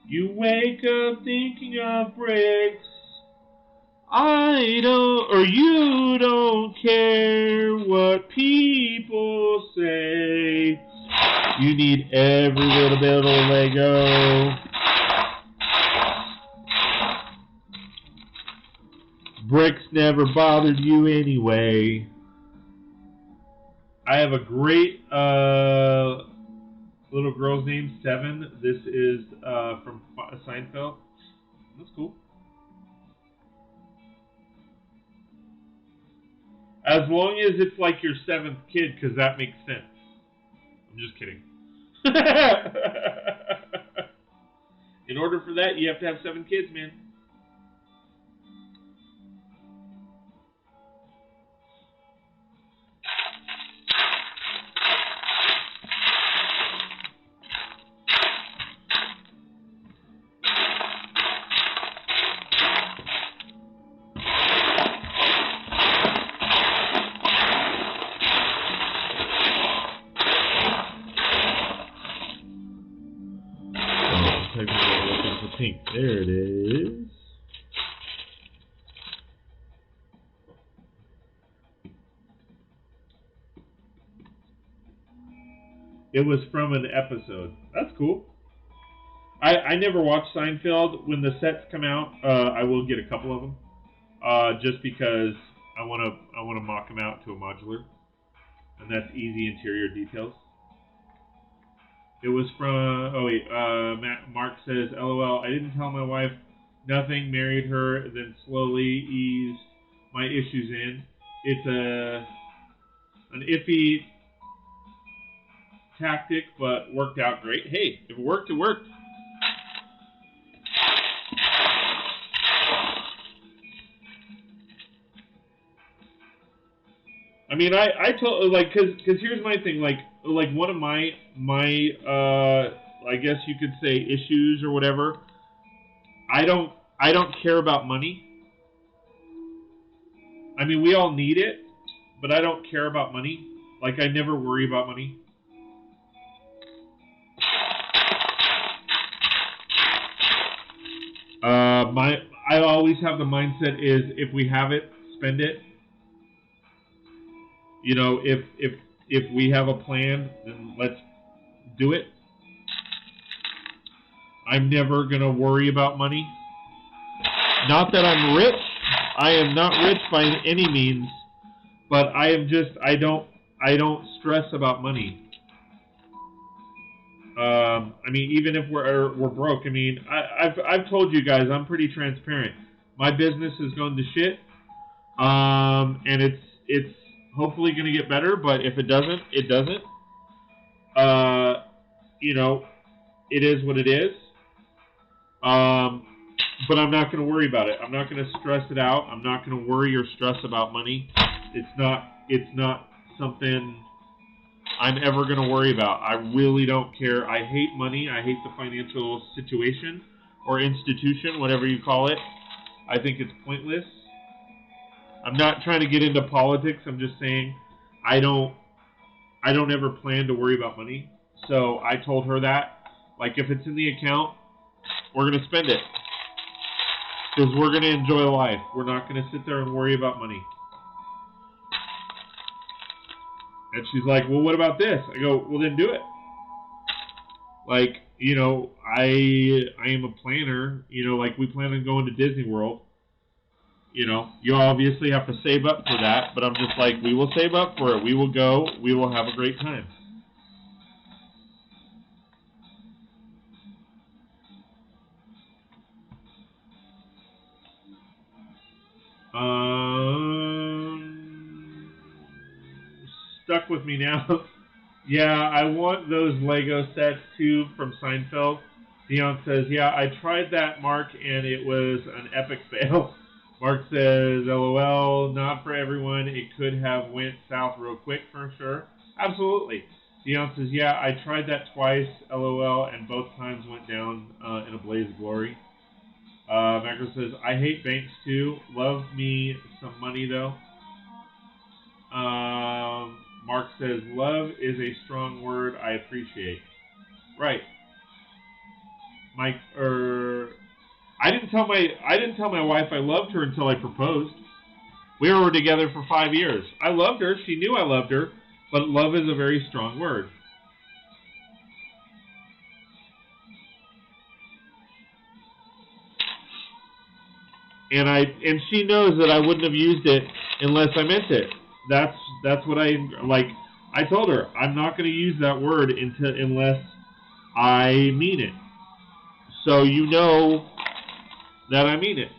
You wake up thinking of Brix. You don't care what people say. You need every little bit of Lego. Brix never bothered you anyway. I have a great little girl's name, 7. This is from Seinfeld. That's cool. As long as it's like your 7th kid, because that makes sense. I'm just kidding. In order for that, you have to have 7 kids, man. Pink. There it is. It was from an episode. That's cool. I never watched Seinfeld. When the sets come out, I will get a couple of them, just because I want to mock them out to a modular, and that's easy interior details. It was from, Mark says, LOL, I didn't tell my wife nothing, married her, then slowly eased my issues in. It's an iffy tactic, but worked out great. Hey, if it worked, it worked. I mean, I told, like, cause here's my thing, like one of my I guess you could say issues or whatever. I don't care about money. I mean, we all need it, but I don't care about money. Like, I never worry about money. I always have the mindset is if we have it, spend it. You know, if we have a plan, then let's do it. I'm never going to worry about money. Not that I'm rich. I am not rich by any means, but I am just, I don't stress about money. I mean, even if we're broke, I mean, I've told you guys, I'm pretty transparent. My business is going to shit, and it's hopefully going to get better, but if it doesn't, it doesn't. You know, it is what it is. But I'm not going to worry about it. I'm not going to stress it out. I'm not going to worry or stress about money. It's not something I'm ever going to worry about. I really don't care. I hate money. I hate the financial situation or institution, whatever you call it. I think it's pointless. I'm not trying to get into politics. I'm just saying I don't ever plan to worry about money. So I told her that, like, if it's in the account, we're going to spend it. Because we're going to enjoy life. We're not going to sit there and worry about money. And she's like, well, what about this? I go, well, then do it. Like, you know, I am a planner. You know, like, we plan on going to Disney World. you know, you obviously have to save up for that, but I'm just like, we will save up for it. We will go. We will have a great time. Stuck with me now. Yeah, I want those Lego sets too from Seinfeld. Dion says, yeah, I tried that, Mark, and it was an epic fail. Mark says, LOL, not for everyone. It could have went south real quick for sure. Absolutely. Dion says, yeah, I tried that twice, LOL, and both times went down in a blaze of glory. Macro says, I hate banks too. Love me some money though. Mark says, love is a strong word I appreciate. Right. Mike, I didn't tell my wife I loved her until I proposed. We were together for 5 years. I loved her. She knew I loved her, but love is a very strong word. And she knows that I wouldn't have used it unless I meant it. That's what I like. I told her I'm not going to use that word unless I mean it. So you know that I mean it.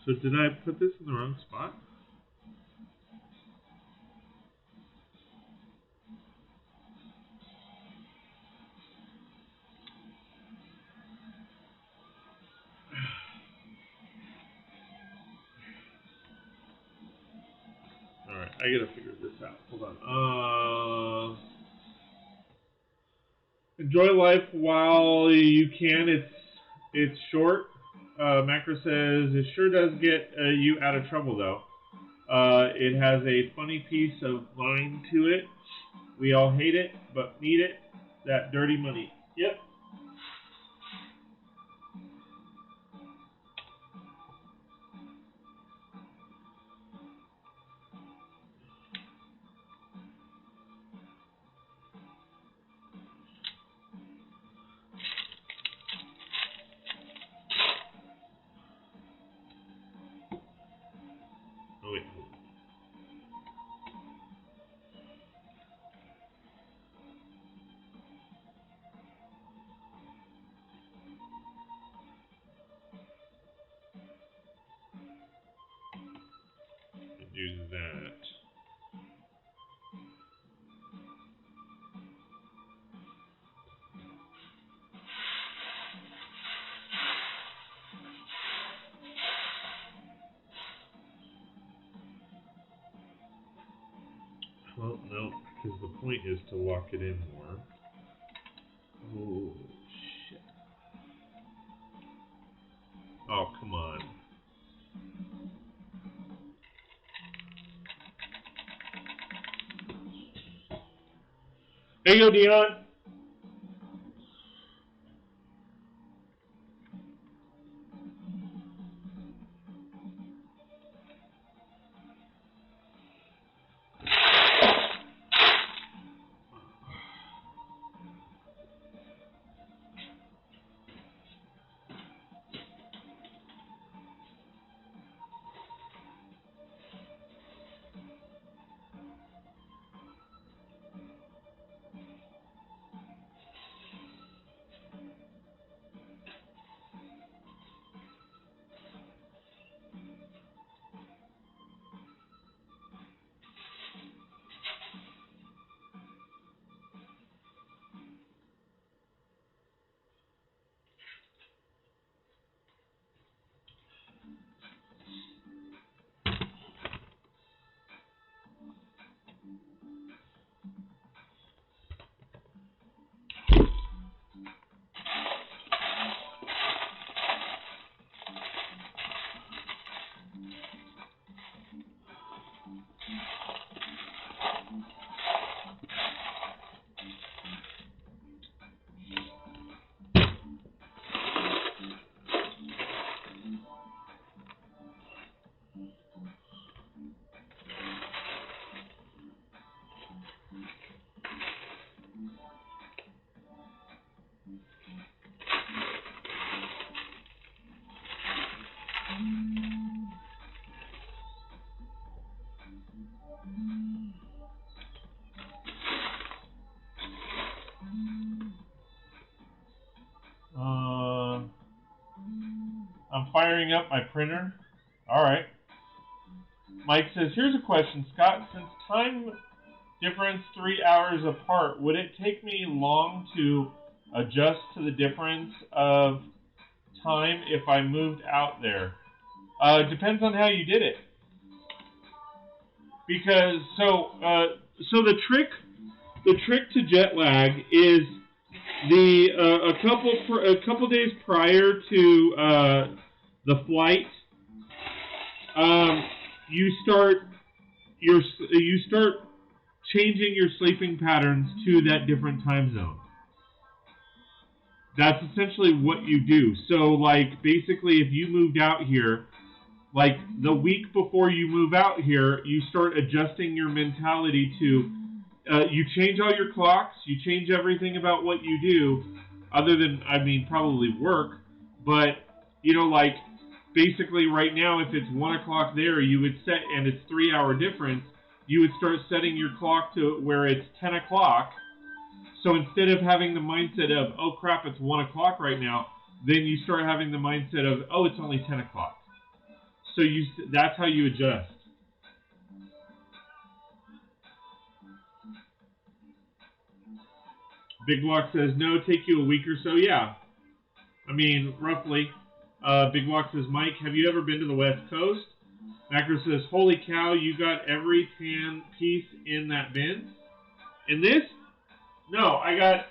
So did I put this in the wrong spot? Alright, I gotta figure this out. Hold on. Enjoy life while you can. It's short. Macro says, it sure does get you out of trouble, though. It has a funny piece of line to it. We all hate it, but need it. That dirty money. Yep. Oh, wait. Do that. Well, no, because the point is to lock it in more. Oh, shit. Oh, come on. There you go, Dion. firing up my printer. All right. Mike says, here's a question, Scott. Since time difference 3 hours apart, would it take me long to adjust to the difference of time if I moved out there? It depends on how you did it. Because so the trick to jet lag is a couple days prior to the flight, you start changing your sleeping patterns to that different time zone. That's essentially what you do. So, like, basically, if you moved out here, like, the week before you move out here, you start adjusting your mentality to, you change all your clocks, you change everything about what you do, other than, I mean, probably work, but, you know, like, basically right now, if it's 1 o'clock there, you would set, and it's 3 hour difference, you would start setting your clock to where it's 10 o'clock. So instead of having the mindset of, oh crap, it's 1 o'clock right now, then you start having the mindset of, oh, it's only 10 o'clock. So that's how you adjust. Big Block says, no, take you a week or so. Yeah. I mean, roughly. Big Block says, Mike, have you ever been to the West Coast? Macro says, holy cow, you got every tan piece in that bin? In this? No, I got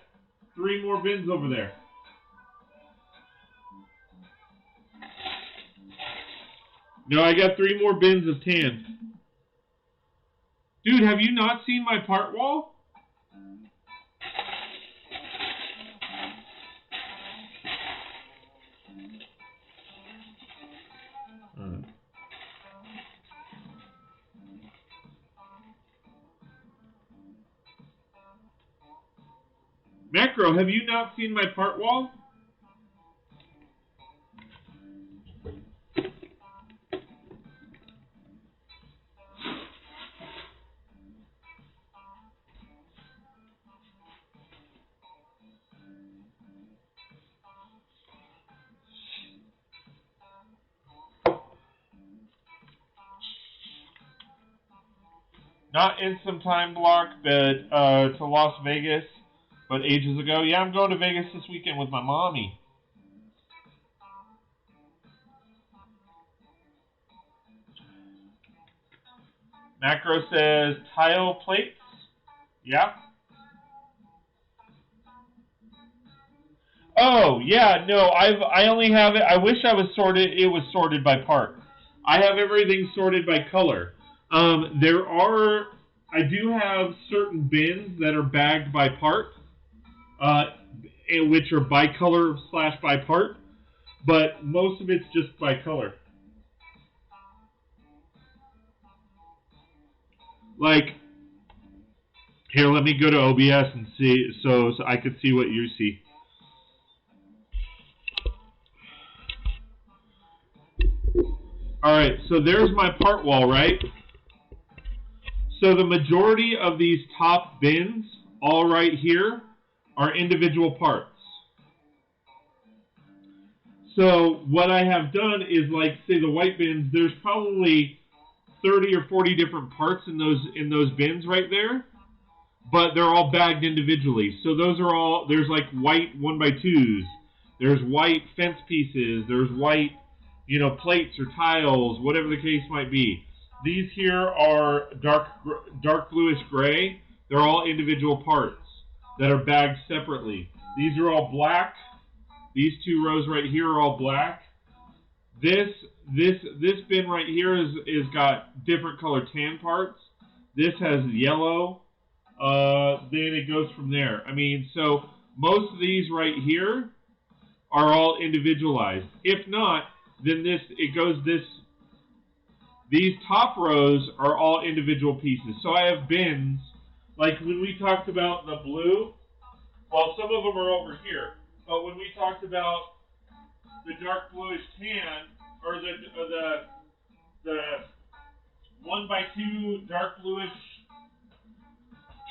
3 more bins over there. No, I got 3 more bins of tan. Dude, have you not seen my part wall? Macro, have you not seen my part wall? Not in some time block, but to Las Vegas, but ages ago. Yeah, I'm going to Vegas this weekend with my mommy. Macro says tile plates. Yeah. Oh, yeah, no, I only have it. I wish it was sorted by part. I have everything sorted by color. I do have certain bins that are bagged by part, which are by color / by part, but most of it's just by color. Like, here, let me go to OBS and see, so I could see what you see. Alright, so there's my part wall, right? So the majority of these top bins, all right here, are individual parts. So what I have done is, like, say the white bins, there's probably 30 or 40 different parts in those bins right there, but they're all bagged individually. So those are all, there's like white 1x2s, there's white fence pieces, there's white, you know, plates or tiles, whatever the case might be. These here are dark bluish gray. They're all individual parts that are bagged separately. These are all black. These 2 rows right here are all black. This bin right here is got different color tan parts. This has yellow. Then it goes from there. I mean, so most of these right here are all individualized. If not, then these top rows are all individual pieces. So I have bins, like when we talked about the blue, well, some of them are over here, but when we talked about the dark bluish tan, or the 1x2 dark bluish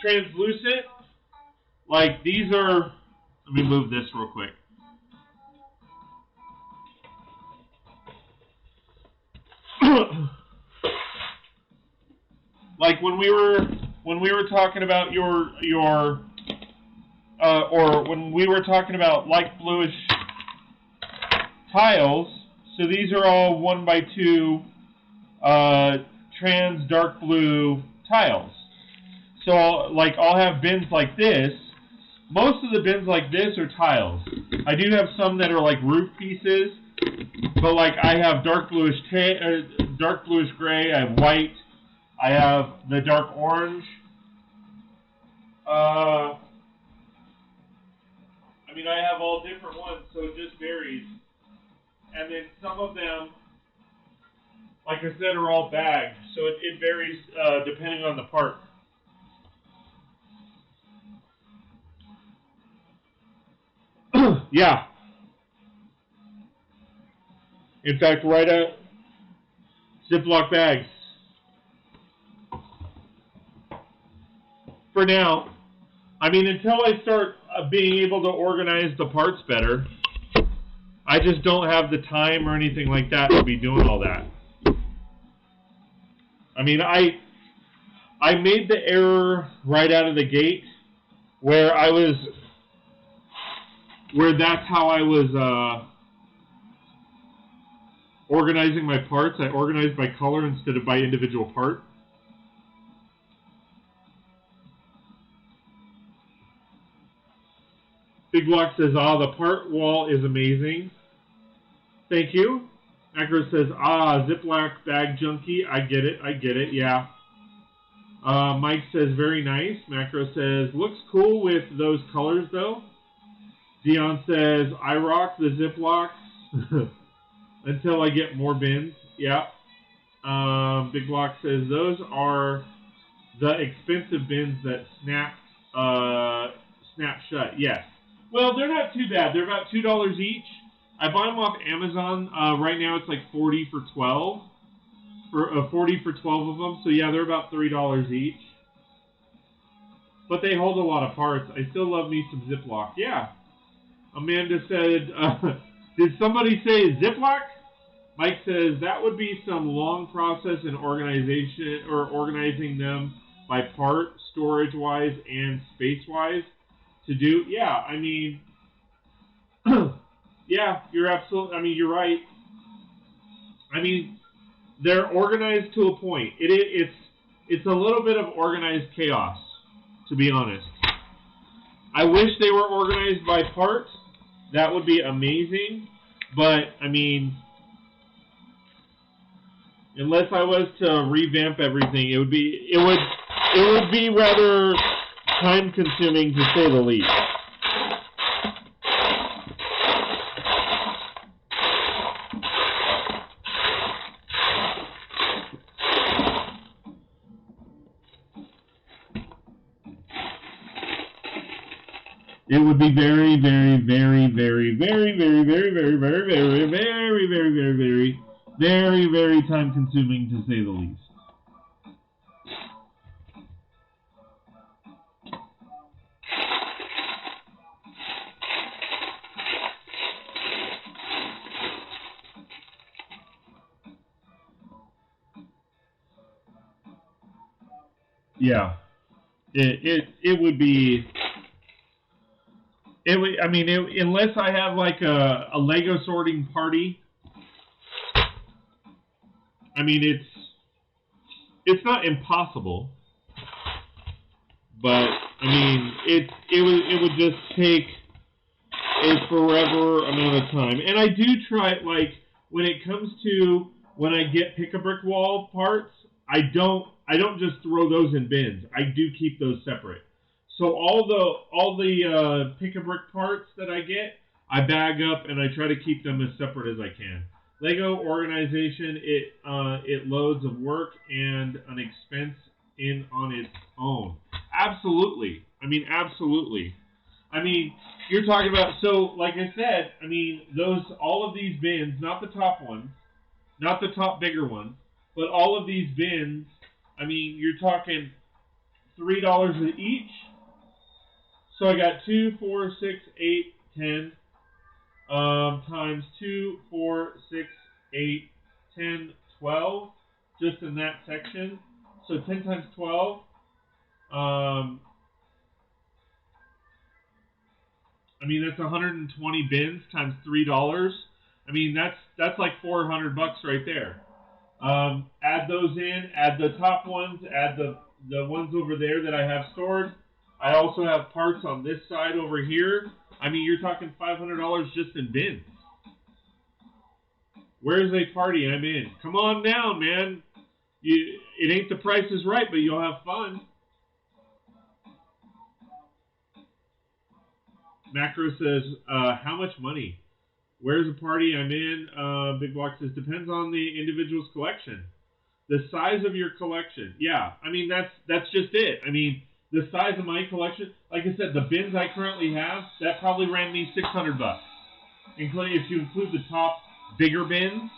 translucent, like these are, let me move this real quick. like when we were talking about or when we were talking about light bluish tiles, so these are all 1x2 trans dark blue tiles. So like I'll have bins like this. Most of the bins like this are tiles. I do have some that are like roof pieces, but like I have dark bluish gray, I have white, I have the dark orange. I mean, I have all different ones, so it just varies. And then some of them, like I said, are all bagged, so it varies depending on the part. Yeah. In fact, right at Ziploc bags. For now. I mean, until I start being able to organize the parts better, I just don't have the time or anything like that to be doing all that. I mean, I made the error right out of the gate where that's how I was organizing my parts. I organized by color instead of by individual part. Big Block says, the part wall is amazing. Thank you. Macro says, Ziploc bag junkie. I get it, yeah. Mike says, very nice. Macro says, looks cool with those colors, though. Dion says, I rock the Ziplocs until I get more bins. Yeah. Big Block says, those are the expensive bins that snap shut. Yes. Well, they're not too bad. They're about $2 each. I buy them off Amazon. Right now it's like 40 for 12. For 40 for 12 of them. So yeah, they're about $3 each. But they hold a lot of parts. I still love me some Ziploc. Yeah. Amanda said, did somebody say Ziploc? Mike says that would be some long process in organization or organizing them by part, storage-wise and space-wise to do. Yeah, I mean, yeah, you're absolutely. I mean, you're right. I mean, they're organized to a point. It's a little bit of organized chaos, to be honest. I wish they were organized by parts. That would be amazing. But I mean, unless I was to revamp everything, it would be rather time consuming to say the least. It would be very, very, very, very, very, very, very, very, very, very, very, very, very, very, very, very, very time consuming to say the least. Yeah, it would be. I mean, unless I have like a Lego sorting party. I mean, it's not impossible, but I mean, it would just take a forever amount of time. And I do try, like, when it comes to when I get pick-a-brick wall parts, I don't just throw those in bins. I do keep those separate. So all the pick-a-brick parts that I get, I bag up and I try to keep them as separate as I can. Lego organization, it loads of work and an expense in on its own. Absolutely. I mean, absolutely. I mean, you're talking about, so like I said, I mean, all of these bins, not the top ones, not the top bigger ones, but all of these bins, I mean, you're talking $3 each. So I got 2, 4, 6, 8, 10 times 2, 4, 6, 8, 10, 12 just in that section. So 10 times 12. I mean, that's 120 bins times $3. I mean, that's like $400 right there. Add those in, add the top ones, add the ones over there that I have stored. I also have parts on this side over here. I mean, you're talking $500 just in bins. Where's a party I'm in? Come on down, man. It ain't the Price is Right, but you'll have fun. Macro says, how much money? Where's a party I'm in? Big Block says, depends on the individual's collection. The size of your collection. Yeah, I mean, that's just it. I mean, the size of my collection, like I said, the bins I currently have, that probably ran me $600. Including, if you include the top bigger bins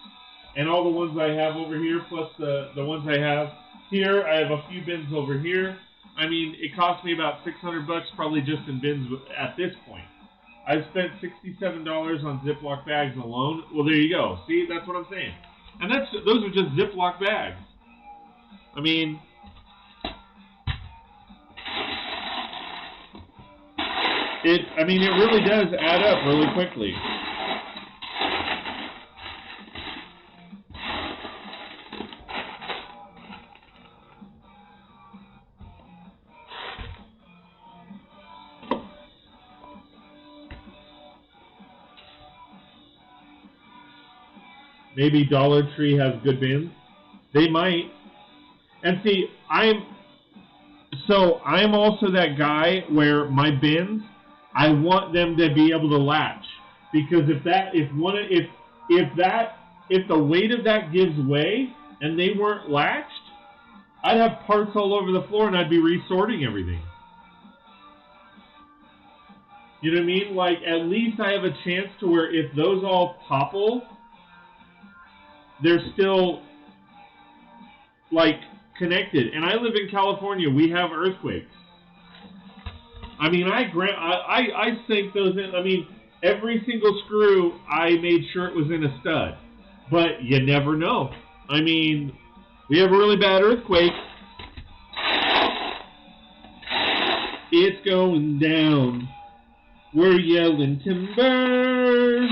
and all the ones I have over here, plus the ones I have here. I have a few bins over here. I mean, it cost me about $600 probably just in bins at this point. I've spent $67 on Ziploc bags alone. Well, there you go. See, that's what I'm saying. And those are just Ziploc bags. I mean, it really does add up really quickly. Maybe Dollar Tree has good bins. They might. And see, I'm also that guy where my bins, I want them to be able to latch, because if the weight of that gives way and they weren't latched, I'd have parts all over the floor and I'd be resorting everything. You know what I mean? Like, at least I have a chance to where if those all topple, they're still, like, connected. And I live in California. We have earthquakes. I mean, I sank those in. I mean, every single screw, I made sure it was in a stud. But you never know. I mean, we have a really bad earthquake. It's going down. We're yelling timber.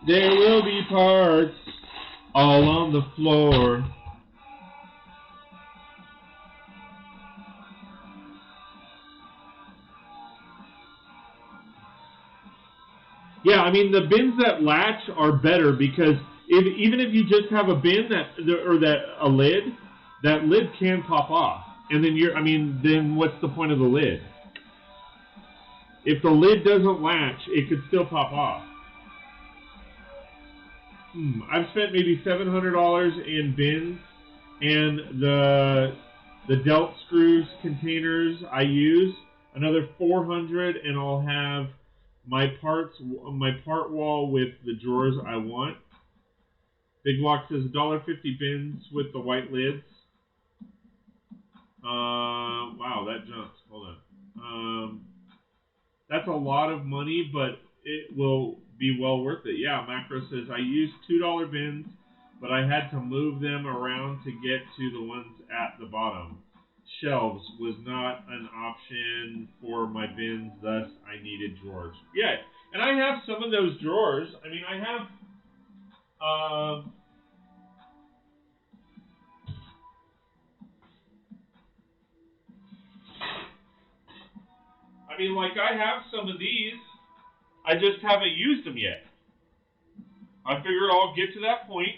There will be parts all on the floor. Yeah, I mean, the bins that latch are better, because even if you just have a bin a lid, that lid can pop off. And then then what's the point of the lid? If the lid doesn't latch, it could still pop off. I've spent maybe $700 in bins, and the delt screws containers I use another $400, and I'll have my part wall with the drawers I want. Big Block says $1.50 bins with the white lids. Wow, that jumped. Hold on. That's a lot of money, but it will be well worth it. Yeah, Macro says, I used $2 bins, but I had to move them around to get to the ones at the bottom. Shelves was not an option for my bins, thus I needed drawers. Yeah, and I have some of those drawers. I mean, I have... I have some of these. I just haven't used them yet. I figured I'll get to that point,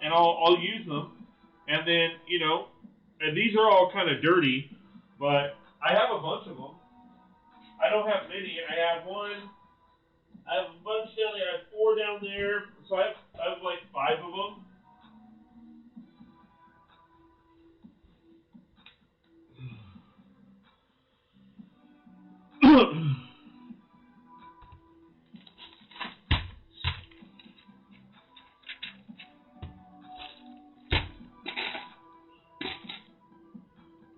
and I'll use them. And then, and these are all kind of dirty, but I have a bunch of them. I don't have many. I have one. I have a bunch down there. I have 4 down there. So I have like 5 of them.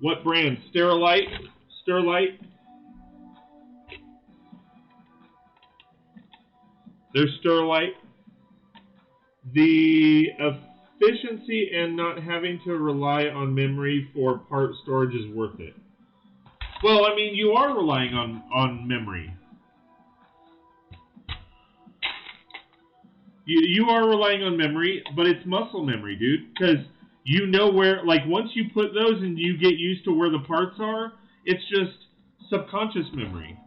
What brand? Sterilite? There's Sterilite. The efficiency and not having to rely on memory for part storage is worth it. Well, I mean, you are relying on memory. You are relying on memory, but it's muscle memory, dude. Because you know where, like, once you put those and you get used to where the parts are, it's just subconscious memory.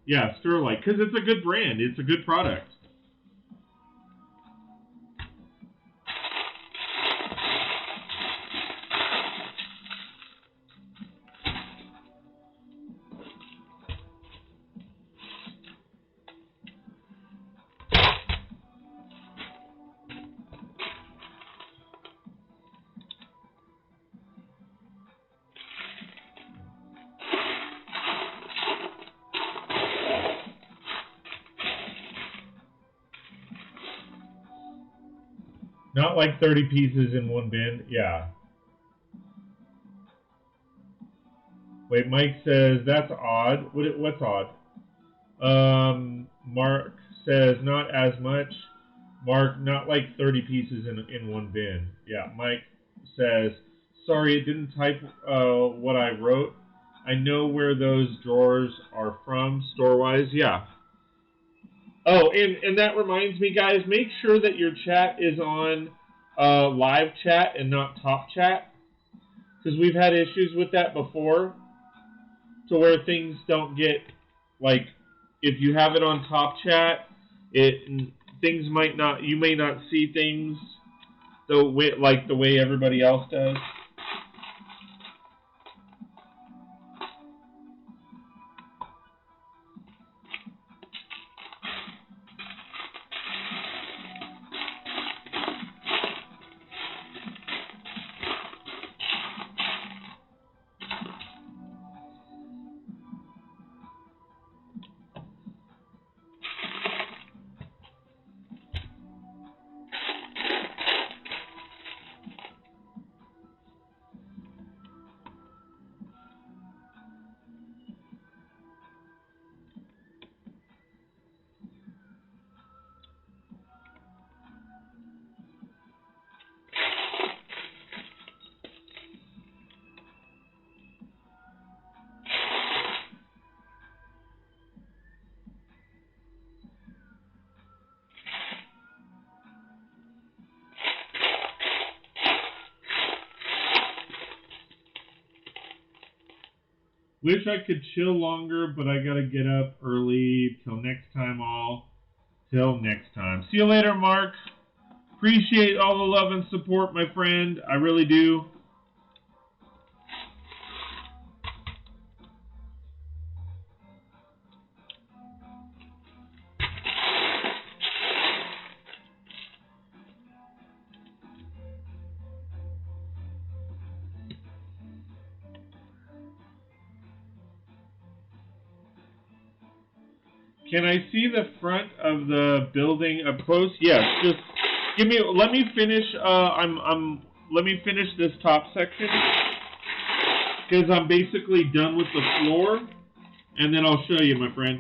Yeah, Sterlite, because it's a good brand. It's a good product. Not like 30 pieces in one bin. Yeah. Wait, Mike says, that's odd. What's odd? Mark says, not as much. Mark, not like 30 pieces in one bin. Yeah, Mike says, sorry, it didn't type what I wrote. I know where those drawers are from, store-wise. Yeah. Oh, and that reminds me, guys, make sure that your chat is on live chat and not top chat. Because we've had issues with that before. To where things don't get, like, if you have it on top chat, things might not, you may not see things the way everybody else does. Wish I could chill longer, but I gotta get up early. Till next time, Till next time. See you later, Mark. Appreciate all the love and support, my friend. I really do. Can I see the front of the building up close? Yes. Just let me finish. Let me finish this top section because I'm basically done with the floor, and then I'll show you, my friend.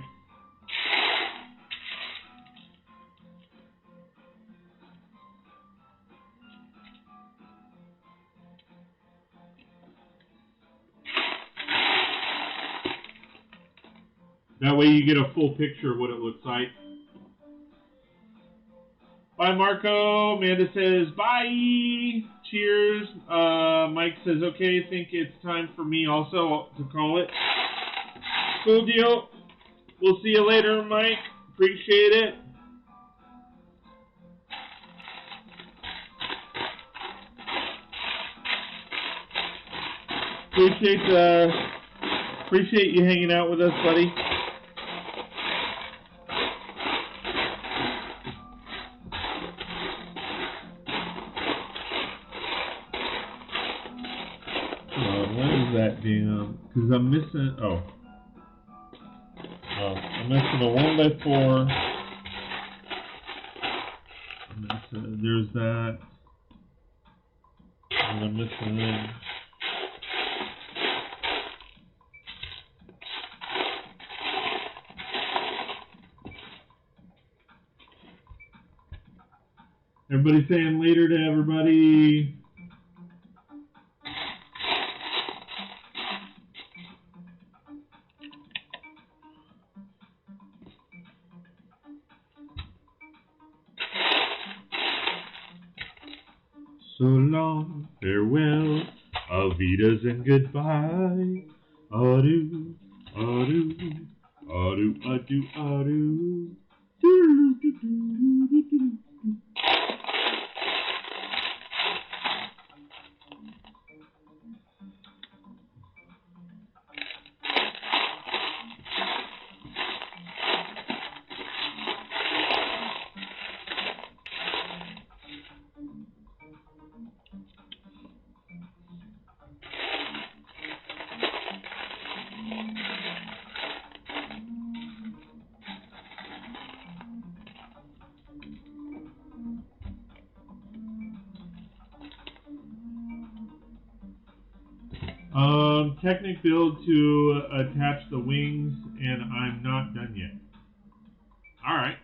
That way you get a full picture of what it looks like. Bye, Marco. Amanda says, bye. Cheers. Mike says, okay, I think it's time for me also to call it. Cool deal. We'll see you later, Mike. Appreciate it. Appreciate you hanging out with us, buddy. Because I'm missing, I'm missing a 1x4. There's that. And I'm missing Everybody saying later to everybody. So long, farewell, Alvidas and goodbye. Adieu, adieu, adieu, adieu, adieu. Technic build to attach the wings, and I'm not done yet. Alright.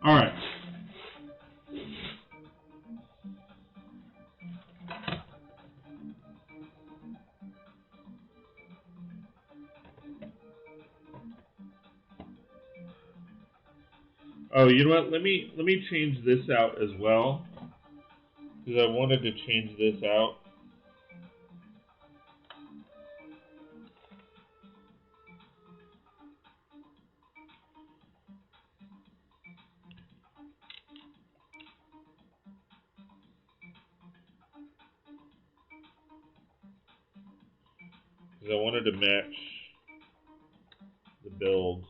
Alright. Oh, you know what? Let me change this out as well, because I wanted to change this out. Because I wanted to match the build.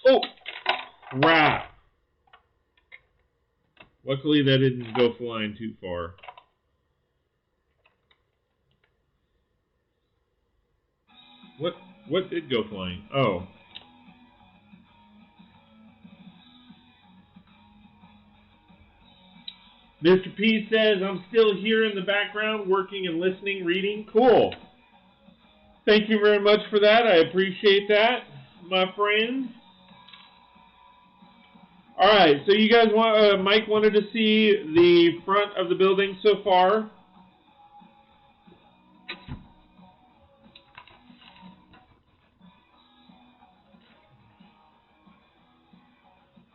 Oh! Crap! Luckily that didn't go flying too far. What did go flying? Oh. Mr. P says, I'm still here in the background, working and listening, reading. Cool. Thank you very much for that. I appreciate that, my friend. Alright, so you guys want, Mike wanted to see the front of the building so far.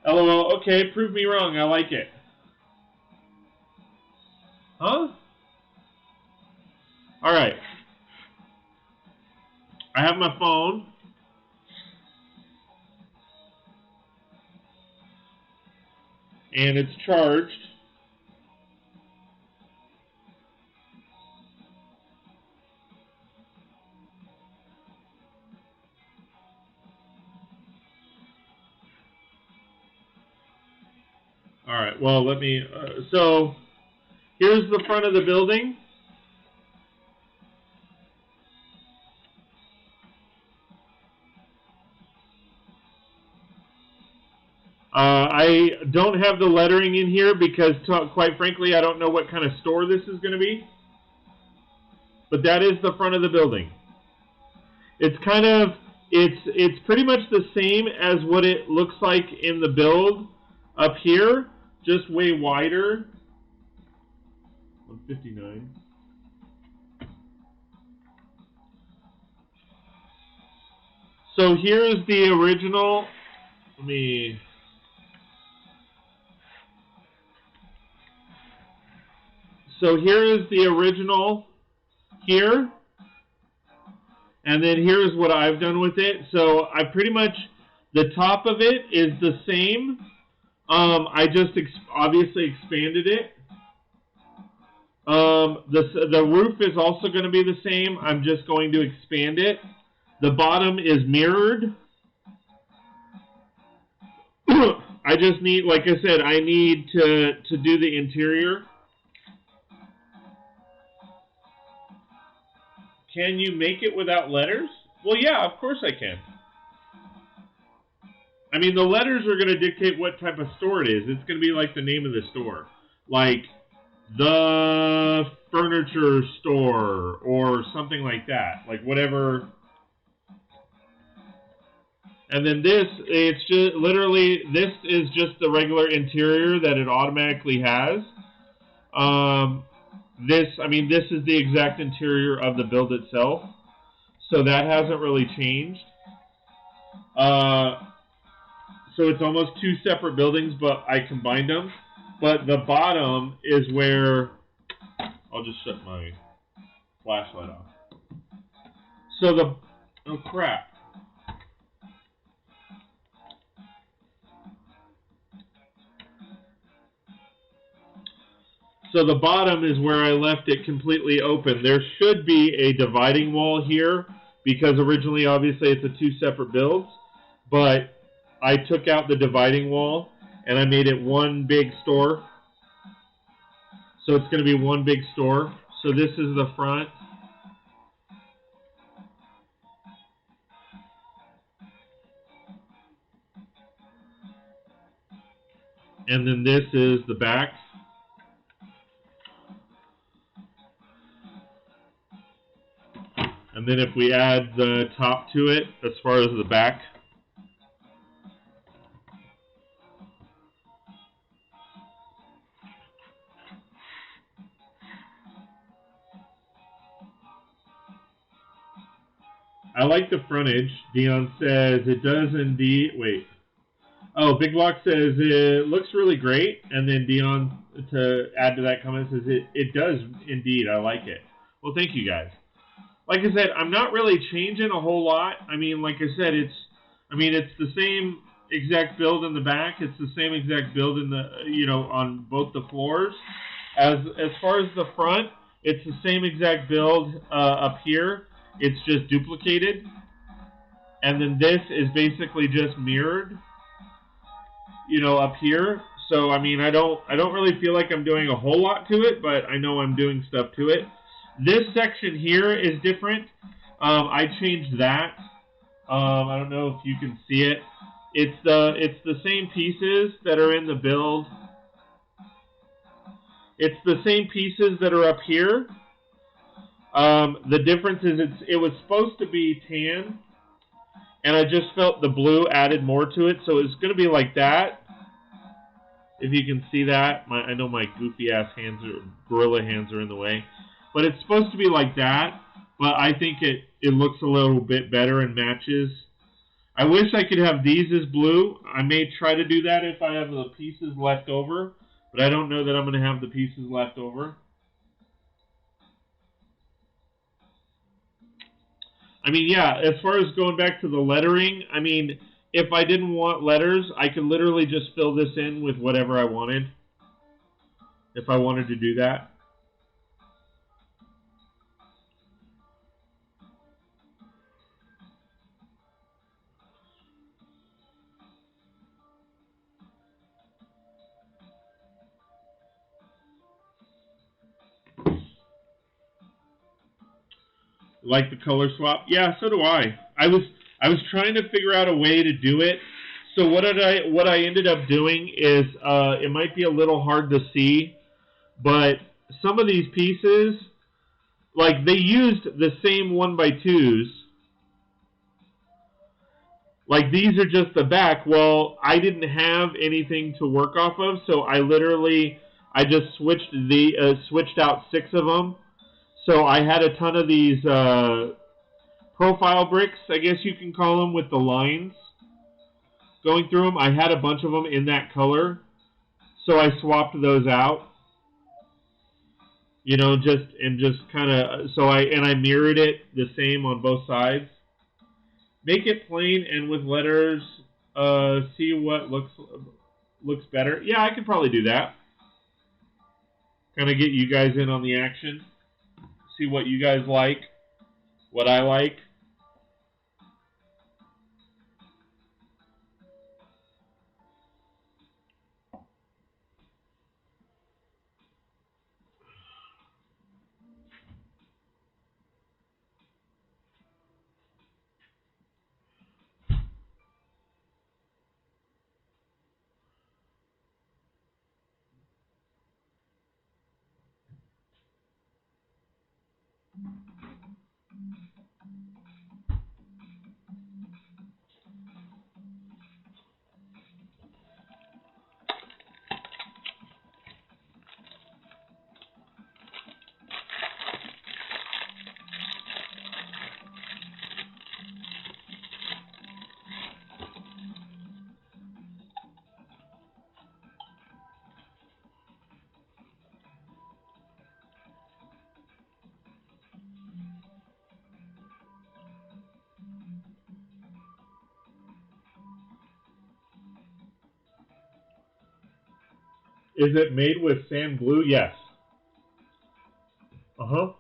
LOL, okay, prove me wrong, I like it. Huh? Alright. I have my phone. And it's charged. Alright, well, let me, so here's the front of the building. I don't have the lettering in here because, quite frankly, I don't know what kind of store this is going to be. But that is the front of the building. It's kind of, it's pretty much the same as what it looks like in the build up here, just way wider. 159. So here is the original. Let me. So here is the original here, and then here's what I've done with it. So I pretty much, the top of it is the same, I just obviously expanded it. The roof is also going to be the same. I'm just going to expand it. The bottom is mirrored. I just need, like I said, I need to do the interior. Can you make it without letters? Well, yeah, of course I can. I mean, the letters are going to dictate what type of store it is. It's going to be like the name of the store. Like, the furniture store or something like that. Like, whatever. And then this, it's just literally, this is just the regular interior that it automatically has. This is the exact interior of the build itself. So that hasn't really changed. So it's almost two separate buildings, but I combined them. But the bottom is where, I'll just shut my flashlight off. So oh crap. So the bottom is where I left it completely open. There should be a dividing wall here because originally, obviously, it's a two separate builds. But I took out the dividing wall and I made it one big store. So it's going to be one big store. So this is the front. And then this is the back. And then if we add the top to it, as far as the back, I like the frontage. Dion says it does indeed. Wait. Oh, Big Block says it looks really great. And then Dion, to add to that comment, says it does indeed. I like it. Well, thank you guys. Like I said, I'm not really changing a whole lot. I mean, like I said, it's the same exact build in the back. It's the same exact build in the, on both the floors. As far as the front, it's the same exact build up here. It's just duplicated. And then this is basically just mirrored, up here. So, I mean, I don't really feel like I'm doing a whole lot to it, but I know I'm doing stuff to it. This section here is different. I changed that. I don't know if you can see it. It's the same pieces that are in the build. It's the same pieces that are up here. The difference is it was supposed to be tan, and I just felt the blue added more to it, so it's going to be like that. If you can see that, I know my goofy ass gorilla hands are in the way. But it's supposed to be like that, but I think it looks a little bit better and matches. I wish I could have these as blue. I may try to do that if I have the pieces left over, but I don't know that I'm going to have the pieces left over. I mean, yeah, as far as going back to the lettering, I mean, if I didn't want letters, I could literally just fill this in with whatever I wanted, if I wanted to do that. Like the color swap? Yeah, so do I. I was trying to figure out a way to do it. So what I ended up doing is it might be a little hard to see, but some of these pieces, like they used the same 1x2s. Like these are just the back. Well, I didn't have anything to work off of, so I just switched out 6 of them. So I had a ton of these profile bricks, I guess you can call them, with the lines going through them. I had a bunch of them in that color, so I swapped those out. Just kind of, I mirrored it the same on both sides. Make it plain and with letters. See what looks. looks better. Yeah, I could probably do that. Kind of get you guys in on the action. See what you guys like, what I like. Is it made with sand glue? Yes. Uh-huh.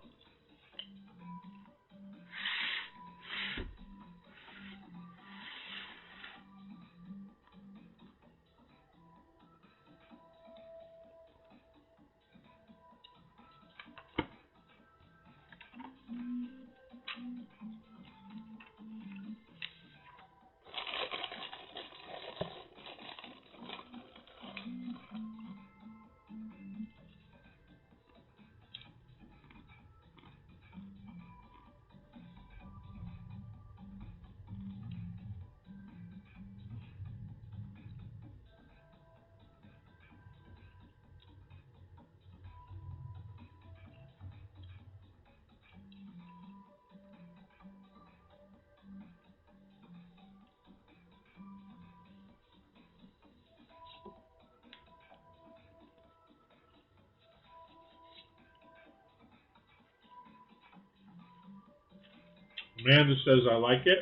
Amanda says I like it.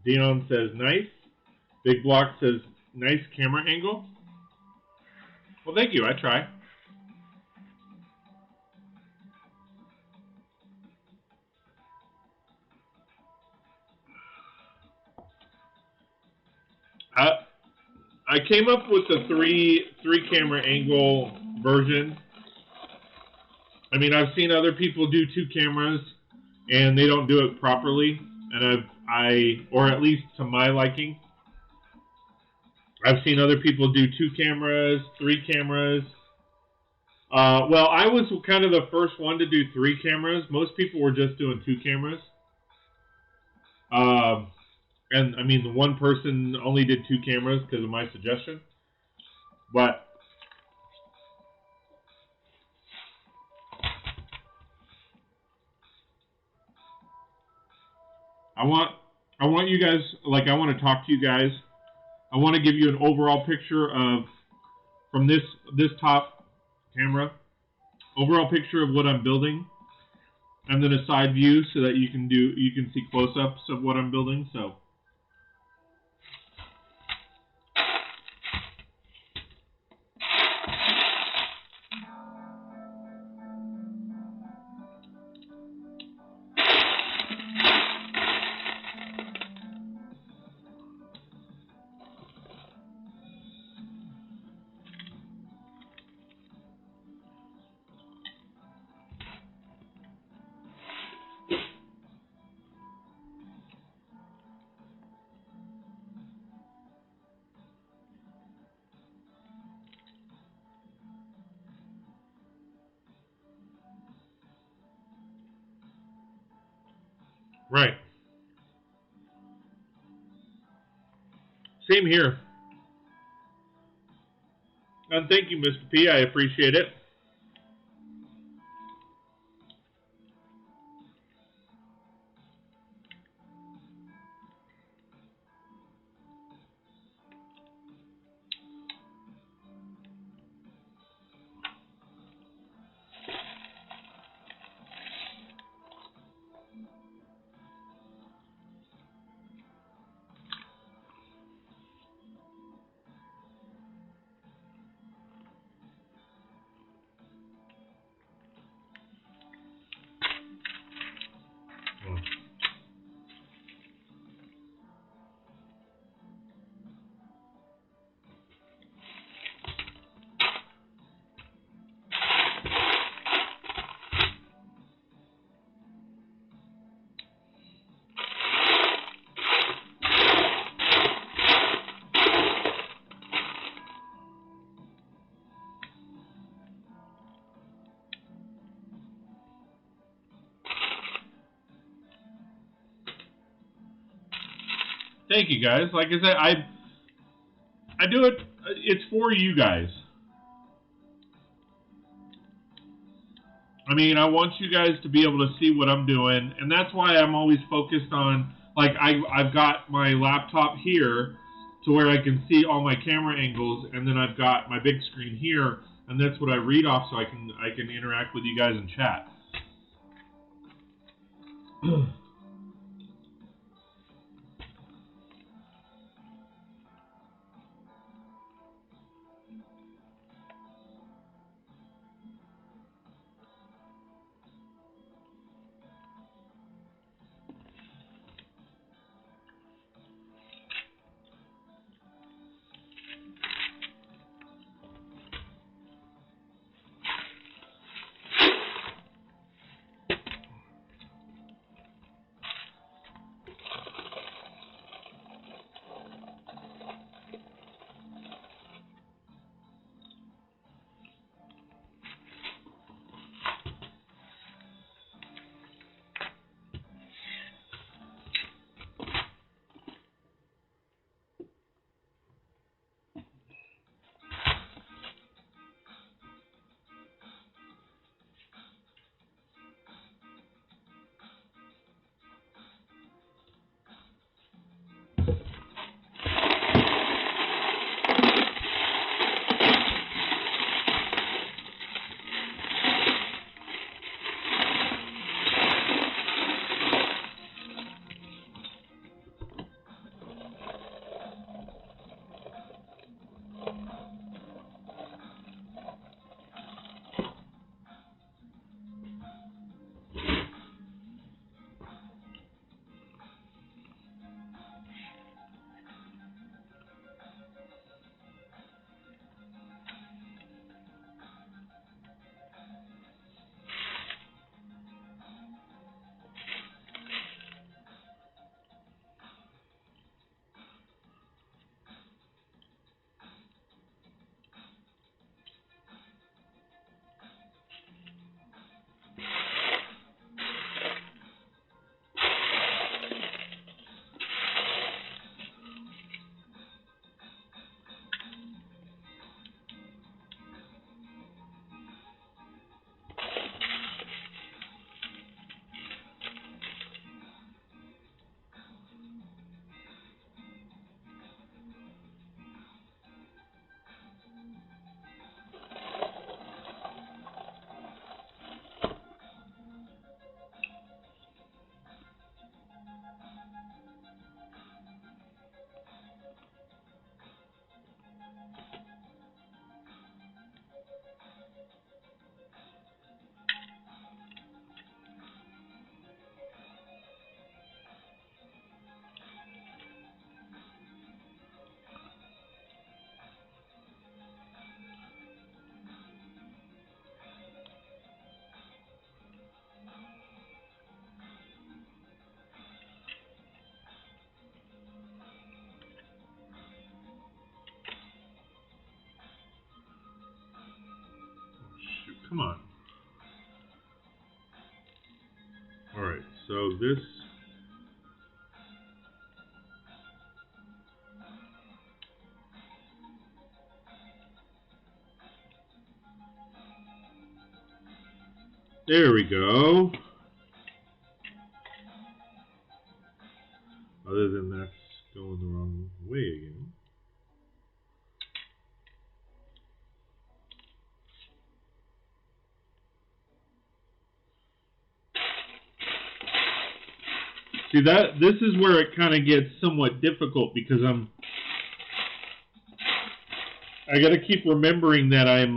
Dion says nice. Big Block says nice camera angle. Well, thank you. I try. I came up with the three camera angle version. I mean, I've seen other people do 2 cameras, and they don't do it properly. And or at least to my liking, I've seen other people do 2 cameras, 3 cameras. Well, I was kind of the first one to do 3 cameras. Most people were just doing 2 cameras. And I mean, the one person only did 2 cameras because of my suggestion. But I want you guys, like, I want to talk to you guys. I want to give you an overall picture of, from this top camera, overall picture of what I'm building, and then a side view so that you can see close-ups of what I'm building. So right. Same here. And thank you, Mr. P. I appreciate it. Thank you, guys. Like I said, I do it. It's for you guys. I mean, I want you guys to be able to see what I'm doing, and that's why I'm always focused on, like, I've got my laptop here to where I can see all my camera angles, and then I've got my big screen here, and that's what I read off so I can interact with you guys in chat. Come on. Alright, so this... There we go. Other than that's going the wrong way again. See, this is where it kind of gets somewhat difficult because I got to keep remembering that I'm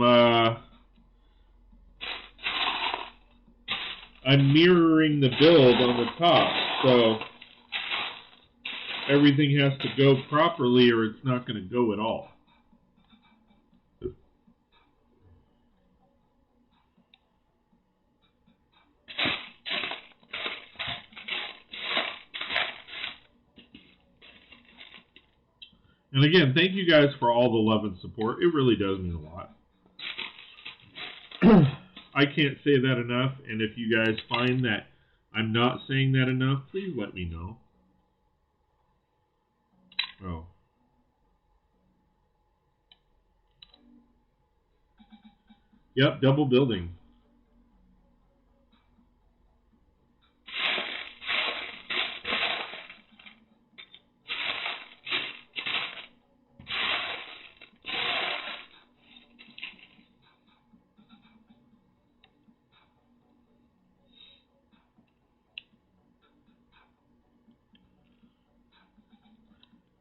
mirroring the build on the top, so everything has to go properly or it's not going to go at all. And again, thank you guys for all the love and support. It really does mean a lot. I can't say that enough, and if you guys find that I'm not saying that enough, please let me know. Oh. Yep, double building.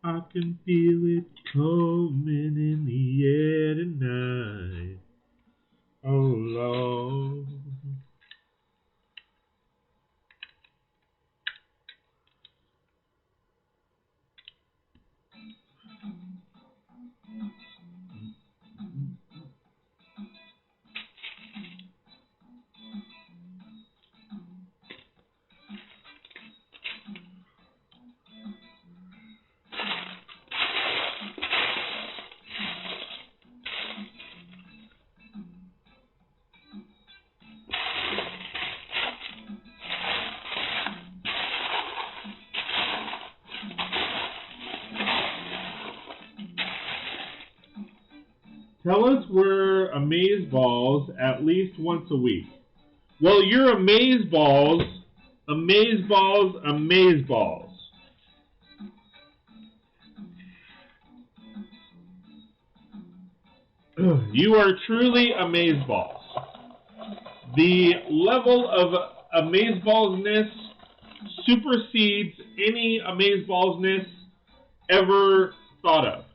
I can feel it coming in the air tonight. Oh, Lord. Tell us we're amazeballs at least once a week. Well, you're amazeballs, amazeballs, amazeballs. You are truly amazeballs. The level of amazeballsness supersedes any amazeballsness ever thought of.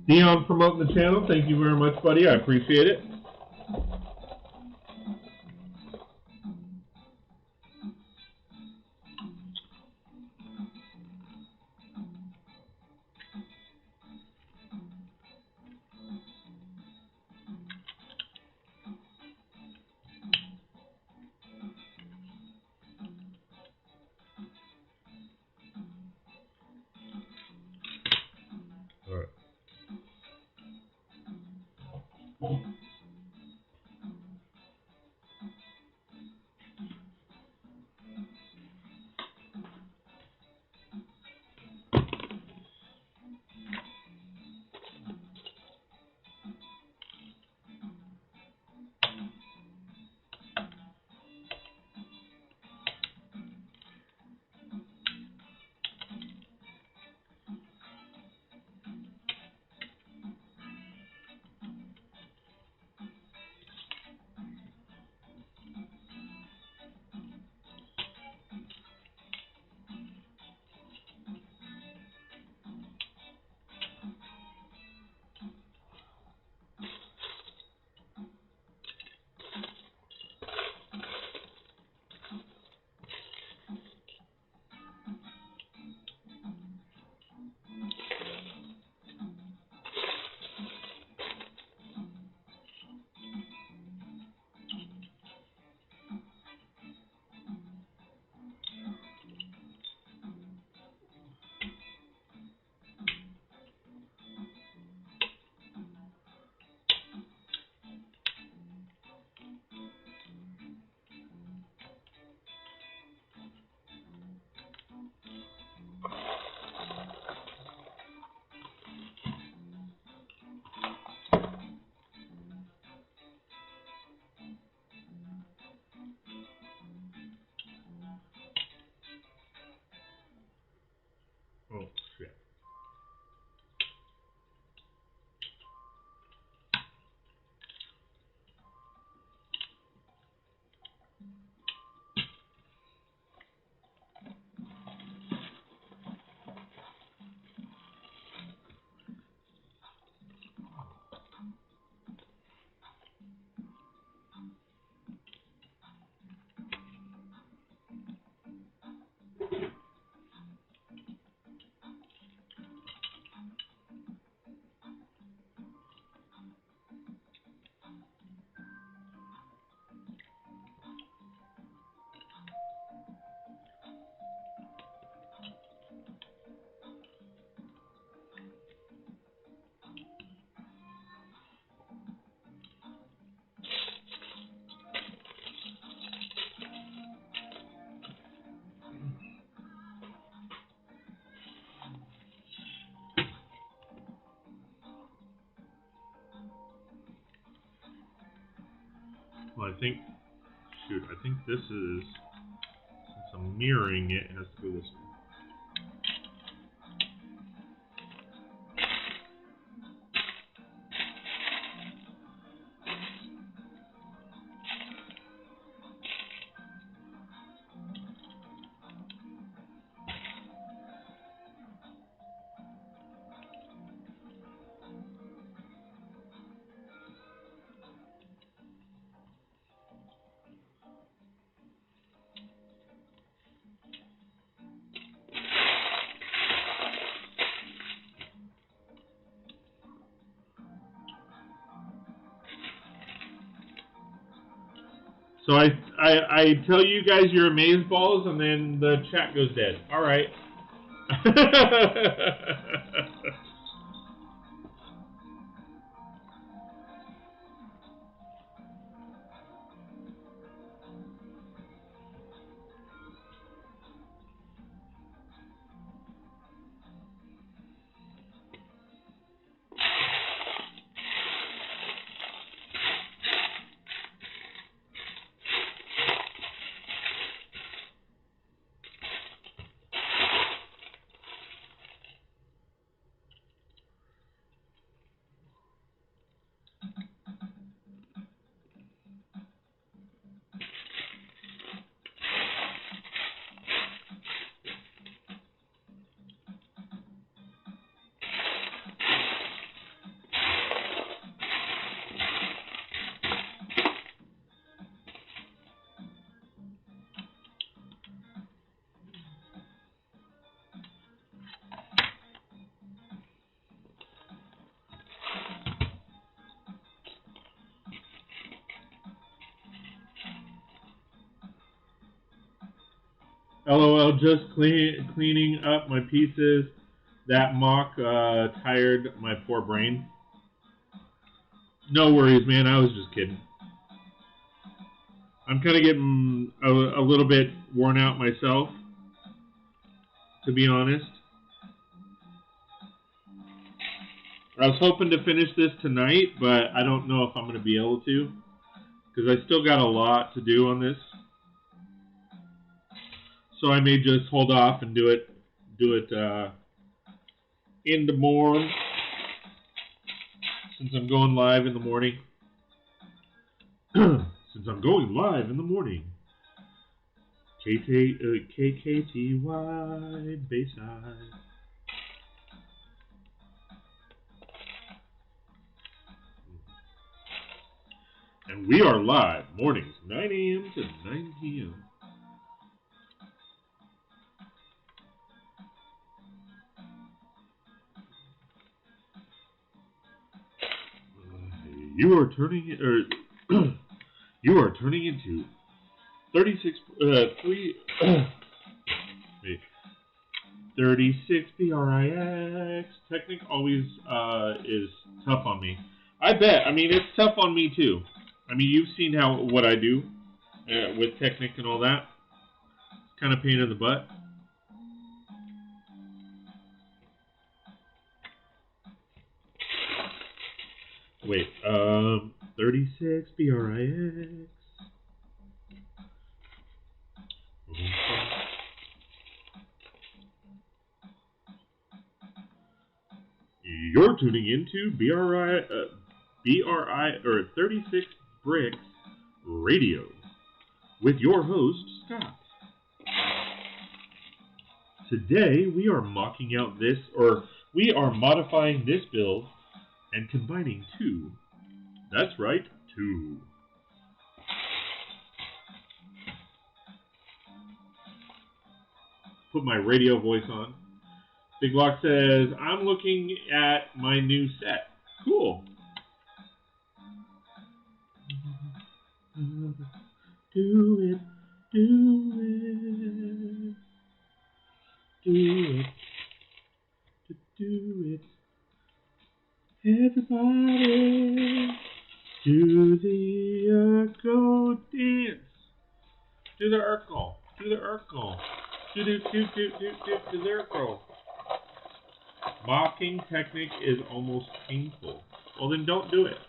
Dion promoting the channel. Thank you very much, buddy. I appreciate it. All right. Well, I think this is, since I'm mirroring it, it has to go this way. So I tell you guys you're amazeballs, and then the chat goes dead. All right. LOL, just cleaning up my pieces. That mock tired my poor brain. No worries, man. I was just kidding. I'm kind of getting a little bit worn out myself, to be honest. I was hoping to finish this tonight, but I don't know if I'm going to be able to, because I still got a lot to do on this. So I may just hold off and do it in the morning, since I'm going live in the morning. Since I'm going live in the morning. KKTY Bayside. And we are live mornings, 9 a.m. to 9 p.m. You are turning into 36 Brix. Technic always is tough on me. I bet. I mean, it's tough on me too. I mean, you've seen what I do with Technic and all that. It's kind of pain in the butt. Wait, 36 Brix. You're tuning into BRI or 36 Brix Radio with your host Scott. Today we are we are modifying this build and combining two. That's right, two. Put my radio voice on. Big Lock says, I'm looking at my new set. Cool. Do it. Everybody, do the Urkel dance. Do the Urkel. Do the Urkel. Do the Urkel. Mocking technique is almost painful. Well, then don't do it.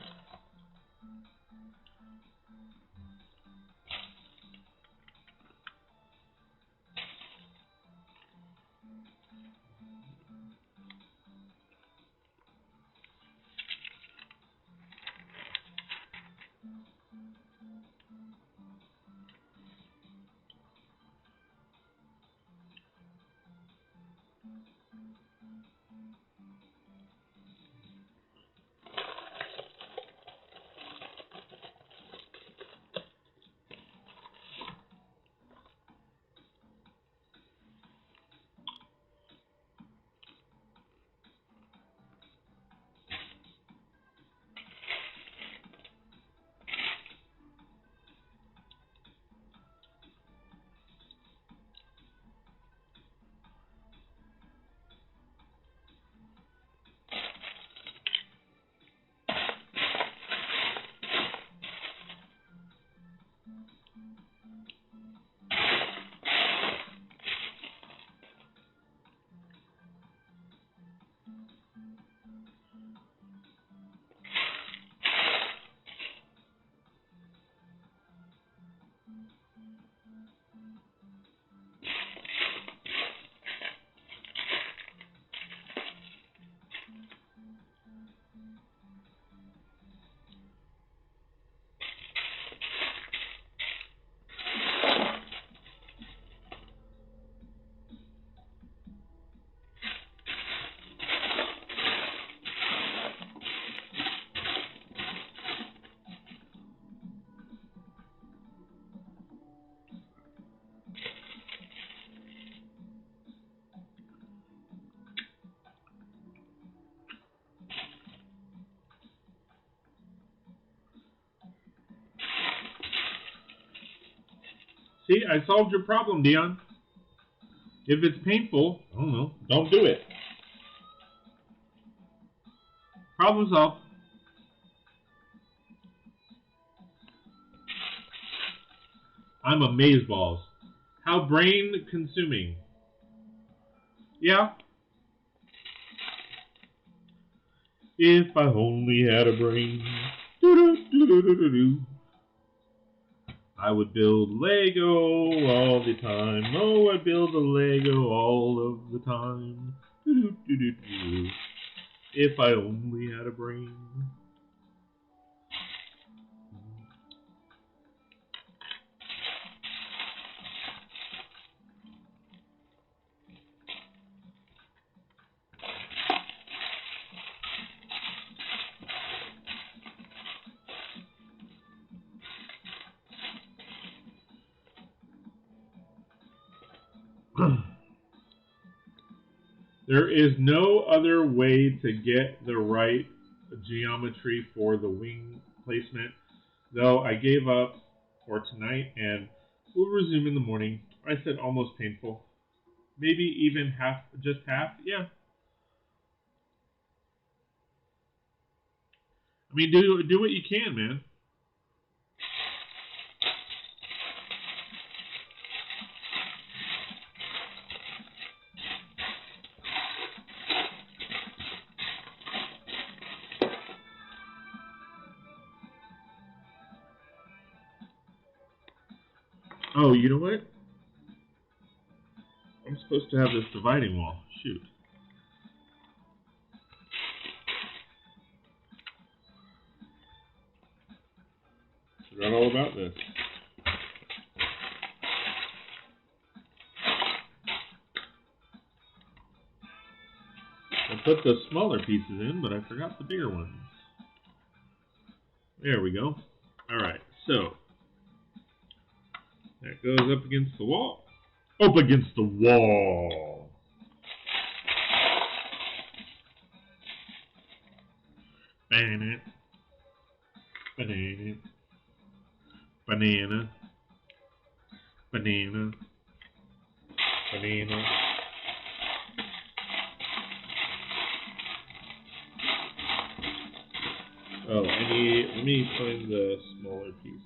See, I solved your problem, Dion. If it's painful, I don't know, don't do it. Problem solved. I'm amazeballs. How brain consuming. Yeah. If I only had a brain. I would build Lego all the time. Oh, I'd build a Lego all of the time. If I only had a brain. There is no other way to get the right geometry for the wing placement, though I gave up for tonight and will resume in the morning. I said almost painful. Maybe even half, just half? Yeah. I mean, do what you can, man. Oh, you know what? I'm supposed to have this dividing wall. Shoot. Forgot all about this. I put the smaller pieces in, but I forgot the bigger ones. There we go. Alright, so that goes up against the wall. Up against the wall. Banana. Banana. Banana. Banana. Banana. Oh, let me find the smaller pieces.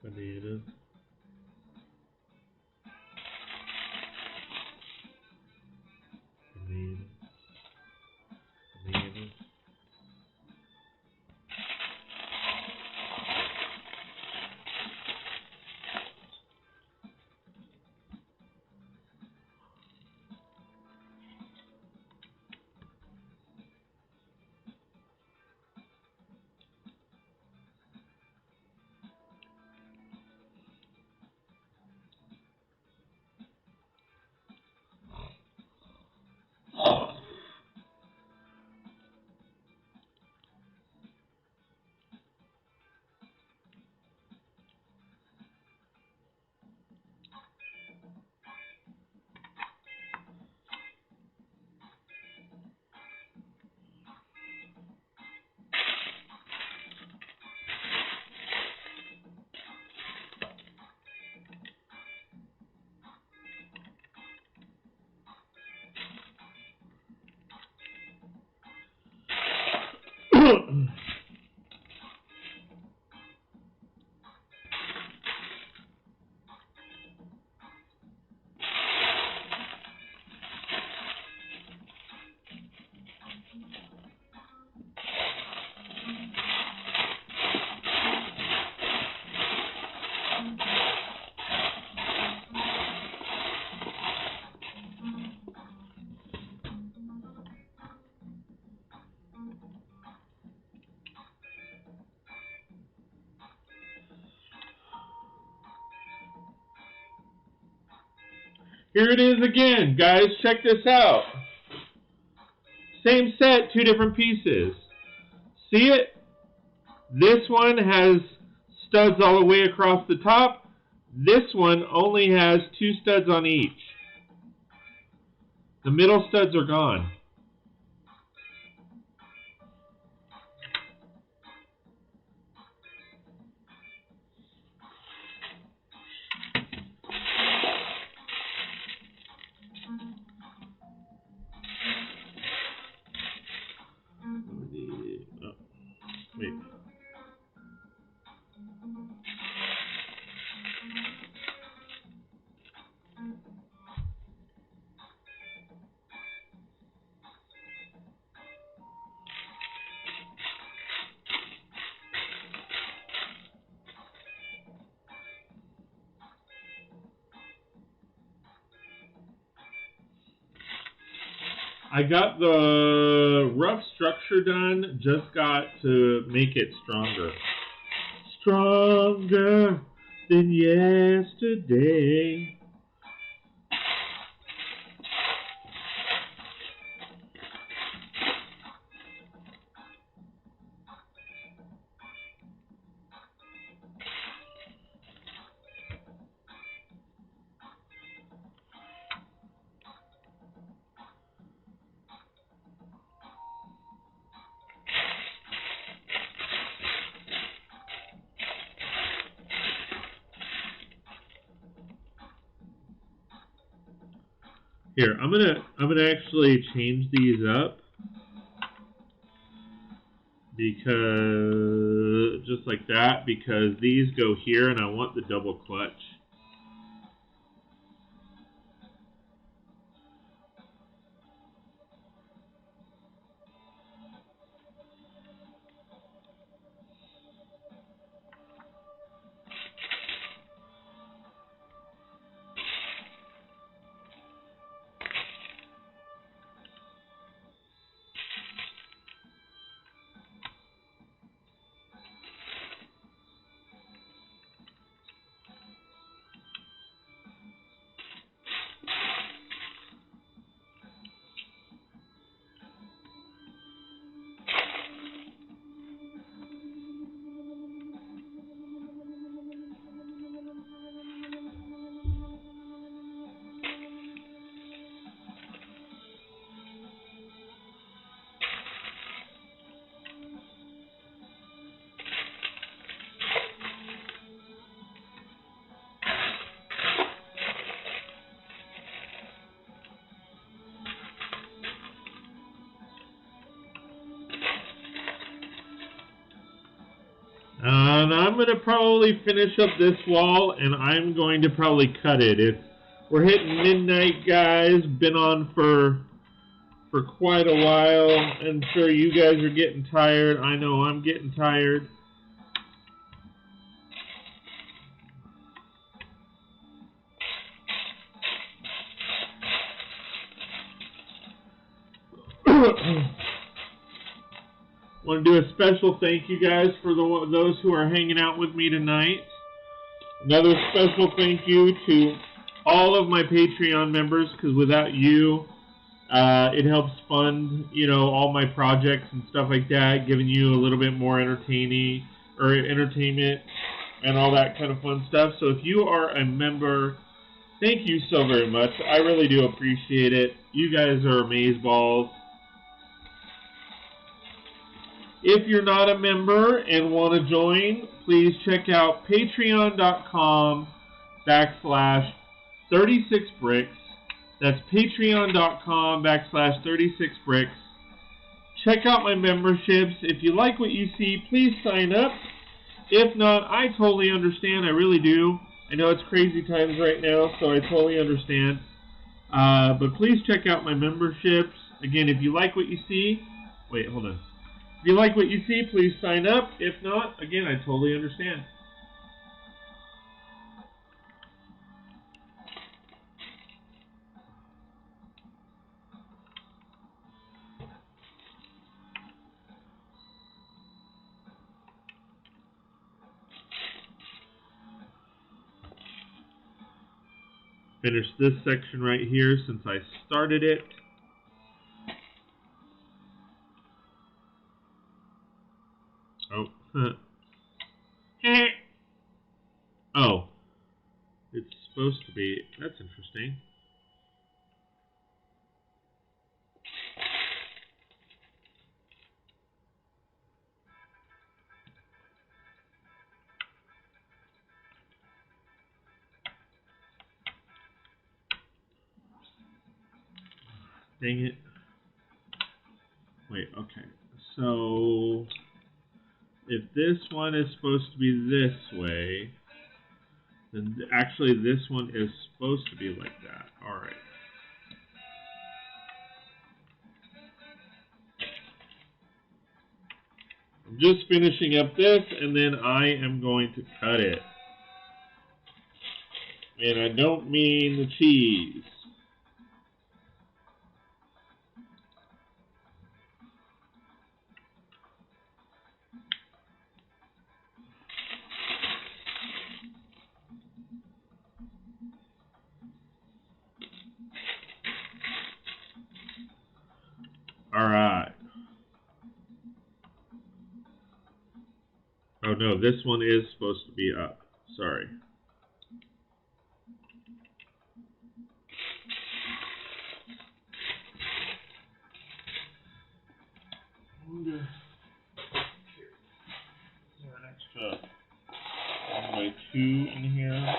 Banana. Banana. Banana. Here it is again, guys. Check this out. Same set, two different pieces. See it? This one has studs all the way across the top. This one only has 2 studs on each. The middle studs are gone. Wait. I got the rough structure done, just got to make it stronger. Stronger than yesterday. Here, I'm gonna actually change these up because just like that, because these go here and I want the double clutch. And I'm going to probably finish up this wall, and I'm going to probably cut it. We're hitting midnight, guys. Been on for quite a while. I'm sure you guys are getting tired. I know I'm getting tired. Want to do a special thank you guys for those who are hanging out with me tonight. Another special thank you to all of my Patreon members, because without you, it helps fund, all my projects and stuff like that, giving you a little bit more entertainment and all that kind of fun stuff. So if you are a member, thank you so very much. I really do appreciate it. You guys are amazeballs. If you're not a member and want to join, please check out patreon.com/36brix. That's patreon.com/36brix. Check out my memberships. If you like what you see, please sign up. If not, I totally understand. I really do. I know it's crazy times right now, so I totally understand. But please check out my memberships. Again, if you like what you see, wait, hold on. If you like what you see, please sign up. If not, again, I totally understand. Finish this section right here since I started it. Oh. Oh. supposed to be. That's interesting. Dang it. Wait, okay. So, if this one is supposed to be this way, then actually this one is supposed to be like that. Alright. I'm just finishing up this, and then I am going to cut it. And I don't mean the cheese. Alright. Oh no, this one is supposed to be up. Sorry. Is there an extra 1x2 in here?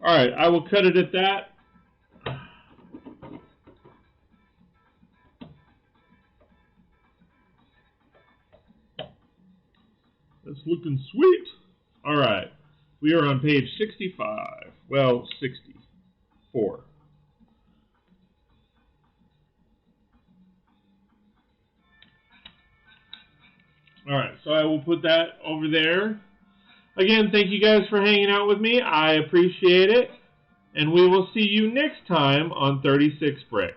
Alright, I will cut it at that. That's looking sweet. Alright, we are on page 65. Well, 64. Alright, so I will put that over there. Again, thank you guys for hanging out with me. I appreciate it. And we will see you next time on 36 Brix.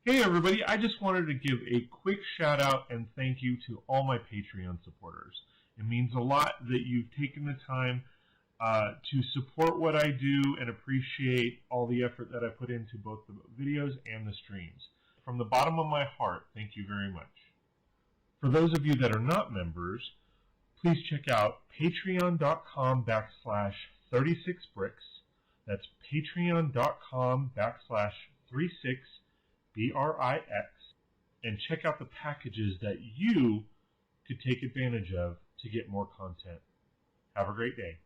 Hey everybody, I just wanted to give a quick shout out and thank you to all my Patreon supporters. It means a lot that you've taken the time to support what I do and appreciate all the effort that I put into both the videos and the streams. From the bottom of my heart, thank you very much. For those of you that are not members, please check out patreon.com/36brix. That's patreon.com/36brix, and check out the packages that you could take advantage of to get more content. Have a great day.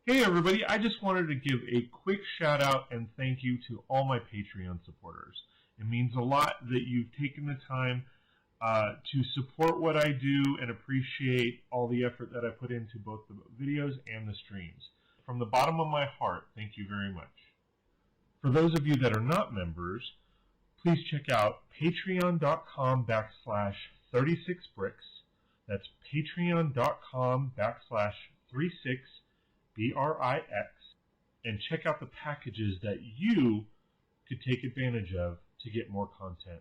Hey everybody, I just wanted to give a quick shout out and thank you to all my Patreon supporters. It means a lot that you've taken the time to support what I do and appreciate all the effort that I put into both the videos and the streams. From the bottom of my heart, thank you very much. For those of you that are not members, please check out patreon.com/36brix. That's patreon.com/36brix. BRIX, and check out the packages that you could take advantage of to get more content.